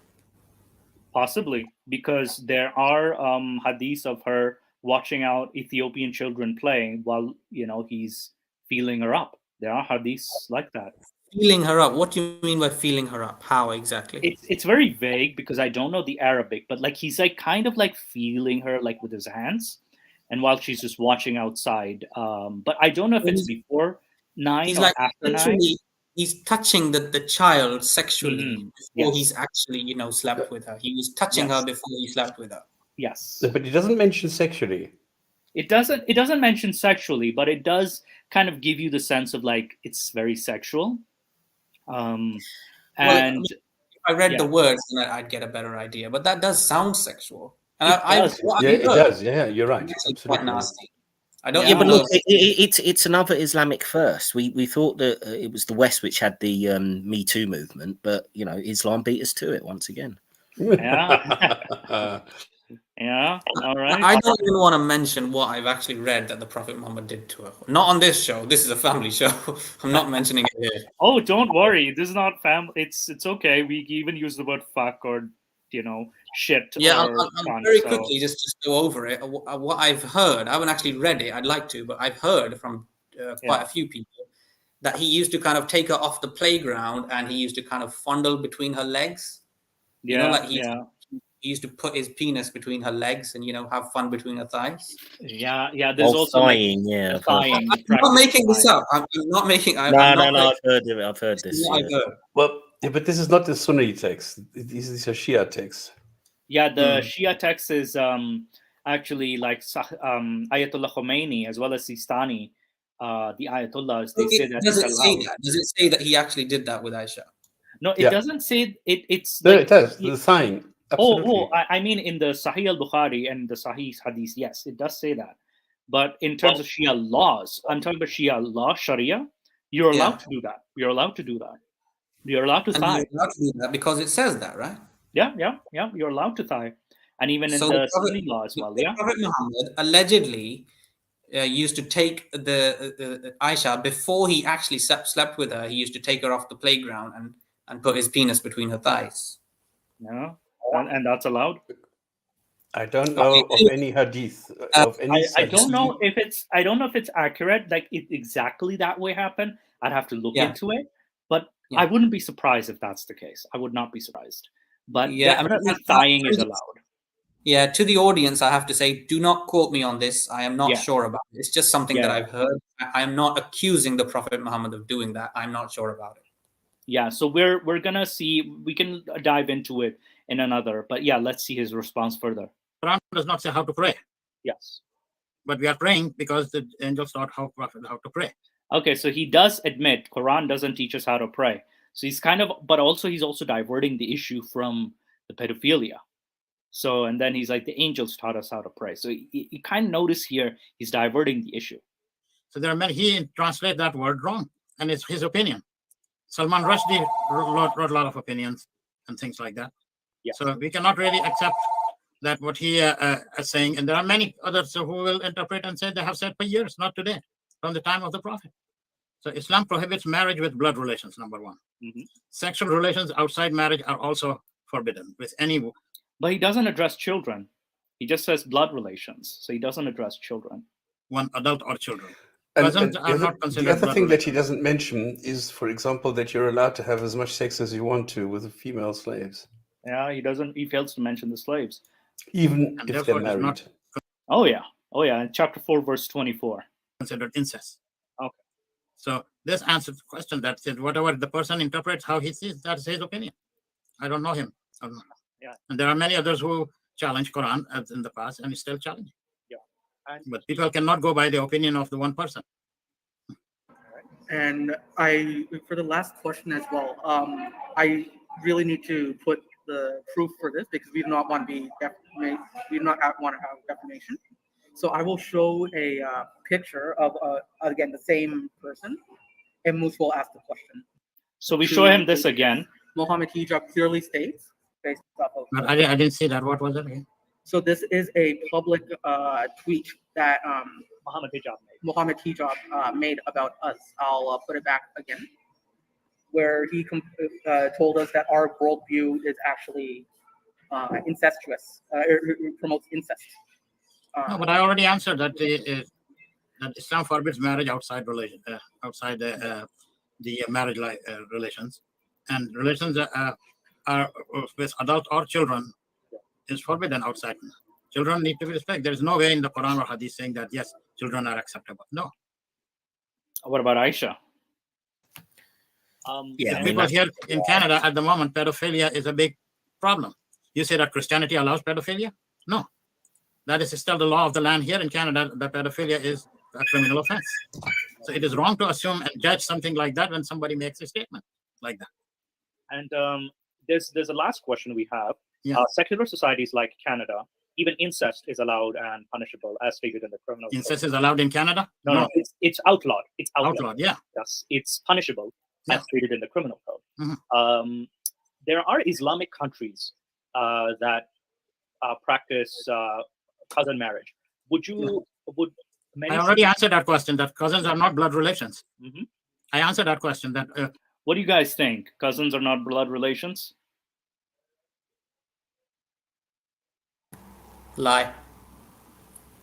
Possibly, because there are hadiths of her watching out Ethiopian children playing while he's feeling her up. There are hadiths like that. Feeling her up. What do you mean by feeling her up? How exactly? It's very vague because I don't know the Arabic, but he's kind of feeling her with his hands, and while she's just watching outside. But I don't know if it's before 9 or after 9. He's touching the child sexually before Yes. he's actually slept with her. He was touching her before he slept with her. Yes, but it doesn't mention sexually. It doesn't mention sexually, but it does kind of give you the sense of it's very sexual. And if I read the words, then I'd get a better idea. But that does sound sexual. And it does. Yeah, you're right. It's absolutely quite nasty. I don't. Yeah, but look, it's another Islamic first. We thought that it was the West which had the Me Too movement, but Islam beat us to it once again. Yeah. Yeah, all right. I don't even want to mention what I've actually read that the Prophet Muhammad did to her. Not on this show. This is a family show. I'm not mentioning it here. Oh, don't worry. This is not family. It's okay. We even use the word fuck or shit. Yeah, or I'm very quickly just go over it. What I've heard, I haven't actually read it. I'd like to, but I've heard from quite a few people that he used to kind of take her off the playground and he used to kind of fondle between her legs. He used to put his penis between her legs and have fun between her thighs. Yeah. There's also sighing. I'm not making this up. I'm not making. No. I've heard of it. I've heard this. Well, but this is not the Sunni text. This is a Shia text. Yeah, the Shia text is actually Ayatollah Khomeini as well as Sistani. The Ayatollahs, they say that. Does it say that he actually did that with Aisha? No, it doesn't say it. It's no, it does. The sign. Absolutely. I mean, in the Sahih al-Bukhari and the Sahih Hadith, yes, it does say that. But in terms of Shia laws, I'm talking about Shia law, Sharia, you're allowed to do that. You're allowed to do that. You're allowed to thigh. You're allowed to do that because it says that, right? Yeah. You're allowed to thigh. And even in the Sunni law as well, yeah. Prophet Muhammad allegedly used to take the Aisha before he actually slept with her. He used to take her off the playground and put his penis between her thighs. Yeah. And that's allowed? I don't know of any hadith of any. I don't know if it's accurate, like it exactly that way happened. I'd have to look into it, but I wouldn't be surprised if that's the case. I would not be surprised. But definitely thighing is allowed. Yeah, to the audience, I have to say, do not quote me on this. I am not sure about it. It's just something that I've heard. I am not accusing the Prophet Muhammad of doing that. I'm not sure about it. Yeah, so we're gonna see. We can dive into it in another. But yeah, let's see his response further. Quran does not say how to pray. Yes. But we are praying because the angels taught how to pray. Okay, so he does admit Quran doesn't teach us how to pray. So he's he's also diverting the issue from the pedophilia. So, and then he's like, the angels taught us how to pray. So you kind of notice here, he's diverting the issue. So there are many, he translates that word wrong, and it's his opinion. Salman Rushdie wrote a lot of opinions and things like that. Yeah. So we cannot really accept that what he is saying. And there are many others who will interpret and say they have said for years, not today, from the time of the Prophet. So Islam prohibits marriage with blood relations, number one. Mm-hmm. Sexual relations outside marriage are also forbidden with any. But he doesn't address children. He just says blood relations. So he doesn't address children. One adult or children. And the other thing that he doesn't mention is, for example, that you're allowed to have as much sex as you want to with female slaves. Yeah, he fails to mention the slaves. Even if they're married. Oh yeah. In chapter 4, verse 24. Considered incest. Okay. So this answers the question that says whatever the person interprets how he sees, that's his opinion. I don't know him. I don't know. Yeah. And there are many others who challenge Quran as in the past and still challenge. Yeah. But people cannot go by the opinion of the one person. And for the last question as well, I really need to put the proof for this because we do not want to be we do not want to have defamation. So I will show a picture of again the same person, and Moose will ask the question. So we show him this again. Mohammed hijab clearly states based off of. I didn't see that. What was it again? So this is a public tweet that Mohammed hijab made about us. I'll put it back again, where he told us that our worldview is actually incestuous. It promotes incest. No, but I already answered that that Islam forbids marriage outside the marriage relations, and relations are with adult or children is forbidden outside. Children need to be respected. There is no way in the Quran or Hadith saying that yes, children are acceptable. No. What about Aisha? Because here in Canada at the moment, pedophilia is a big problem. You say that Christianity allows pedophilia? No. That is still the law of the land here in Canada, that pedophilia is a criminal offense. So it is wrong to assume and judge something like that when somebody makes a statement like that. And there's a last question we have. Yeah. Secular societies like Canada, even incest is allowed and punishable as stated in the criminal code. Incest is allowed in Canada? No, it's outlawed. It's outlawed, yeah. Yes, it's punishable as stated in the criminal code. Mm-hmm. There are Islamic countries that practice cousin marriage. I already answered that question, that cousins are not blood relations. Mm-hmm. I answered that question. That what do you guys think? Cousins are not blood relations? Lie.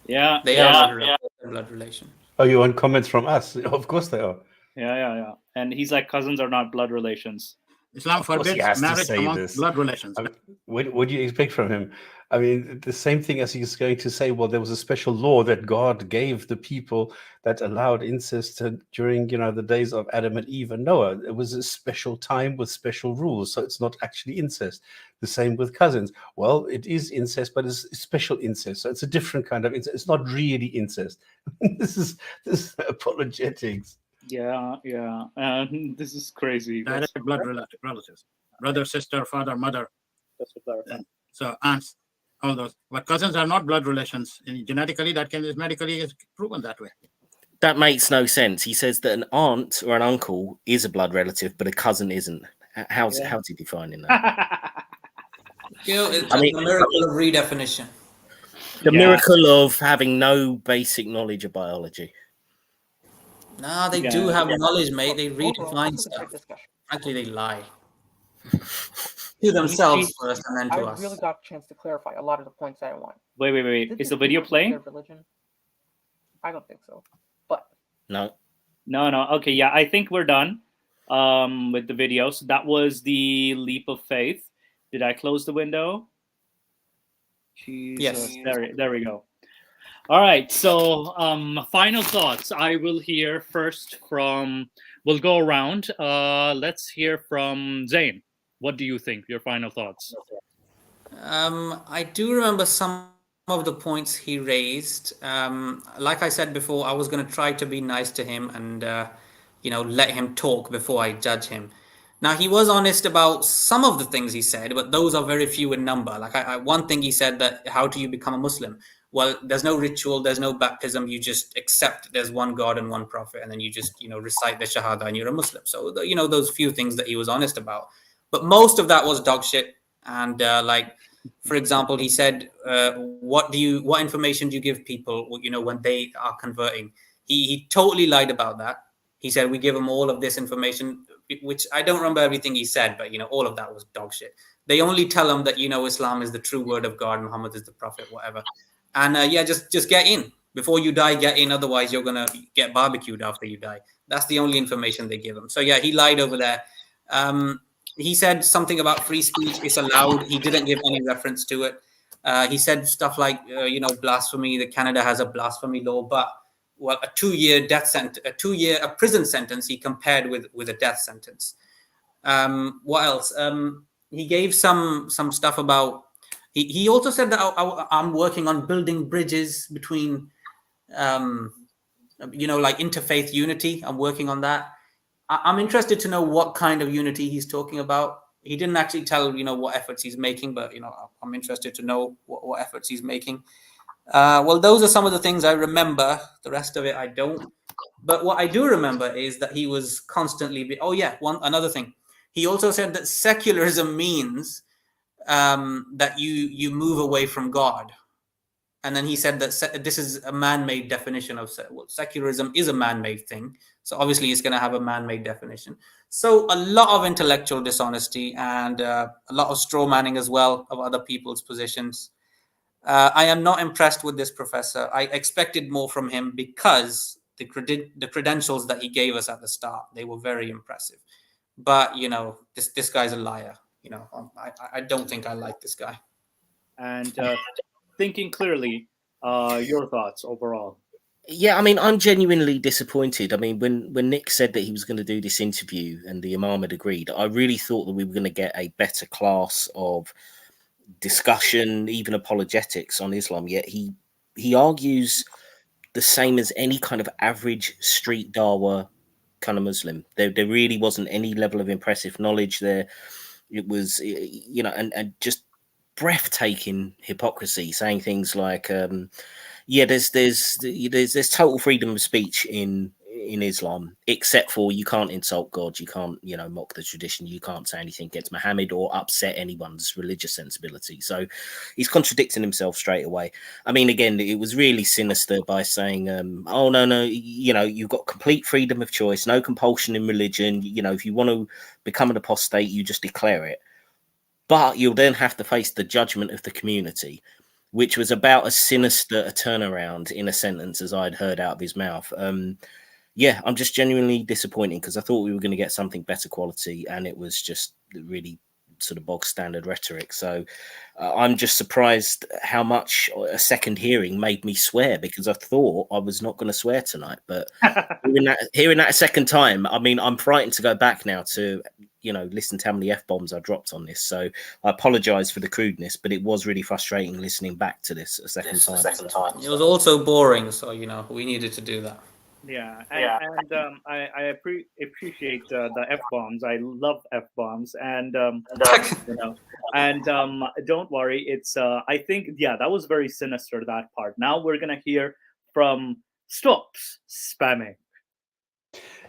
Yeah. They are blood relation. Oh, you want comments from us? Of course they are. Yeah. And he's like, cousins are not blood relations. Islam forbids marriage among blood relations. I mean, what do you expect from him? I mean, the same thing as he's going to say, well, there was a special law that God gave the people that allowed incest during, the days of Adam and Eve and Noah. It was a special time with special rules, so it's not actually incest. The same with cousins. Well, it is incest, but it's special incest, so it's a different kind of incest. It's not really incest. This is apologetics. Yeah. This is crazy. Direct blood relatives. Brother, sister, father, mother. Just to clarify. So aunts, all those. But cousins are not blood relations. Genetically, medically is proven that way. That makes no sense. He says that an aunt or an uncle is a blood relative, but a cousin isn't. How's he defining that? It's a miracle of redefinition. The miracle of having no basic knowledge of biology. No, they do have knowledge, mate. They redefine stuff. Actually, they lie. to themselves first and then to I us. really got a chance to clarify a lot of the points I want. Wait. Is the video playing? Religion? I don't think so. But no. Okay, yeah, I think we're done with the video. So that was the leap of faith. Did I close the window? Jesus. Yes. There we go. All right. So final thoughts. I will hear first from. We'll go around. Let's hear from Zain. What do you think? Your final thoughts. I do remember some of the points he raised. Like I said before, I was going to try to be nice to him and let him talk before I judge him. Now, he was honest about some of the things he said, but those are very few in number. Like one thing he said, that how do you become a Muslim? Well, there's no ritual, there's no baptism. You just accept there's one God and one prophet, and then you just recite the Shahada and you're a Muslim. So those few things that he was honest about, but most of that was dog shit. And for example, he said, what information do you give people when they are converting? He totally lied about that. He said we give them all of this information, which I don't remember everything he said, but all of that was dog shit. They only tell them that Islam is the true word of God, Muhammad is the prophet, whatever. And just get in before you die. Get in, otherwise you're gonna get barbecued after you die. That's the only information they give them. So yeah, he lied over there. He said something about free speech is allowed. He didn't give any reference to it. He said stuff like blasphemy. That Canada has a blasphemy law, but a 2-year death sentence, a prison sentence, he compared with a death sentence. What else? He gave some stuff about. He also said that I'm working on building bridges between, interfaith unity. I'm working on that. I'm interested to know what kind of unity he's talking about. He didn't actually tell what efforts he's making, but I'm interested to know what efforts he's making. Well, those are some of the things I remember. The rest of it I don't. But what I do remember is that he was constantly. Another thing. He also said that secularism means that you move away from God. And then he said that this is a man-made definition of secularism is a man-made thing. So obviously it's going to have a man-made definition. So a lot of intellectual dishonesty and a lot of straw manning as well of other people's positions. I am not impressed with this professor. I expected more from him because the credentials that he gave us at the start, they were very impressive. But, this guy's a liar. I don't think I like this guy. And thinking clearly, your thoughts overall. Yeah, I mean, I'm genuinely disappointed. I mean, when Nick said that he was going to do this interview and the Imam had agreed, I really thought that we were going to get a better class of discussion, even apologetics on Islam. Yet he argues the same as any kind of average street dawa kind of Muslim. There really wasn't any level of impressive knowledge there. It was, and just breathtaking hypocrisy, saying things like, there's total freedom of speech in Islam, except for you can't insult God, you can't mock the tradition, you can't say anything against Muhammad or upset anyone's religious sensibility. So he's contradicting himself straight away. I mean, again, it was really sinister by saying, no, you've got complete freedom of choice, no compulsion in religion. If you want to become an apostate, you just declare it, but you'll then have to face the judgment of the community, which was about as sinister a turnaround in a sentence as I'd heard out of his mouth. I'm just genuinely disappointed because I thought we were going to get something better quality, and it was just really sort of bog standard rhetoric. So I'm just surprised how much a second hearing made me swear, because I thought I was not going to swear tonight. But hearing that a second time, I mean, I'm frightened to go back now to listen to how many F-bombs I dropped on this. So I apologize for the crudeness, but it was really frustrating listening back to this a second time. It was also boring, so we needed to do that. Yeah, and I appreciate the F-bombs. I love F-bombs, and don't worry, it's I think that was very sinister, that part. Now we're gonna hear from Stops spamming.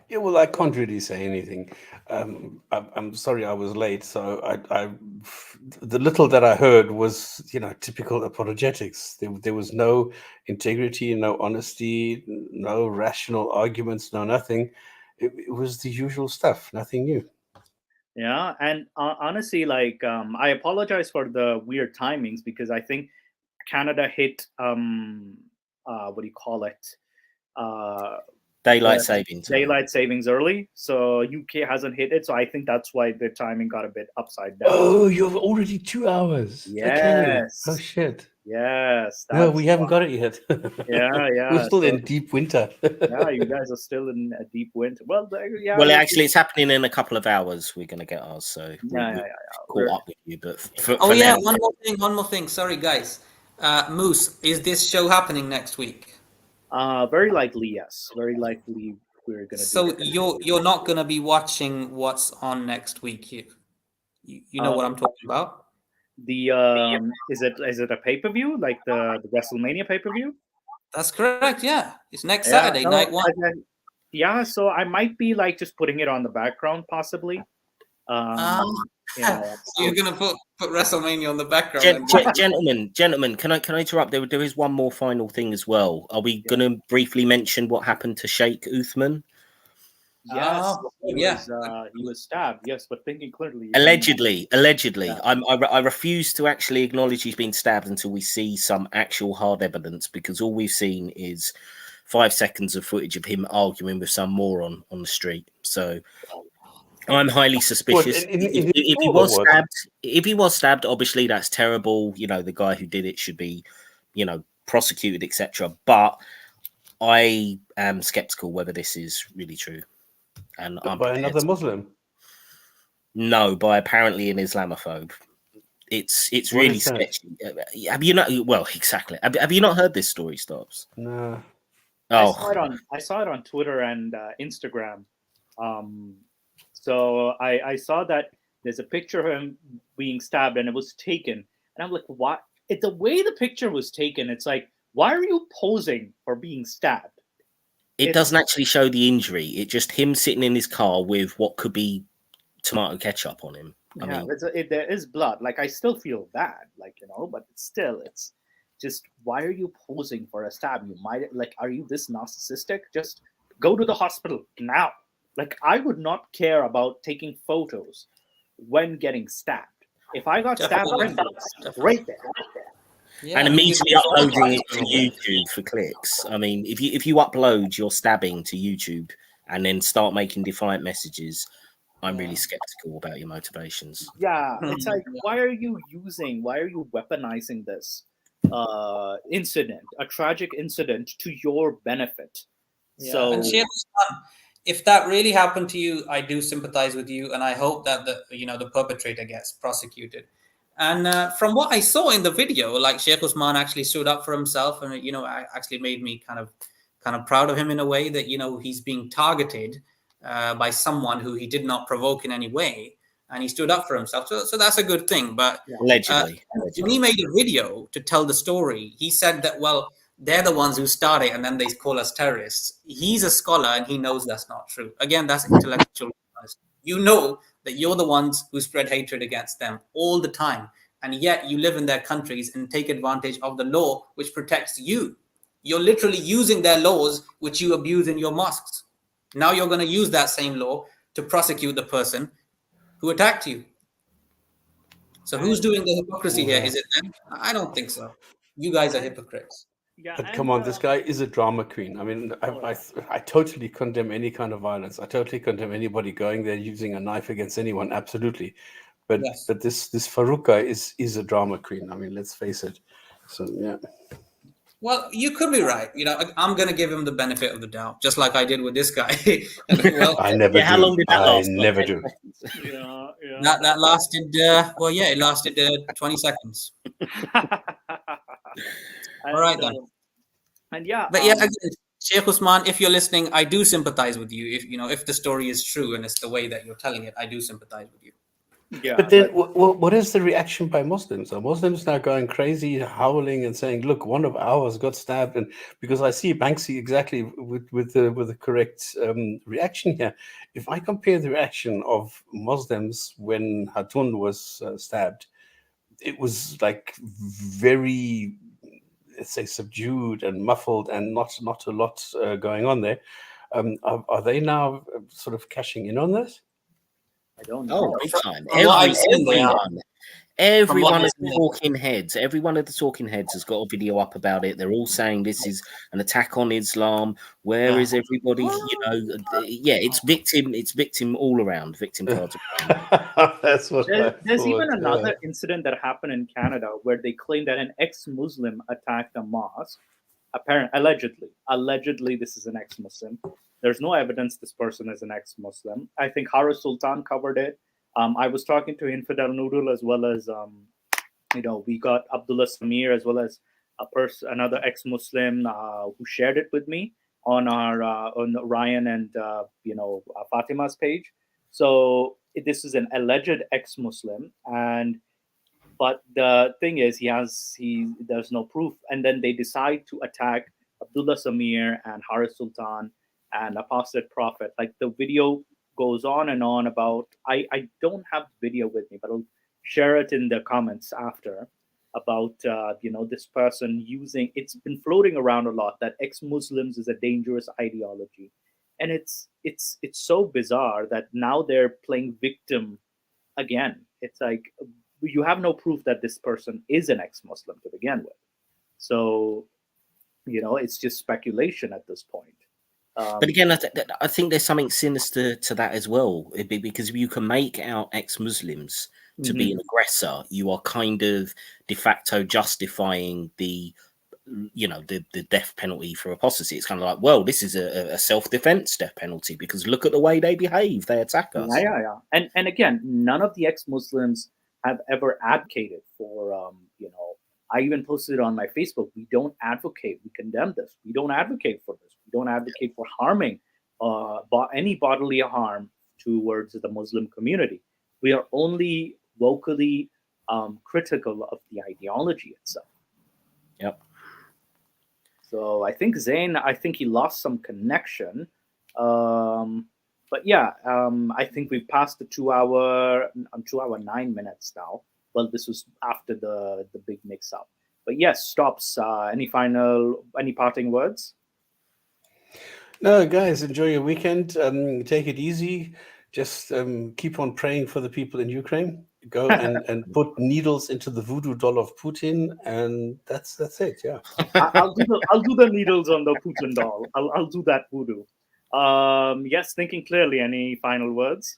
Yeah, well, I can't really say anything. I'm sorry I was late. So the little that I heard was, typical apologetics. There was no integrity, no honesty, no rational arguments, no nothing. It was the usual stuff, nothing new. Yeah, and honestly, like I apologize for the weird timings because I think Canada hit what do you call it? Daylight The saving time. daylight savings early, so UK hasn't hit it. So I think that's why the timing got a bit upside down. Oh, you're already 2 hours. Okay. Yes. Oh shit. Yes. No, we haven't got it yet. Yeah. We're still So, in deep winter. yeah, you guys are still in a deep winter. Well, yeah. Well, actually, it's happening in a couple of hours. We're going to get ours, so Yeah. caught up with you. But for yeah, now, one more thing. Sorry, guys. Moose, is this show happening next week? Very likely, yes. Very likely we're gonna. So you're not gonna be watching what's on next week. You know what I'm talking about? The is it a pay-per-view like the WrestleMania pay-per-view? That's correct. Yeah, it's next Saturday, night one. Yeah, so I might be like just putting it on the background, possibly. So you're gonna put WrestleMania on the background. Gentlemen, can I interrupt? There is one more final thing as well. Are we going to briefly mention what happened to Sheikh Uthman? Yes, he was stabbed. Yes, but thinking clearly. Allegedly. Yeah. I refuse to actually acknowledge he's been stabbed until we see some actual hard evidence, because all we've seen is 5 seconds of footage of him arguing with some moron on the street. So I'm highly suspicious. If he was stabbed, obviously that's terrible. You know, the guy who did it should be, prosecuted, etc. But I am skeptical whether this is really true. And by another Muslim? No, by apparently an Islamophobe. It's really sketchy. Have you not? Well, exactly. Have you not heard this story, Stops? No. Oh, I saw it on Twitter and Instagram. So I saw that there's a picture of him being stabbed, and it was taken. And I'm like, what? It's the way the picture was taken. It's like, why are you posing for being stabbed? It doesn't actually show the injury. It's just him sitting in his car with what could be tomato ketchup on him. I mean, there is blood. Like, I still feel bad, but it's just, why are you posing for a stab? You might, are you this narcissistic? Just go to the hospital now. Like, I would not care about taking photos when getting stabbed. If I got stabbed, right there. Yeah, and immediately uploading it to YouTube for clicks. I mean, if you upload your stabbing to YouTube and then start making defiant messages, I'm really skeptical about your motivations. Yeah, it's like, why are you weaponizing this incident, a tragic incident, to your benefit? Yeah. So, and if that really happened to you, I do sympathize with you, and I hope that the perpetrator gets prosecuted. And from what I saw in the video, like, Sheikh Usman actually stood up for himself, and actually made me kind of proud of him in a way that he's being targeted by someone who he did not provoke in any way, and he stood up for himself. So that's a good thing. But allegedly, when he made a video to tell the story, he said that, well, they're the ones who started, and then they call us terrorists. He's a scholar, and he knows that's not true. Again, that's intellectual honesty. You know that you're the ones who spread hatred against them all the time, and yet you live in their countries and take advantage of the law which protects you. You're literally using their laws which you abuse in your mosques. Now you're going to use that same law to prosecute the person who attacked you. So who's doing the hypocrisy here? Is it them? I don't think so. You guys are hypocrites. Yeah, but come on, this guy is a drama queen. I mean, I totally condemn any kind of violence. I totally condemn anybody going there using a knife against anyone. Absolutely. But this Farouk guy is a drama queen. I mean, let's face it. So yeah. Well, you could be right. I'm going to give him the benefit of the doubt, just like I did with this guy. I never do. How long did that last? I never do. That lasted, it lasted 20 seconds. All right, then. And but again, Sheikh Usman, if you're listening, I do sympathize with you. If the story is true and it's the way that you're telling it, I do sympathize with you. Yeah. But then, what is the reaction by Muslims? Are Muslims now going crazy, howling, and saying, "Look, one of ours got stabbed"? And because I see Banksy exactly with the correct reaction here. If I compare the reaction of Muslims when Hatun was stabbed, it was like very, let's say, subdued and muffled, and not a lot going on there. Are they now sort of cashing in on this? I don't know. Oh, big time. From what I've seen, Every what one I've of the seen. talking heads, every one of the talking heads has got a video up about it. They're all saying this is an attack on Islam. Where is everybody? It's victim all around, victim cards around. That's what There's even another incident that happened in Canada where they claim that an ex-Muslim attacked a mosque. Allegedly, this is an ex-Muslim. There's no evidence this person is an ex-Muslim. I think Haris Sultan covered it. I was talking to Infidel Noodle as well as, we got Abdullah Samir as well as another ex-Muslim who shared it with me on our on Ryan and Fatima's page. So this is an alleged ex-Muslim, but the thing is there's no proof, and then they decide to attack Abdullah Samir and Haris Sultan and Apostate Prophet. Like the video goes on and on about. I don't have the video with me, but I'll share it in the comments after about this person using. It's been floating around a lot that ex-Muslims is a dangerous ideology, and it's so bizarre that now they're playing victim again. It's like you have no proof that this person is an ex-Muslim to begin with, so it's just speculation at this point. But again, I think there's something sinister to that as well, because if you can make out ex-Muslims to be an aggressor, you are kind of de facto justifying the death penalty for apostasy. It's kind of like, well, this is a self-defense death penalty because look at the way they behave. They attack us. Yeah. And again, none of the ex-Muslims have ever advocated for, I even posted it on my Facebook. We don't advocate. We condemn this. We don't advocate for this. We don't advocate for harming any bodily harm towards the Muslim community. We are only vocally critical of the ideology itself. Yep. So I think Zain, he lost some connection. But yeah, I think we've passed the 2 hour 9 minutes now. Well, this was after the big mix up. But yes, Stops. Any parting words? No, guys, enjoy your weekend. Take it easy. Just keep on praying for the people in Ukraine. Go and put needles into the voodoo doll of Putin, and that's it. Yeah, I'll do the needles on the Putin doll. I'll do that voodoo. Yes, thinking clearly. Any final words?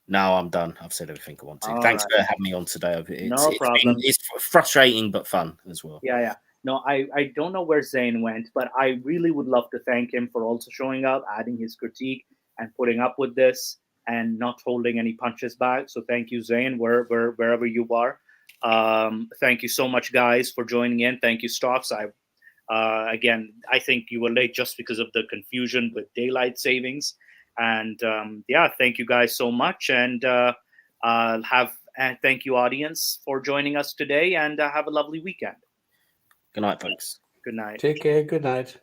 No, I'm done. I've said everything I want to. All Thanks right. for having me on today. No problem. It's frustrating but fun as well. Yeah. No, I don't know where Zain went, but I really would love to thank him for also showing up, adding his critique, and putting up with this and not holding any punches back. So thank you, Zain, wherever you are. Thank you so much, guys, for joining in. Thank you, Stops. Again, I think you were late just because of the confusion with daylight savings. And thank you guys so much. And thank you, audience, for joining us today. And have a lovely weekend. Good night, folks. Good night. Take care. Good night.